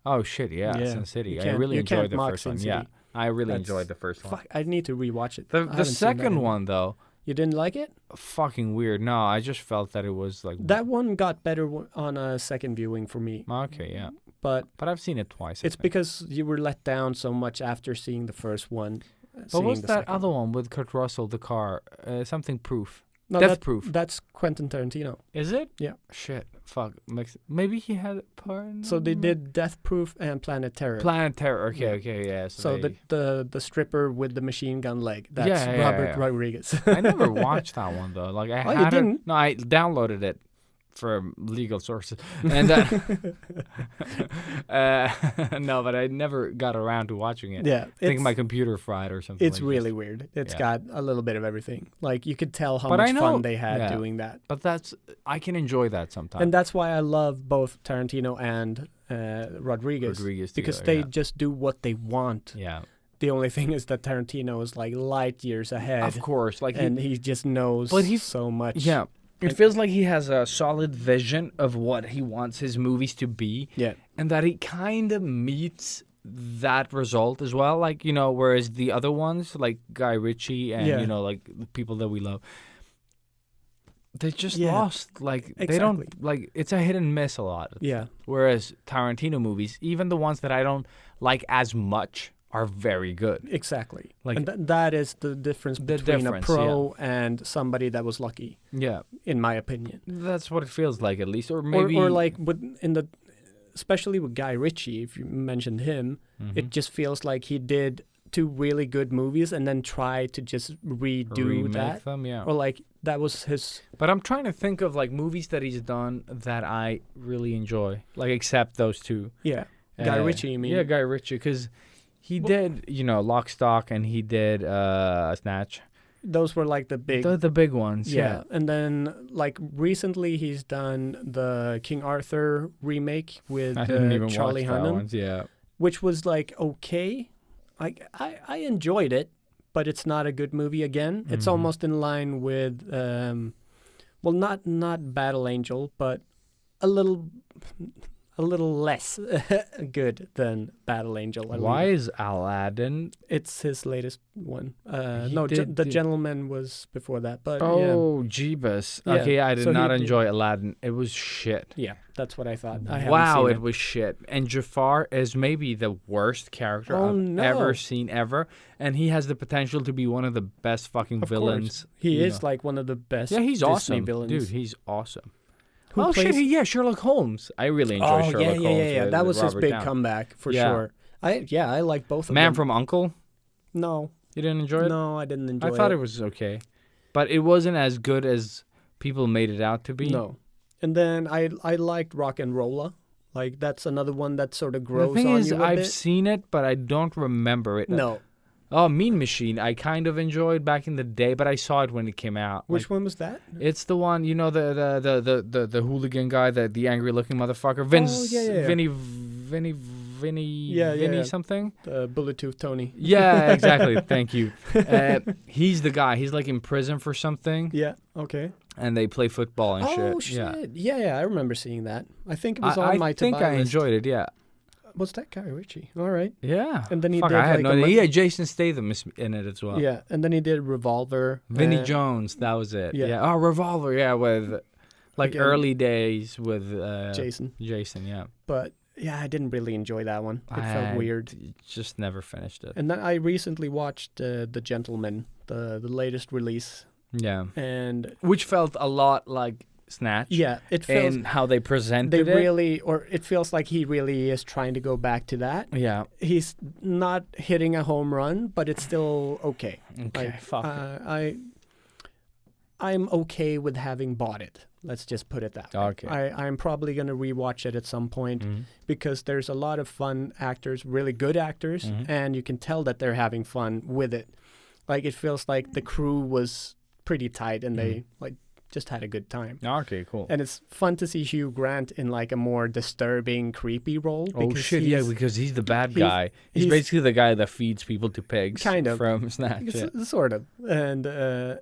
Oh shit, yeah,
Yeah.
Sin City.
You
I
can't-
really
you
enjoyed
can't
the
mock
first
Sin
one.
City.
Yeah, I really
That's-
enjoyed the first one.
Fuck, I need to rewatch it. I
The
haven't seen that
second
in-
one though,
You didn't like it?
fucking weird. No, I just felt that it was like
That one got better on a second viewing for me,
okay, yeah.
but
But I've seen it twice. I
it's
think.
because you were let down so much after seeing the first one.
What
seeing
was
the
that
second
other one with Kurt Russell, the car? Something Proof.
No,
Death Proof.
That's Quentin Tarantino.
Is it?
Yeah.
Shit. Fuck. Maybe he had a part. in
So they
that?
did Death Proof and Planet Terror.
Planet Terror. Okay,
Yeah.
okay, yeah.
So
they-
the stripper with the machine gun leg, that's
Yeah, yeah,
Robert
yeah.
Rodriguez.
I never watched that one though. Like I
Oh, you
had it.
didn't?
No, I downloaded it from legal sources, and then no, but I never got around to watching it.
Yeah,
I think my computer fried or something.
it's
like
really
this.
weird. It's
Yeah.
got a little bit of everything. Like you could tell how
But I
much
know-
fun they had
yeah.
doing that.
But I can enjoy that sometimes.
And that's why I love both Tarantino and Rodriguez,
Rodriguez
because
together,
they
yeah.
just do what they want.
Yeah,
The only thing is that Tarantino is like light years ahead,
of course. Like
and he just knows
But he's-
so much.
yeah. It
And-
feels like he has a solid vision of what he wants his movies to be,
yeah,
and that he kind of meets that result as well. Like, whereas the other ones, like Guy Ritchie and,
Yeah.
like the people that we love, they just
Yeah.
lost. Like, they don't,
Exactly.
like, it's a hit and miss a lot.
yeah,
Whereas Tarantino movies, even the ones that I don't like as much, are very good.
exactly.
Like-
And that is the difference
The
between
difference,
a pro and somebody that was lucky,
Yeah.
in my opinion.
That's what it feels like, at least. Or maybe.
Or like especially with Guy Ritchie, if you mentioned him,
Mhm.
it just feels like he did two really good movies and then tried to just redo
Remake
that.
them, yeah.
Or like that was his.
But I'm trying to think of like movies that he's done that I really enjoy, like except those two.
Yeah, Guy Ritchie, you mean?
Yeah, Guy Ritchie, because he
Well-
did, Lock, Stock, and he did Snatch.
Those were like the big.
The big ones.
Yeah. And then like recently he's done the King Arthur remake with
I didn't even
Charlie
watch that
Hunnam,
one. Yeah.
which was like okay. Like I enjoyed it, but it's not a good movie again. It's
Mhm.
almost in line with well, not Battle Angel, but a little less good than Battle Angel. I
Why
believe.
is Aladdin?
It's his latest one.
He
No,
did
The
do-
Gentleman was before that, but
Oh, Jeebus.
Yeah,
Okay, I did
so he
not
did-
enjoy Aladdin. It was shit.
yeah, that's what I thought. I haven't
Wow,
seen
it was shit. And Jafar is maybe the worst character
Oh,
I've
no.
ever seen ever, and he has the potential to be one of the best fucking
Of
villains.
course. He
you
is
know.
like one of the best.
Yeah, he's
Disney
awesome,
villains.
dude. He's awesome.
Who
oh
plays-
shit, yeah, Sherlock Holmes. I really enjoy
Oh
Sherlock
yeah,
Holmes.
yeah.
with-
That
with
was his
Robert
big
Downey.
comeback for
Yeah.
sure. I like both of
Man
them.
from Uncle.
No,
You didn't enjoy it?
no, I didn't enjoy
I thought it was okay, but it wasn't as good as people made it out to be.
No, and then I liked Rock and Rolla. Like that's another one that sort of
The
grows
thing
on
is,
you a
I've
bit.
seen it, but I don't remember it.
No,
Oh, Mean Machine. I kind of enjoyed back in the day, but I saw it when it came out.
which
Like,
one was that?
It's the one, the hooligan guy, the angry looking motherfucker, Vince,
yeah, yeah.
Vinny,
Yeah.
something.
The Bullet Tooth Tony.
Yeah, exactly. Thank you. He's the guy. He's like in prison for something,
Yeah. Okay.
and they play football and
Oh
shit.
shit.
Yeah.
Yeah. I remember seeing that. I think it was on
I
my
think
to-buy
I
list.
enjoyed it. Yeah.
Was that Guy Ritchie? All right.
Yeah.
And then he
Fuck,
did
I had
like
no
a
idea.
mon-
Yeah, Jason Statham is in it as well.
Yeah, and then he did Revolver.
Vinnie Jones, that was it.
yeah.
Yeah. Oh, Revolver. Yeah, with like
Again,
early days with
Jason.
Jason, yeah.
But yeah, I didn't really enjoy that one. It felt weird.
Just never finished it.
And then I recently watched The Gentleman, the latest release,
Yeah.
and
Which felt a lot like Snatch.
yeah, it feels
And how they presented
they
it.
really, or it feels like he really is trying to go back to that.
Yeah.
He's not hitting a home run, but it's still okay.
Okay.
Like,
Fuck it.
I'm okay with having bought it. Let's just put it that way.
Okay.
I'm probably gonna rewatch it at some point
Mhm.
because there's a lot of fun actors, really good actors,
Mhm.
and you can tell that they're having fun with it. Like it feels like the crew was pretty tight and they like just had a good time.
Okay, cool.
And it's fun to see Hugh Grant in like a more disturbing, creepy role.
Oh
because
shit! Yeah,
he's-
because he's the bad
he's-
guy. He's
he's-
basically the guy that feeds people to pigs.
Kind of.
From Snatch. Yeah.
Sort of. And,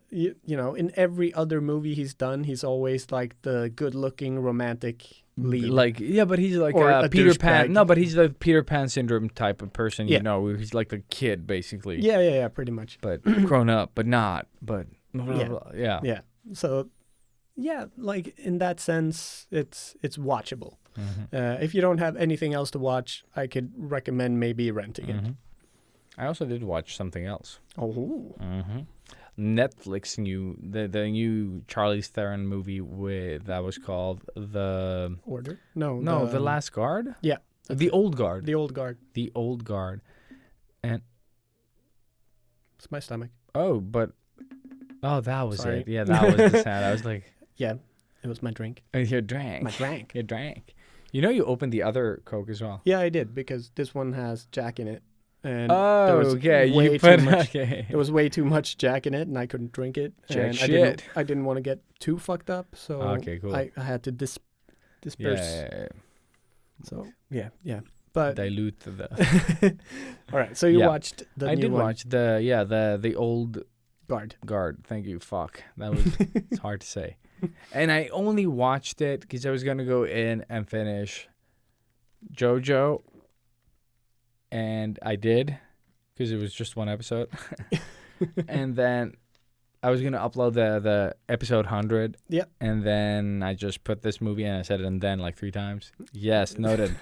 you know, in every other movie he's done, he's always like the good-looking romantic lead.
Like yeah, but he's like
Or a
Peter
douchebag.
Pan. No, but he's the Peter Pan syndrome type of person.
Yeah.
You know, where he's like the kid basically.
yeah, pretty much.
But grown up, but not. But
Yeah.
yeah.
Yeah. So, yeah, like in that sense, it's watchable.
Mhm.
If you don't have anything else to watch, I could recommend maybe renting it.
Mhm. I also did watch something else.
Oh,
Netflix the new Charlize Theron movie that was called the
Order?
The Last Guard.
Yeah,
The Old Guard.
The Old Guard.
The Old Guard. And
It's my stomach.
that was
Sorry.
it. Yeah, that was the sound. I was like,
Yeah, it was my drink.
you drank.
My drank.
You drank. You know, you opened the other Coke as well.
Yeah, I did because this one has Jack in it, and
Oh,
there was
okay.
way
You
too
put
much.
okay.
There was way too much Jack in it, and I couldn't drink it.
Jack
and
shit.
I didn't want to get too fucked up, so
Okay, cool.
I had to disperse.
Yeah.
So yeah. But
Dilute the.
all right, so you
Yeah.
watched the
I
new
did
one,
watch the Old
Guard.
Guard. Thank you. Fuck. That was it's hard to say. And I only watched it because I was gonna go in and finish JoJo, and I did because it was just one episode. And then I was gonna upload the episode 100.
Yep.
And then I just put this movie and I said it and then like 3 times. Yes, noted.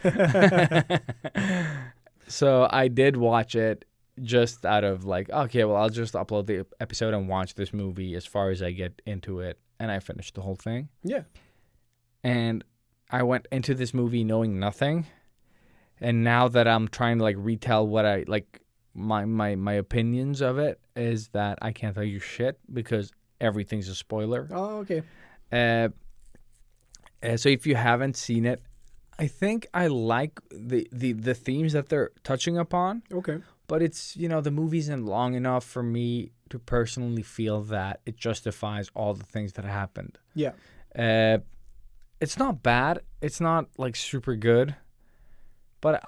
So I did watch it just out of like, okay, well, I'll just upload the episode and watch this movie as far as I get into it. And I finished the whole thing.
Yeah.
And I went into this movie knowing nothing. And now that I'm trying to like retell what I like, my opinions of it is that I can't tell you shit because everything's a spoiler.
Oh, okay.
So if you haven't seen it, I think I like the themes that they're touching upon.
Okay.
But it's, the movie isn't long enough for me to personally feel that it justifies all the things that happened.
Yeah.
It's not bad. It's not like super good. But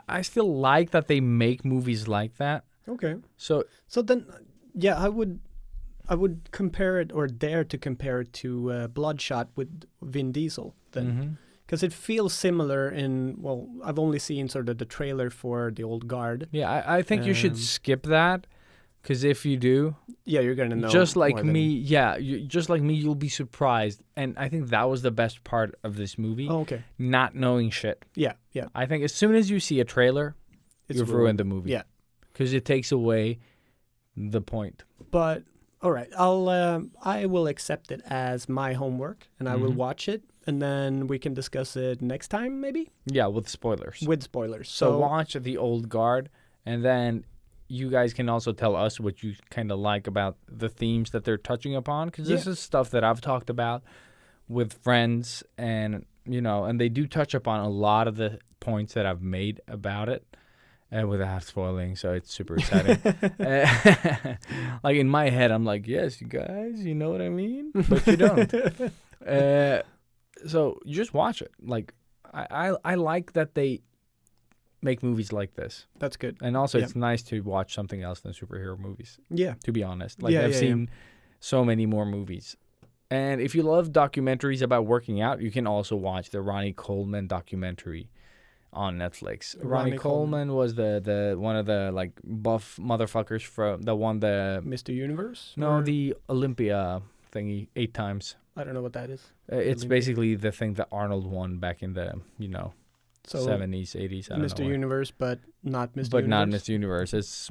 I still like that they make movies like that.
Okay.
So
So then, yeah, I would compare it or dare to compare it to Bloodshot with Vin Diesel then. Because it feels similar I've only seen sort of the trailer for The Old Guard.
yeah, I think you should skip that. Because if you do,
Yeah, you're going to know.
just like
more than-
me, just like me, you'll be surprised. And I think that was the best part of this movie.
Oh, okay.
Not knowing shit.
Yeah.
I think as soon as you see a trailer,
It's
you've ruined the movie.
Yeah.
Because it takes away the point.
But, all right, I will accept it as my homework and I will watch it. And then we can discuss it next time, maybe?
Yeah, with spoilers.
With spoilers.
So watch The Old Guard, and then you guys can also tell us what you kind of like about the themes that they're touching upon, because this is stuff that I've talked about with friends, and and they do touch upon a lot of the points that I've made about it, without spoiling. So it's super exciting. Like in my head, I'm like, yes, you guys, you know what I mean, but you don't. So you just watch it. Like I like that they make movies like this.
That's good.
And also, it's nice to watch something else than superhero movies,
Yeah.
to be honest. Like,
Yeah,
I've
yeah,
seen so many more movies. And if you love documentaries about working out, you can also watch the Ronnie Coleman documentary on Netflix.
Ronnie
Ronnie Coleman was the one of the like buff motherfuckers from the one the
Mr. Universe?
no
Or-
the Olympia thingy 8 times.
I don't know what that is.
It's
Olympia.
basically the thing that Arnold won back in the
So
70s, 80s. I don't
Mr.
know.
Universe, but not Mr.
But not
Universe.
Mr. Universe. It's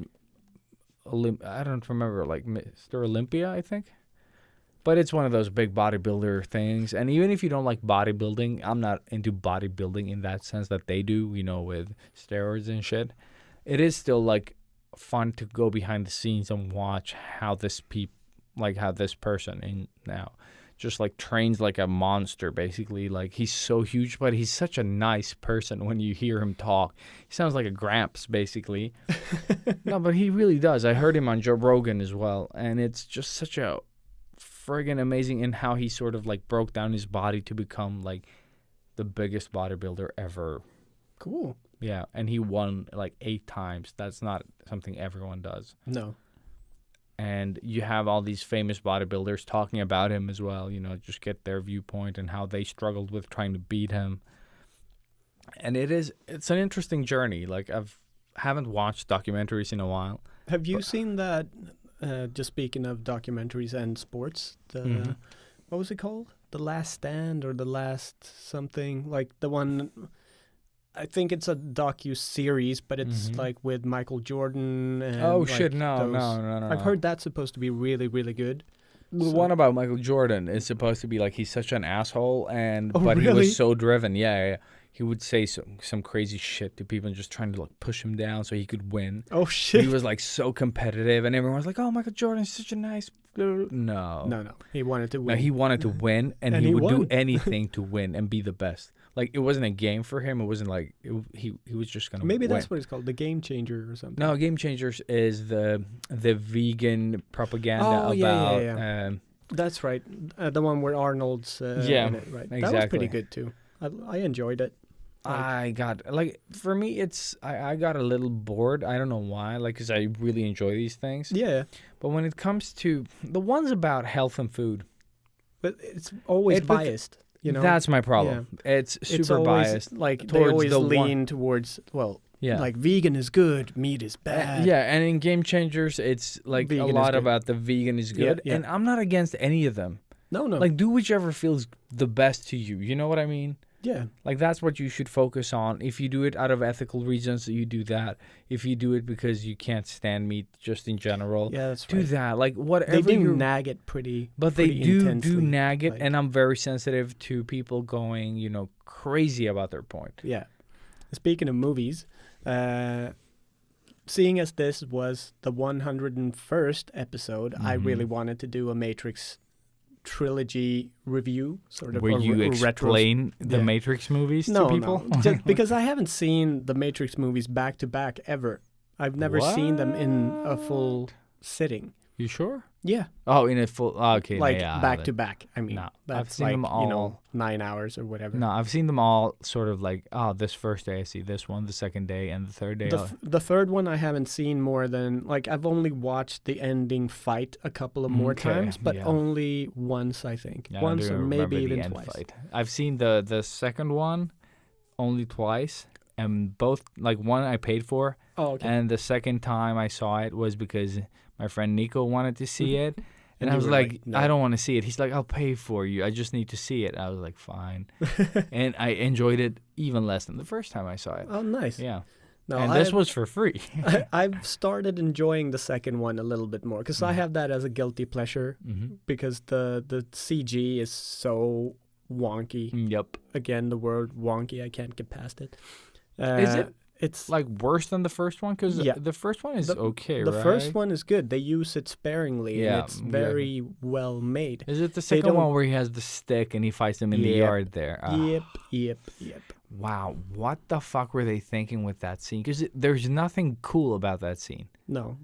I don't remember, like Mr. Olympia, I think. But it's one of those big bodybuilder things. And even if you don't like bodybuilding, I'm not into bodybuilding in that sense that they do, with steroids and shit. It is still like fun to go behind the scenes and watch how this person in now just like trains like a monster, basically. Like, he's so huge, but he's such a nice person when you hear him talk. He sounds like a Gramps, basically. No, but he really does. I heard him on Joe Rogan as well, and it's just such a friggin' amazing in how he sort of like broke down his body to become like the biggest bodybuilder ever.
Cool.
Yeah, and he won like 8 times. That's not something everyone does.
No.
And you have all these famous bodybuilders talking about him as well, just get their viewpoint and how they struggled with trying to beat him. And it's an interesting journey. Like, haven't watched documentaries in a while.
Have you seen that, just speaking of documentaries and sports, what was it called? The Last Stand or The Last something? Like the one, I think it's a docu-series, but it's like with Michael Jordan. And
Oh,
like
shit, no.
I've heard that's supposed to be really, really good.
The
So-
one about Michael Jordan is supposed to be like he's such an asshole, but he
really?
was so driven. Yeah. He would say some crazy shit to people and just trying to like push him down so he could win.
Oh, shit.
He was like so competitive, and everyone was like, "Oh, Michael Jordan's such a nice." No.
No. He wanted to
No,
win.
he wanted to win, and
And
he
he
would do
won.
anything to win and be the best. Like, it wasn't a game for him. It wasn't like he was just gonna.
Maybe
win.
that's what it's called, the Game Changer or something.
No, Game Changers is the vegan propaganda
Oh,
about.
yeah. That's right. The one where Arnold's
Yeah,
in it, right? That was
exactly.
pretty good too. I enjoyed it.
For me, I got a little bored. I don't know why, like, because I really enjoy these things.
Yeah,
But when it comes to the ones about health and food,
but it's always
But
biased.
that's my problem. It's super
it's always
biased.
like they
towards
always
the
lean towards
Yeah.
like vegan is good, meat is bad.
Yeah, and in Game Changers, it's like
Vegan
a
is
lot
good.
about the vegan is
Yeah,
good,
yeah.
and I'm not against any of them.
No.
Like, do whichever feels the best to you. You know what I mean?
Yeah.
Like, that's what you should focus on. If you do it out of ethical reasons, you do that. If you do it because you can't stand meat just in general,
Yeah, that's
do
right.
that. Like, whatever
They do
you
nag it pretty.
But they
pretty
do
intensely,
nag it,
like-
and I'm very sensitive to people going, crazy about their point.
Yeah. Speaking of movies, seeing as this was the 101st episode, I really wanted to do a Matrix trilogy review, sort of.
Where
or
you
re- retros-
explain the
yeah.
Matrix movies
No,
to people?
no, just because I haven't seen the Matrix movies back to back ever. I've never seen them in a full sitting.
You sure?
Yeah,
Oh, in a full... Okay,
like
yeah,
back
that-
to back. I mean,
No, I've
that's
seen
like
them all.
9 hours or whatever.
No, I've seen them all sort of like, this first day I see this one, the second day, and the third day...
The third one I haven't seen more than like I've only watched the ending fight a couple of more
Okay,
times, but
yeah.
only once I think.
I don't
Once
even
or
remember
maybe
the
even
end
twice.
fight. I've seen the second one only twice, and both, like, one I paid for,
Oh, okay.
and the second time I saw it was because my friend Nico wanted to see it. And
And
I
you
was
were
like,
like, "No."
I don't want to see it. He's like, I'll pay for you. I just need to see it. I was like, fine. And I enjoyed it even less than the first time I saw it.
Oh, nice.
Yeah.
No,
and this was for free.
I've started enjoying the second one a little bit more because I have that as a guilty pleasure
Mm-hmm.
because the CG is so wonky.
Yep.
Again, the word wonky, I can't get past it.
Is it?
It's
Like, worse than the first one? Because
Yeah.
the first one is
The-
okay,
the
right?
first one is good. They use it sparingly,
Yeah,
and it's
yeah.
very well made.
Is it the
They
second
don't-
one where he has the stick and he fights them in the
Yep.
yard there? Ah.
Yep.
Wow. What the fuck were they thinking with that scene? Because there's nothing cool about that scene.
No,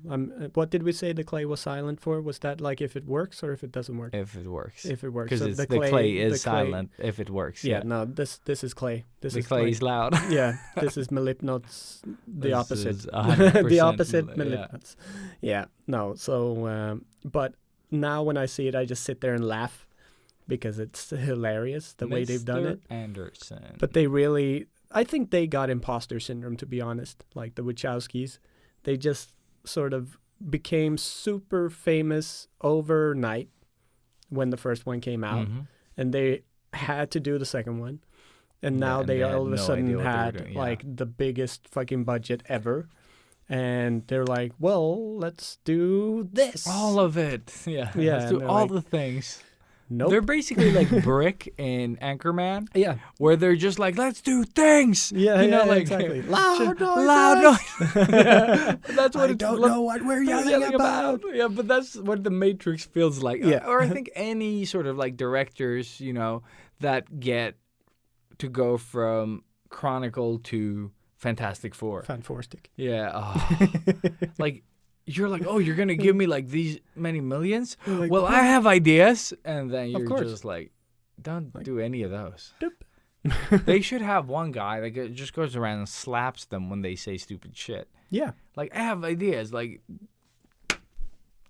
what did we say the clay was silent for? Was that like if it works or if it doesn't work?
If it works.
If it works,
Because
So
the clay is silent if it works.
Yeah, no, this is clay. This
The
is
clay is loud.
Yeah, this is Melipnot's the
This
opposite.
is 100%
The opposite
yeah.
Melipnot's. Yeah, no. So, but now when I see it, I just sit there and laugh because it's hilarious the way they've done
Mr.
it.
Anderson.
But they really, I think they got imposter syndrome, to be honest. Like the Wachowskis, they just sort of became super famous overnight when the first one came out, and they had to do the second one, and now
and
they
they had
all of a
no
sudden
idea what they were
had
doing, yeah.
like the biggest fucking budget ever, and they're like, well, let's do this.
All of it. Yeah.
Yeah,
Let's do
and they're
all
like,
the things.
Nope.
They're basically like Brick in Anchorman,
yeah.
where they're just like, let's do things.
Yeah,
you know,
yeah,
like
exactly. Loud
loud
noises.
noise. Yeah, that's what
I don't know what we're yelling about.
Yeah, but that's what the Matrix feels like.
Yeah.
Or I think any sort of like directors, you know, that get to go from Chronicle to Fantastic Four.
Fantastic.
Yeah. Oh. Like, you're like, oh, you're going to give me like these many millions?
Like,
Well, I have ideas. And then you're
course.
just like, don't do any of those.
Doop.
They should have one guy that just goes around and slaps them when they say stupid shit.
Yeah.
Like, I have ideas. Like,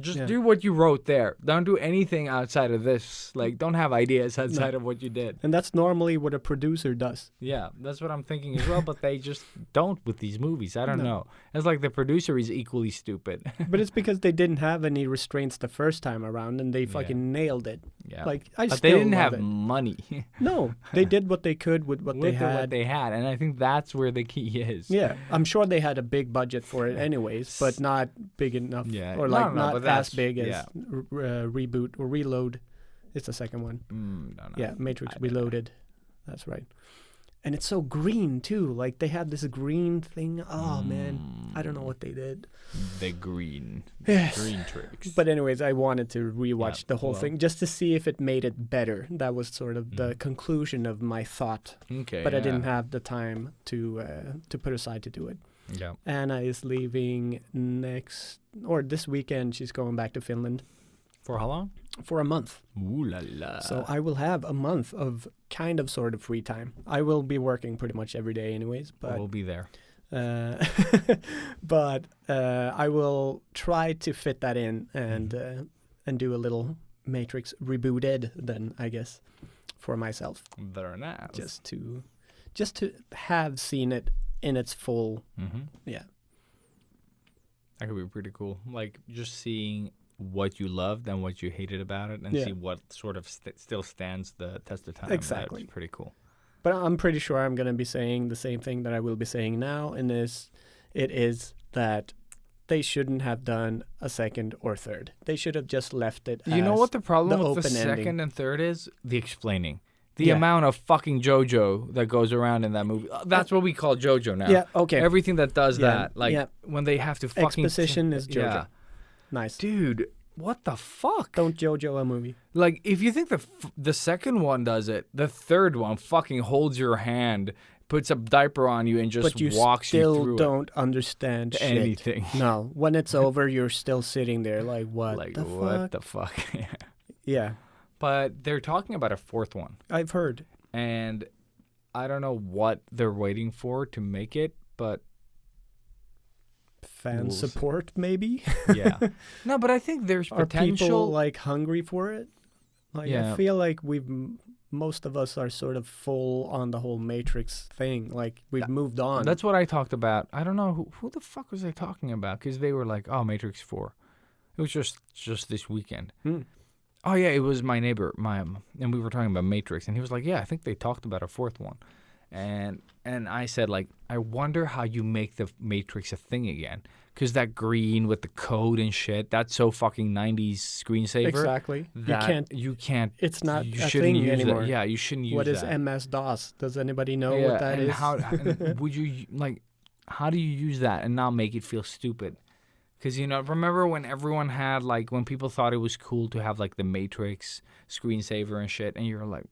just
Yeah.
do what you wrote there. Don't do anything outside of this. Like, don't have ideas outside of what you did.
And that's normally what a producer does.
Yeah, that's what I'm thinking as well. But they just don't with these movies. I don't
No.
know. It's like the producer is equally stupid.
But it's because they didn't have any restraints the first time around, and they fucking nailed it.
Yeah.
Like, I
But
still
they didn't
love
have
it.
money.
No, they did what they could with what they
With
had.
what they had. And I think that's where the key is.
Yeah, I'm sure they had a big budget for it anyways, but not big enough,
Yeah.
or
No,
like
no,
not
but
as
that's-
big as
yeah.
Reboot or Reload. It's the second one.
No.
Yeah, Matrix
I don't know.
Reloaded. That's right. And it's so green too. Like they had this green thing. Oh man, I don't know what they did.
The green.
Yes.
Green tricks.
But anyways, I wanted to rewatch
Yeah,
the whole
well.
thing just to see if it made it better. That was sort of the conclusion of my thought.
Okay.
But I didn't
yeah.
have the time to put aside to do it.
Yeah.
Anna is leaving this weekend. She's going back to Finland
For how long?
for a month.
Ooh la la.
So I will have a month of kind of sort of free time. I will be working pretty much every day anyways, but
we'll be there.
I will try to fit that in and do a little Matrix rebooted then, I guess, for myself,
Very nice.
just to have seen it in its full. Yeah.
That could be pretty cool. Like, just seeing what you loved and what you hated about it, and
Yeah.
see what sort of still stands the test of time.
Exactly.
That's pretty cool.
But I'm pretty sure I'm going to be saying the same thing that I will be saying now, and it is that they shouldn't have done a second or third. They should have just left it
You know
as
what the problem
the
with the
open ending.
second and third is? The explaining. The
Yeah.
amount of fucking JoJo that goes around in that movie. That's what we call JoJo now.
Yeah, okay.
Everything that does
Yeah,
that. Like,
yeah.
when they have to fucking...
Exposition is JoJo.
Yeah.
Nice.
Dude, what the fuck?
Don't JoJo a movie.
Like, if you think the second one does it, the third one fucking holds your hand, puts a diaper on you, and just
But you
walks you
still
through
don't understand shit.
anything.
No. When it's over, you're still sitting there like, what
Like,
the
what
fuck?
the fuck? Yeah.
Yeah,
But they're talking about a fourth one.
I've heard.
And I don't know what they're waiting for to make it, but
Fan
We'll see.
support, maybe?
yeah. No, but I think there's
Are
potential.
people like hungry for it? Like,
Yeah.
I feel like most of us are sort of full on the whole Matrix thing. Like we've moved on.
That's what I talked about. I don't know who the fuck was I talking about, because they were like, "Oh, Matrix 4." It was just this weekend. Oh yeah, it was my neighbor, and we were talking about Matrix, and he was like, "Yeah, I think they talked about a fourth one," and I said like, "I wonder how you make the Matrix a thing again, because that green with the code and shit, that's so fucking 90s screensaver.
Exactly.
That you can't.
It's not
you
a
shouldn't
thing
use
anymore.
That. Yeah, you shouldn't use
What is
that.
MS-DOS? Does anybody know
Yeah,
what that
and
is?
and would you like? How do you use that and not make it feel stupid? Because, remember when everyone had, like, when people thought it was cool to have, like, the Matrix screensaver and shit, and you're like...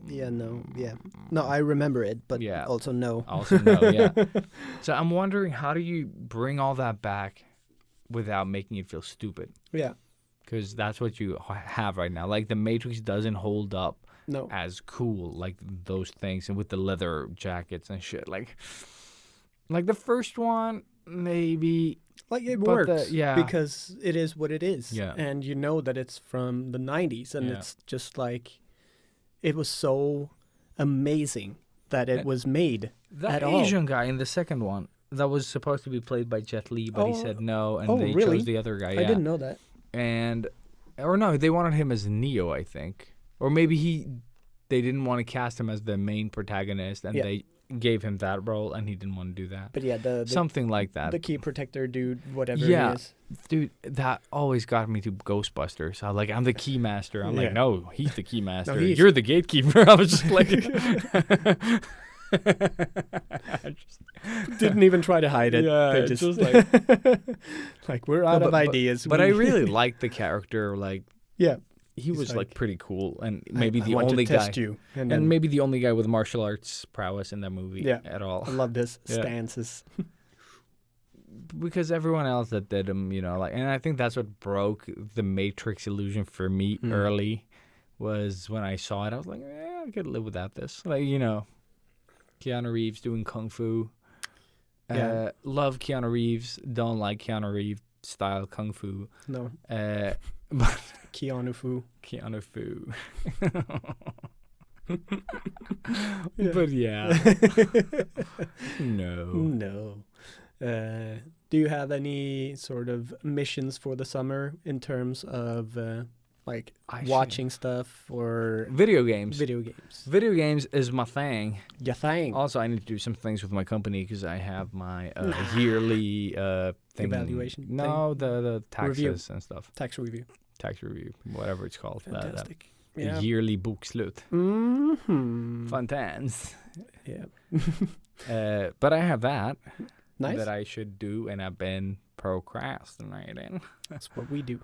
Yeah, no, I remember it, but
Yeah.
also no.
Also, no, yeah. So I'm wondering, how do you bring all that back without making it feel stupid?
Yeah,
Because that's what you have right now. Like, the Matrix doesn't hold up
no.
as cool, like, those things, and with the leather jackets and shit. Like the first one... Maybe,
Like it
but
works,
yeah.
because it is what it is,
Yeah.
and you know that it's from the 90s, and
Yeah.
it's just like it was so amazing that it was made
That
at all.
Asian guy in the second one that was supposed to be played by Jet Li, but he
Oh,
said no, and
oh,
they
really?
chose the other guy.
I
Yeah.
didn't know that.
And or no, they wanted him as Neo, I think, or maybe they didn't want to cast him as the main protagonist, and
Yeah.
they gave him that role, and he didn't want to do that.
But yeah, the
Something like that.
the key protector dude, whatever
Yeah.
he is.
Dude, that always got me to Ghostbusters. I'm the key master. I'm
Yeah.
like, no, he's the key master.
he's-
You're the gatekeeper. I was just like,
Didn't even try to hide it.
Yeah,
They
it's
just
just
like we're out of ideas.
But
We-
I really liked the character. Like,
yeah.
he
He's
was like
like,
pretty cool, and maybe
I
the
want
only
to
guy,
test you, and,
and maybe the only guy with martial arts prowess in that movie
Yeah.
at all.
I love his
Yeah.
stances.
Because everyone else that did him, like, and I think that's what broke the Matrix illusion for me early, was when I saw it. I was like, I could live without this. Like, Keanu Reeves doing kung fu.
Yeah.
Love Keanu Reeves. Don't like Keanu Reeves style kung fu.
No,
But
Keanu Fu.
Keanu Fu.
Yeah.
But yeah. No.
No. Do you have any sort of missions for the summer in terms of like
I
watching stuff or
Video games.
video games?
Video games is my thing.
Your thing.
Also, I need to do some things with my company because I have my yearly thing.
Evaluation
No, the taxes
Review.
and stuff.
Tax review.
Tax review, whatever it's called.
Fantastic.
The
Yeah.
yearly bokslut.
Mm-hmm.
Fun times.
Yeah.
But I have that.
Nice.
That I should do, and I've been procrastinating.
That's what we do.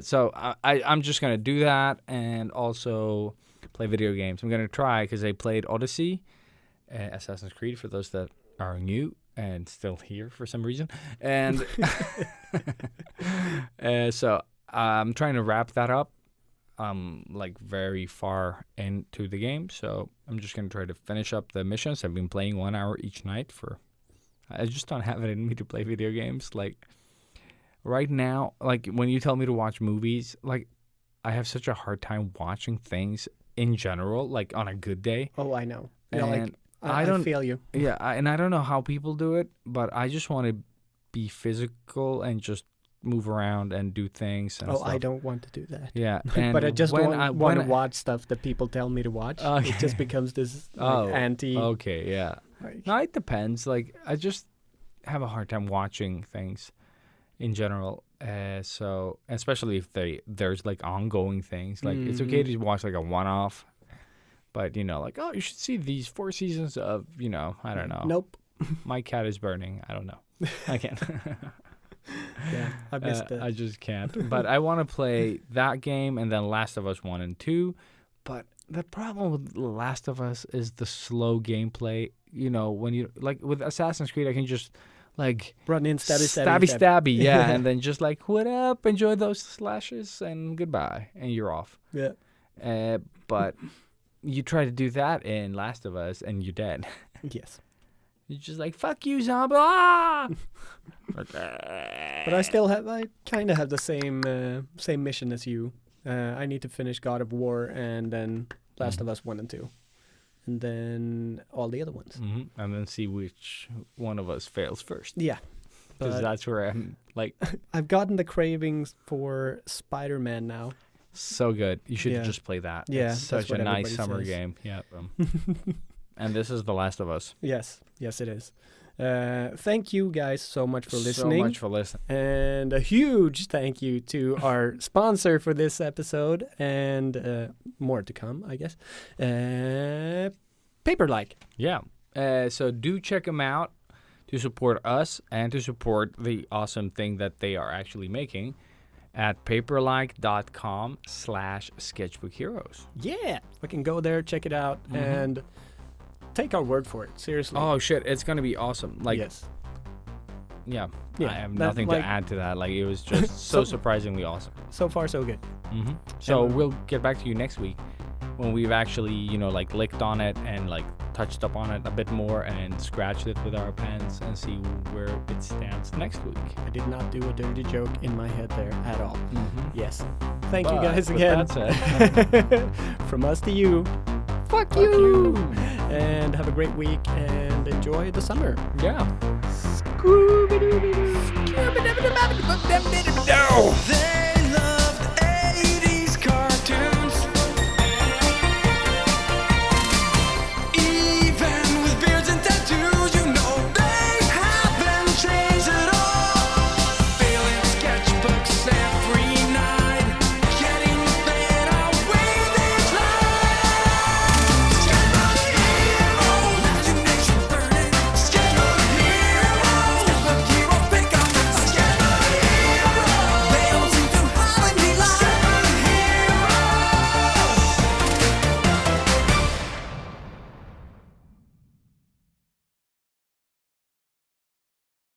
So I'm just gonna do that, and also play video games. I'm gonna try because I played Odyssey, Assassin's Creed for those that are new and still here for some reason, and so I'm trying to wrap that up. I'm like very far into the game, so I'm just gonna try to finish up the missions. I've been playing 1 hour each night for. I just don't have it in me to play video games. Like right now, like when you tell me to watch movies, like I have such a hard time watching things in general, like on a good day.
Oh, I know. Yeah,
And
like I
don't
feel you.
Yeah, and I don't know how people do it, but I just want to be physical and just move around and do things. And
Oh,
stuff.
I don't want to do that.
Yeah, and
But I just
when
want to
when
watch stuff that people tell me to watch.
Okay.
It just becomes this
Oh,
anti.
Okay, yeah.
Like,
No, it depends. Like I just have a hard time watching things in general. So especially if there's like ongoing things. Like it's okay to watch like a one-off, but like, oh, you should see these 4 seasons of I don't know.
Nope.
My cat is burning. I don't know. I can't.
Yeah, I missed that.
I just can't. But I want to play that game and then Last of Us 1 and 2. But the problem with The Last of Us is the slow gameplay. When you like with Assassin's Creed, I can just like
Run in, stabby.
stabby, yeah, and then just like, what up? Enjoy those slashes and goodbye, and you're off.
Yeah.
But you try to do that in Last of Us, and you're dead.
Yes.
You're just like, fuck you, zombie! Ah!
But I kind of have the same mission as you. I need to finish God of War and then Last of Us 1 and 2. And then all the other ones.
And then see which one of us fails first.
Yeah.
Because
But
that's where I'm like,
I've gotten the cravings for Spider-Man now.
so good. You should
Yeah.
just play that.
Yeah,
It's
that's
such a
what
nice
everybody
summer
says.
game. Yeah. And this is The Last of Us.
Yes, it is. Thank you guys so much for listening.
So much for listening.
And a huge thank you to our sponsor for this episode and more to come, I guess. Paperlike.
Yeah. So do check them out to support us and to support the awesome thing that they are actually making at paperlike.com/sketchbookheroes.
Yeah, we can go there, check it out, and take our word for it. Seriously.
Oh shit, it's gonna be awesome. Like,
yes.
yeah,
Yeah,
I have
that,
nothing
like-
to add to that. Like, it was just so surprisingly awesome.
So far, so good.
So
And-
we'll get back to you next week when we've actually, like licked on it and like touched up on it a bit more and scratched it with our pens and see where it stands next week.
I did not do a dirty joke in my head there at all. Yes. Thank you
But
guys
with
again.
that said-
From us to you,
Fuck you.
And have a great week and enjoy the summer.
Yeah.
There